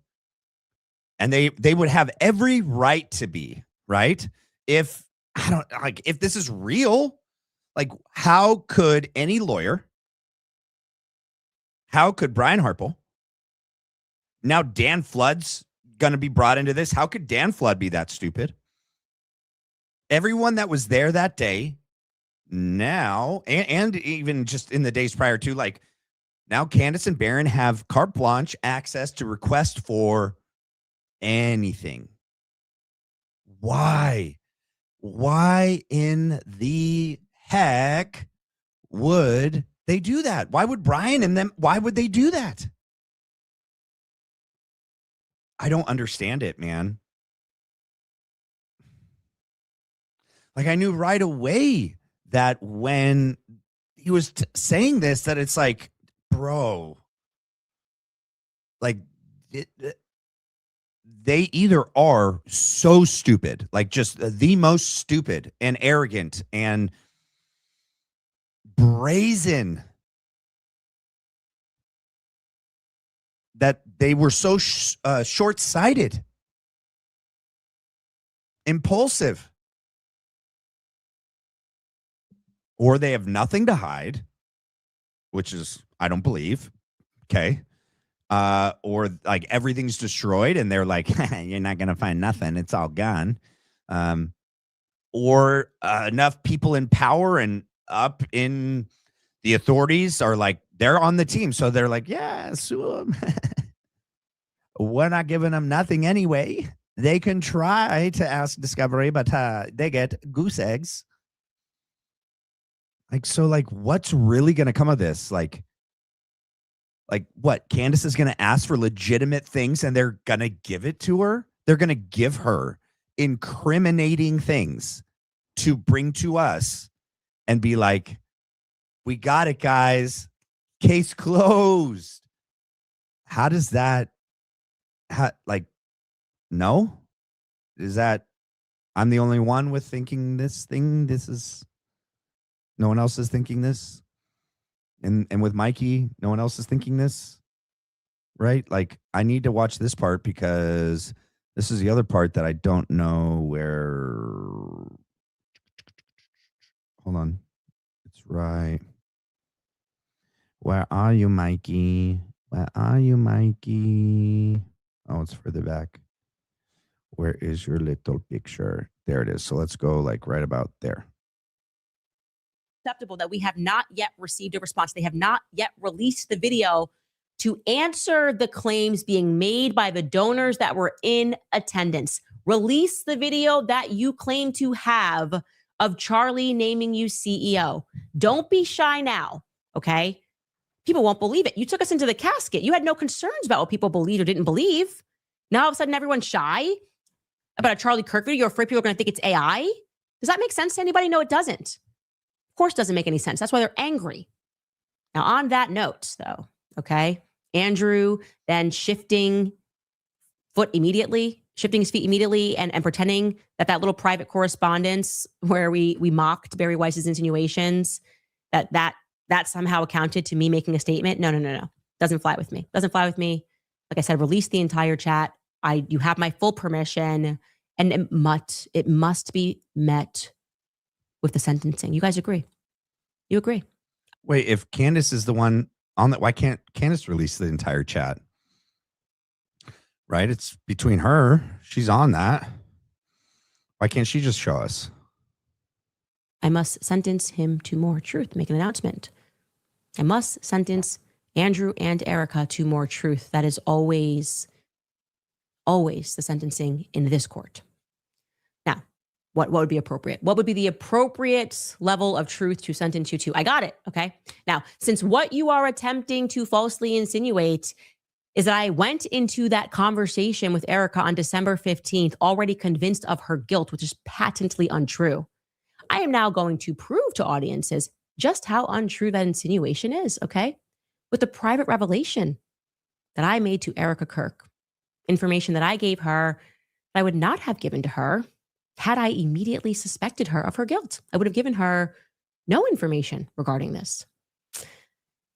and they would have every right to be, right? If this is real, like, how could any lawyer, how could Brian Harpole, now Dan Flood's going to be brought into this? How could Dan Flood be that stupid? Everyone that was there that day now, and even just in the days prior to, like, now Candace and Barron have carte blanche access to request for anything. Why in the heck would they do that? Why would Brian and them, why would they do that? I don't understand it, man. Like, I knew right away that when he was saying this, that it's like, bro, like, they either are so stupid, like just the most stupid and arrogant and brazen, that they were so short-sighted, impulsive, or they have nothing to hide, which is, I don't believe. Okay. Or like everything's destroyed and they're like, you're not going to find nothing. It's all gone. Or enough people in power and up in the authorities are like, they're on the team. So they're like, yeah, sue them. We're not giving them nothing anyway. They can try to ask Discovery, but they get goose eggs. Like, so like, what's really going to come of this? Like what? Candace is going to ask for legitimate things and they're going to give it to her. They're going to give her incriminating things to bring to us and be like, we got it, guys. Case closed. How does that, no? Is that, I'm the only one with thinking this thing? No one else is thinking this? And with Mikey, no one else is thinking this? Right? Like, I need to watch this part because this is the other part that I don't know where. Hold on. It's right. Where are you, Mikey? Where are you, Mikey? Oh, it's further back. Where is your little picture? There it is. So let's go like right about there. Acceptable that we have not yet received a response. They have not yet released the video to answer the claims being made by the donors that were in attendance. Release the video that you claim to have of Charlie naming you CEO. Don't be shy now, okay? People won't believe it. You took us into the casket. You had no concerns about what people believed or didn't believe. Now all of a sudden everyone's shy about a Charlie Kirk video. You're afraid people are going to think it's AI? Does that make sense to anybody? No, it doesn't. Of course, it doesn't make any sense. That's why they're angry. Now, on that note, though, okay, Andrew then shifting his feet immediately and pretending that little private correspondence where we mocked Barry Weiss's insinuations, that somehow accounted to me making a statement. No. Doesn't fly with me. Doesn't fly with me. Like I said, release the entire chat. You have my full permission, and it must be met with the sentencing. You guys agree? You agree? Wait, if Candace is the one on that, why can't Candace release the entire chat? Right? It's between her. She's on that. Why can't she just show us? I must sentence him to more truth. Make an announcement. I must sentence Andrew and Erika to more truth. That is always the sentencing in this court. Now, what would be appropriate? What would be the appropriate level of truth to sentence you to? I got it. Okay. Now, since what you are attempting to falsely insinuate is that I went into that conversation with Erika on December 15th already convinced of her guilt, which is patently untrue. I am now going to prove to audiences just how untrue that insinuation is, okay? With the private revelation that I made to Erika Kirk, information that I gave her that I would not have given to her had I immediately suspected her of her guilt. I would have given her no information regarding this.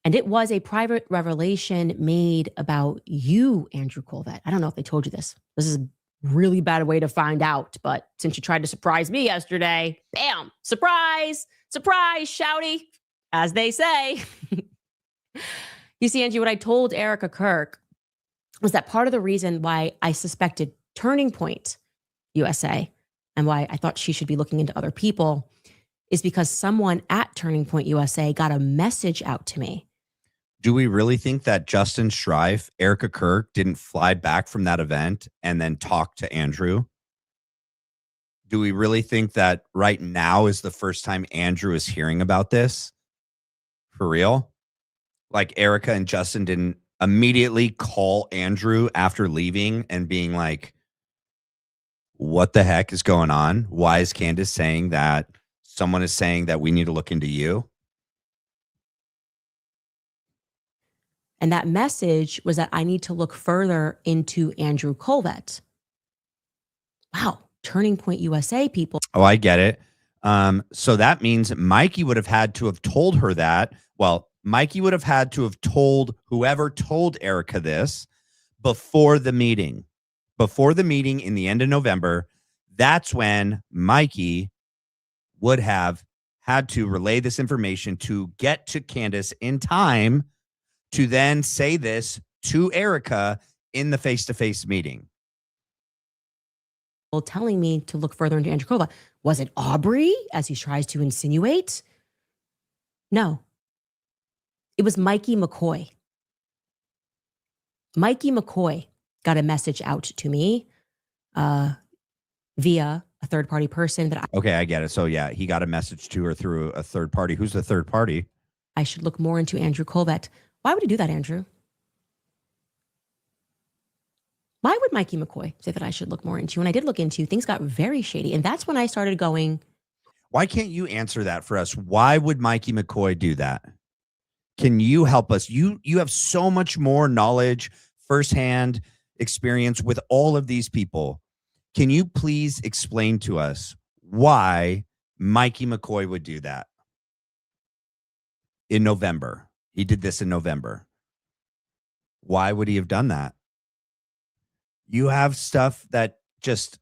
And it was a private revelation made about you, Andrew Colvett. I don't know if they told you this. This is a really bad way to find out. But since you tried to surprise me yesterday, bam, surprise, shouty, as they say. You see, Angie, what I told Erika Kirk was that part of the reason why I suspected Turning Point USA and why I thought she should be looking into other people is because someone at Turning Point USA got a message out to me. Do we really think that Justin Strife, Erika Kirk didn't fly back from that event and then talk to Andrew? Do we really think that right now is the first time Andrew is hearing about this? For real? Like Erika and Justin didn't immediately call Andrew after leaving and being like, what the heck is going on? Why is Candace saying that someone is saying that we need to look into you? And that message was that I need to look further into Andrew Colvett. Wow. Turning Point USA people. Oh, I get it. So that means Mikey would have had to have told her that. Well, Mikey would have had to have told whoever told Erika this before the meeting. Before the meeting in the end of November, that's when Mikey would have had to relay this information to get to Candace in time to then say this to Erika in the face-to-face meeting. Telling me to look further into Andrew Colvett. Was it Aubrey, as he tries to insinuate? No. It was Mikey McCoy. Mikey McCoy got a message out to me via a third-party person that Okay, I get it. So yeah, he got a message to her through a third party. Who's the third party? I should look more into Andrew Colvett. Why would he do that, Andrew? Why would Mikey McCoy say that I should look more into? When I did look into, things got very shady. And that's when I started going, Why can't you answer that for us? Why would Mikey McCoy do that? Can you help us? You have so much more knowledge, firsthand experience with all of these people. Can you please explain to us why Mikey McCoy would do that in November? He did this in November. Why would he have done that? You have stuff that just,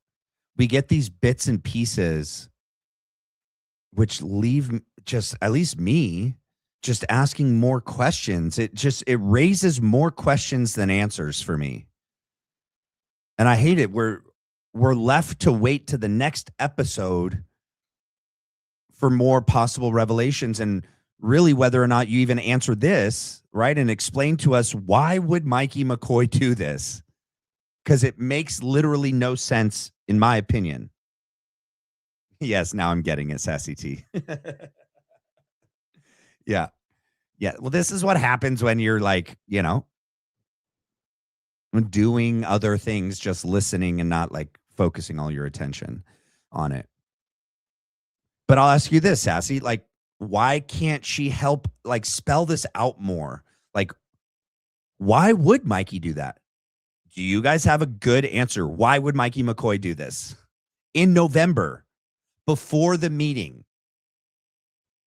we get these bits and pieces which leave just, at least me, just asking more questions. It raises more questions than answers for me. And I hate it. We're left to wait to the next episode for more possible revelations, and really whether or not you even answer this, right? And explain to us, why would Mikey McCoy do this? Because it makes literally no sense, in my opinion. Yes, now I'm getting it, Sassy T. Yeah. Yeah. Well, this is what happens when you're like, doing other things, just listening and not like focusing all your attention on it. But I'll ask you this, Sassy, like, why can't she help like spell this out more? Like, why would Mikey do that? Do you guys have a good answer? Why would Mikey McCoy do this in November before the meeting?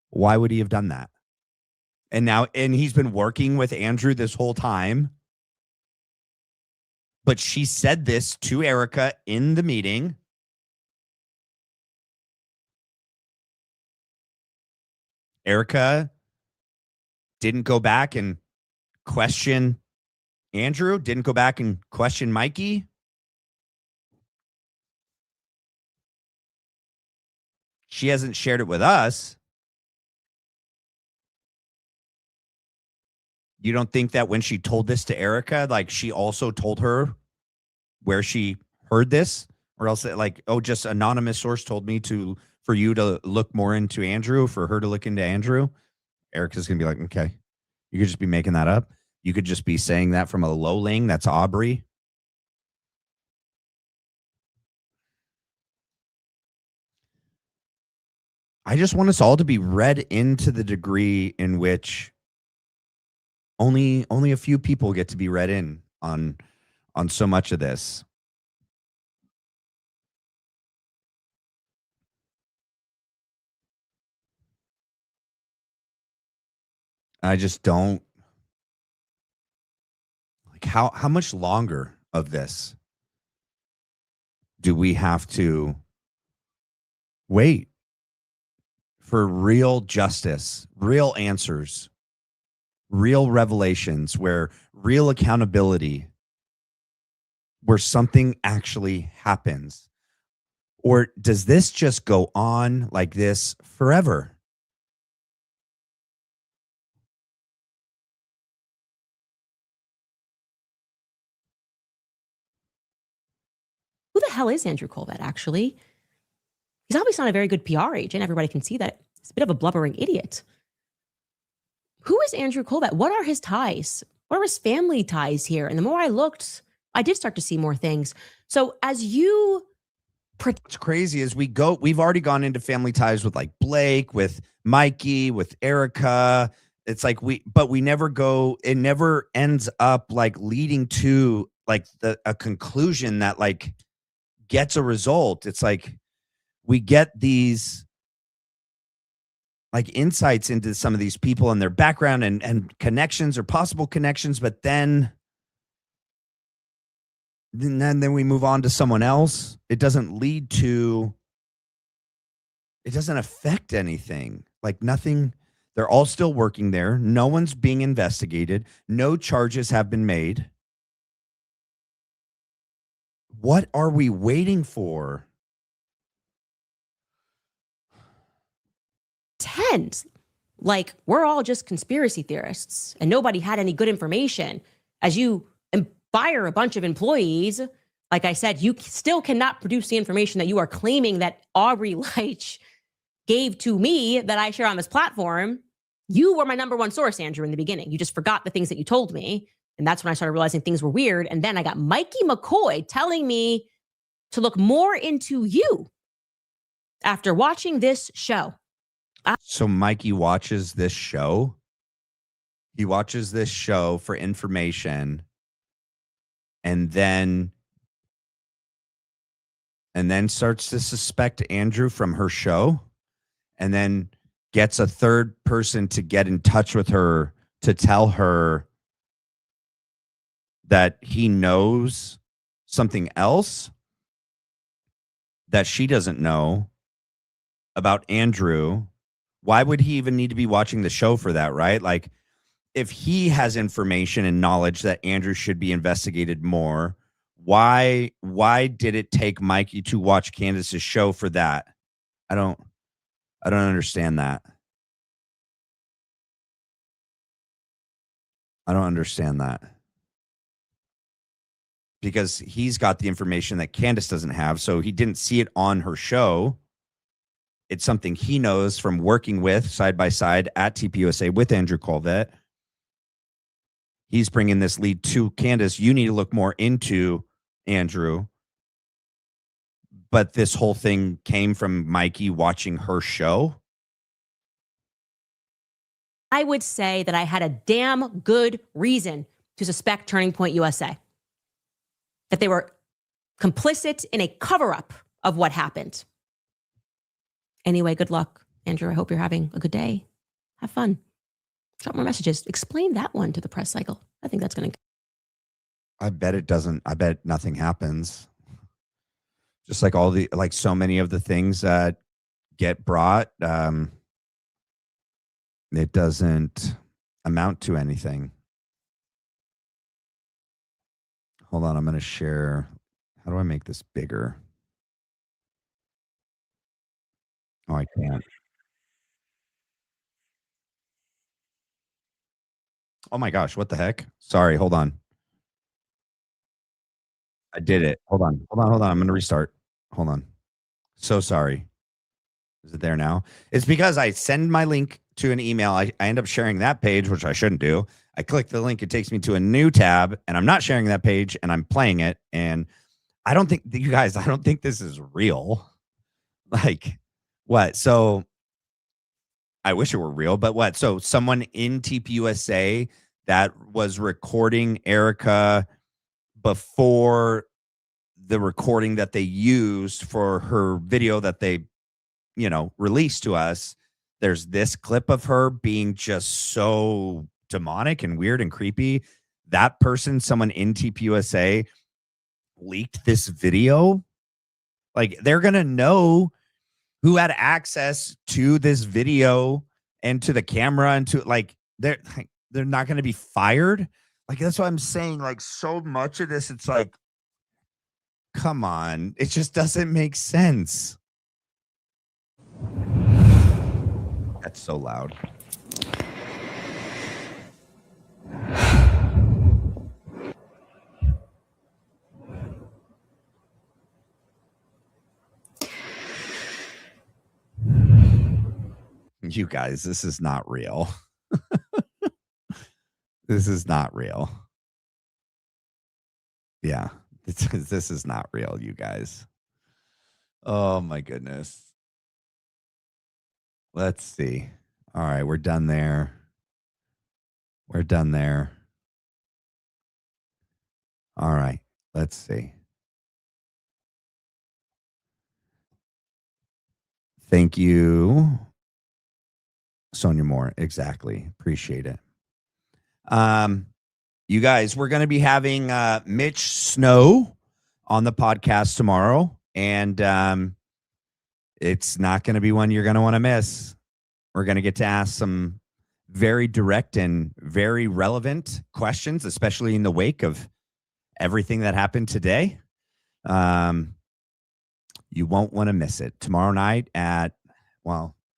Why would he have done that? And he's been working with Andrew this whole time. But she said this to Erika in the meeting. Erika didn't go back and question Andrew, didn't go back and question Mikey. She hasn't shared it with us. You don't think that when she told this to Erika, like she also told her where she heard this, or else like, oh, just anonymous source told me for you to look more into Andrew, for her to look into Andrew? Erika's going to be like, okay, you could just be making that up. You could just be saying that from a lowling. That's Aubrey. I just want us all to be read into the degree in which only a few people get to be read in on so much of this. I just don't like how much longer of this do we have to wait for real justice, real answers, real revelations, where real accountability, where something actually happens? Or does this just go on like this forever? Who the hell is Andrew Colbert, actually? He's obviously not a very good PR agent. Everybody can see that. He's a bit of a blubbering idiot. Who is Andrew Colbert? What are his ties? What are his family ties here? And the more I looked, I did start to see more things. So as you... What's crazy is we've already gone into family ties with like Blake, with Mikey, with Erika. It's like we never go, it never ends up like leading to like a conclusion that like gets a result. It's like we get these like insights into some of these people and their background and connections or possible connections, but then we move on to someone else. It doesn't affect anything. Like nothing. They're all still working there. No one's being investigated. No charges have been made. What are we waiting for? Like we're all just conspiracy theorists and nobody had any good information. As you fire a bunch of employees, like I said, you still cannot produce the information that you are claiming that Aubrey Leitch gave to me that I share on this platform. You were my number one source, Andrew, in the beginning. You just forgot the things that you told me. And that's when I started realizing things were weird. And then I got Mikey McCoy telling me to look more into you After watching this show. So Mikey watches this show. He watches this show for information and then starts to suspect Andrew from her show, and then gets a third person to get in touch with her to tell her that he knows something else that she doesn't know about Andrew. Why would he even need to be watching the show for that, right? Like, if he has information and knowledge that Andrew should be investigated more, why did it take Mikey to watch Candace's show for that? I don't understand that. I don't understand that. Because he's got the information that Candace doesn't have, so he didn't see it on her show. It's something he knows from working with side by side at TPUSA with Andrew Colvett. He's bringing this lead to Candace. You need to look more into Andrew. But this whole thing came from Mikey watching her show. I would say that I had a damn good reason to suspect Turning Point USA. That they were complicit in a cover-up of what happened. Anyway, good luck, Andrew. I hope you're having a good day. Have fun. Drop more messages. Explain that one to the press cycle. I think that's going to. I bet it doesn't. I bet nothing happens. Just like so many of the things that get brought, it doesn't amount to anything. Hold on, I'm going to share. How do I make this bigger? Oh, I can't. Oh my gosh, what the heck? Sorry, hold on. I did it. Hold on. I'm going to restart. Hold on. So sorry. Is it there now? It's because I send my link to an email. I end up sharing that page, which I shouldn't do. I click the link. It takes me to a new tab, and I'm not sharing that page, and I'm playing it. And I don't think this is real. Like, what? So I wish it were real, but what? So someone in TPUSA that was recording Erika before the recording that they used for her video that they, released to us. There's this clip of her being just so demonic and weird and creepy. That person, someone in TPUSA, leaked this video. Like, they're going to know who had access to this video and to the camera and to, like, they're not going to be fired. Like, that's what I'm saying. Like, so much of this, it's like, come on. It just doesn't make sense. That's so loud. You guys, this is not real. This is not real. Yeah, this is not real, you guys. Oh my goodness. Let's see. All right, we're done there. We're done there. All right, let's see. Thank you, Sonia Moore. Exactly. Appreciate it. You guys, we're going to be having Mitch Snow on the podcast tomorrow, and it's not going to be one you're going to want to miss. We're going to get to ask some very direct and very relevant questions, especially in the wake of everything that happened today. You won't want to miss it. Tomorrow night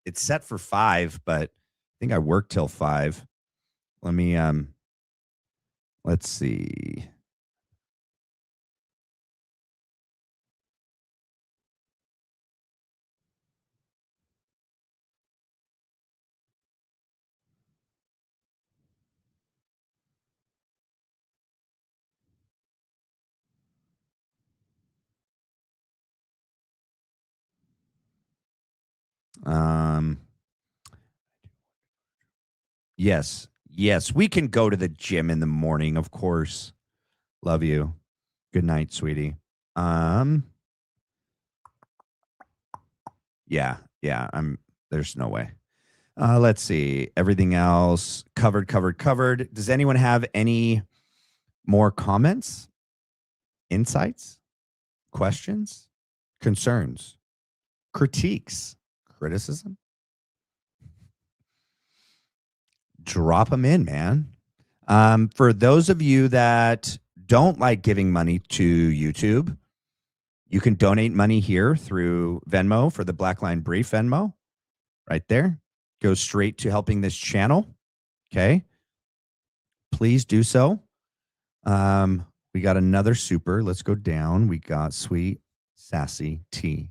it's set for 5, but I think I work till 5. Let me, let's see. Yes. Yes. We can go to the gym in the morning, of course. Love you. Good night, sweetie. Yeah. There's no way. Let's see. Everything else covered. Does anyone have any more comments, insights, questions, concerns, critiques, criticism? Drop them in, man. For those of you that don't like giving money to YouTube, you can donate money here through Venmo for the Black Line Brief Venmo. Right there. Goes straight to helping this channel. Okay. Please do so. We got another super. Let's go down. We got Sweet Sassy T.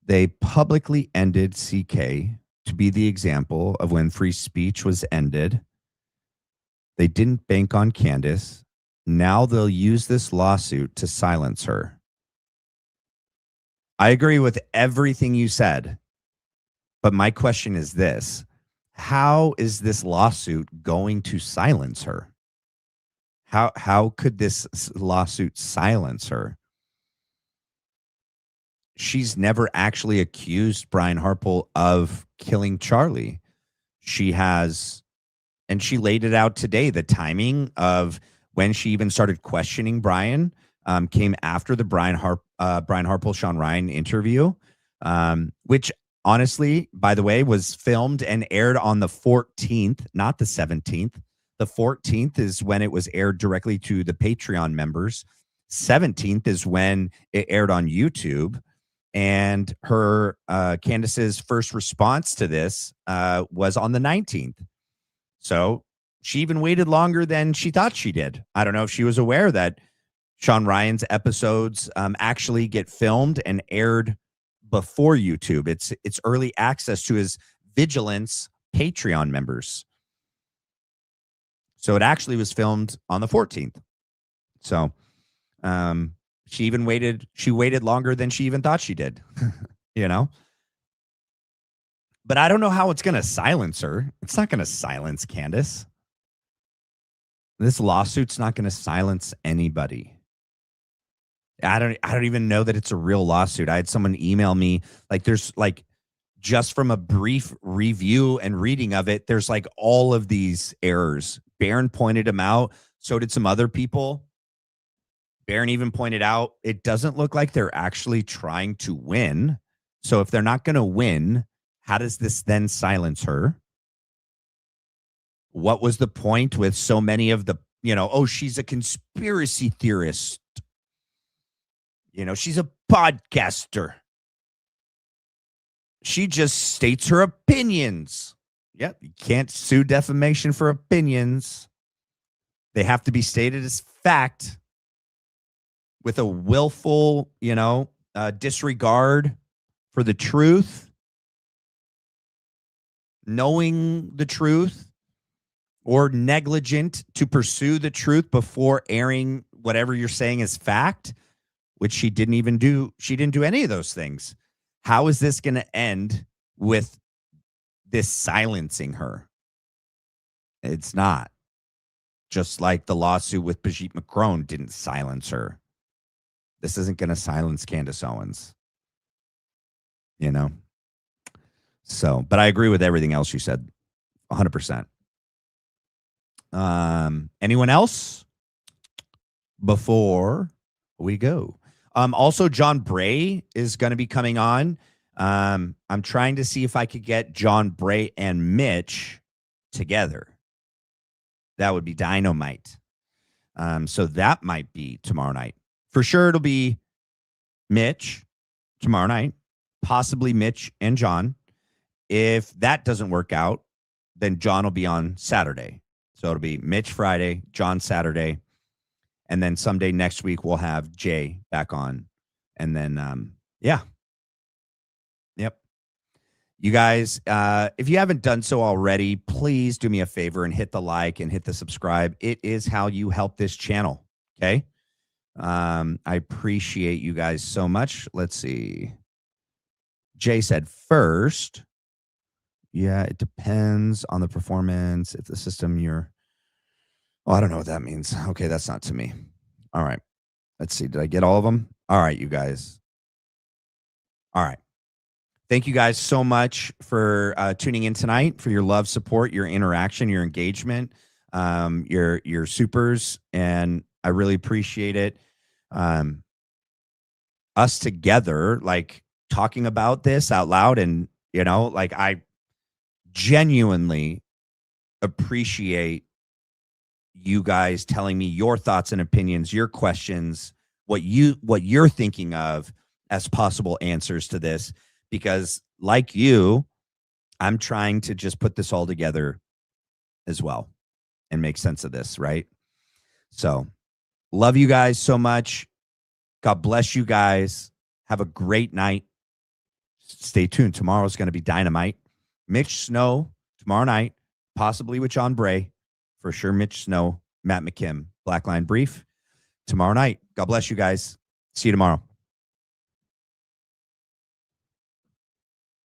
They publicly ended CK to be the example of when free speech was ended. They didn't bank on Candace. Now they'll use this lawsuit to silence her. I agree with everything you said, but my question is this: how is this lawsuit going to silence her? How could this lawsuit silence her? She's never actually accused Brian Harpole of killing Charlie. She has, and she laid it out today. The timing of when she even started questioning Brian came after the Brian Harpole, Sean Ryan interview, which honestly, by the way, was filmed and aired on the 14th, not the 17th. The 14th is when it was aired directly to the Patreon members. 17th is when it aired on YouTube. And her, Candace's first response to this was on the 19th. So she even waited longer than she thought she did. I don't know if she was aware that Sean Ryan's episodes actually get filmed and aired before YouTube. It's early access to his Vigilance Patreon members. So it actually was filmed on the 14th. So she even waited longer than she even thought she did, you know? But I don't know how it's going to silence her. It's not going to silence Candace. This lawsuit's not going to silence anybody. I don't even know that it's a real lawsuit. I had someone email me, like, there's like, just from a brief review and reading of it, there's like all of these errors. Barron pointed them out. So did some other people. Barron even pointed out it doesn't look like they're actually trying to win. So if they're not going to win, how does this then silence her? What was the point with so many of the, oh, she's a conspiracy theorist. She's a podcaster. She just states her opinions. Yep, you can't sue defamation for opinions. They have to be stated as fact with a willful, disregard for the truth, knowing the truth, or negligent to pursue the truth before airing whatever you're saying is fact, which she didn't even do. She didn't do any of those things. How is this going to end with this silencing her? It's not. Just like the lawsuit with Brigitte Macron didn't silence her. This isn't going to silence Candace Owens. So, but I agree with everything else you said. 100%. Anyone else before we go? Also, John Bray is going to be coming on. I'm trying to see if I could get John Bray and Mitch together. That would be dynamite. So that might be tomorrow night. For sure, it'll be Mitch tomorrow night, possibly Mitch and John. If that doesn't work out, then John will be on Saturday. So it'll be Mitch Friday, John Saturday. And then someday next week, we'll have Jay back on. And then, yeah. Yep. You guys, if you haven't done so already, please do me a favor and hit the like and hit the subscribe. It is how you help this channel. Okay. I appreciate you guys so much. Let's see. Jay said first. Yeah, it depends on the performance. If the system I don't know what that means. Okay, that's not to me. All right. Let's see. Did I get all of them? All right, you guys. All right. Thank you guys so much for tuning in tonight, for your love, support, your interaction, your engagement, your supers, and I really appreciate it. Us together, like talking about this out loud, and like I genuinely appreciate you guys telling me your thoughts and opinions, your questions, what you're thinking of as possible answers to this. Because like you, I'm trying to just put this all together as well and make sense of this, right? So love you guys so much. God bless you guys. Have a great night. Stay tuned. Tomorrow's going to be dynamite. Mitch Snow tomorrow night, possibly with John Bray. For sure, Mitch Snow, Matt McKim, Black Line Brief tomorrow night. God bless you guys. See you tomorrow.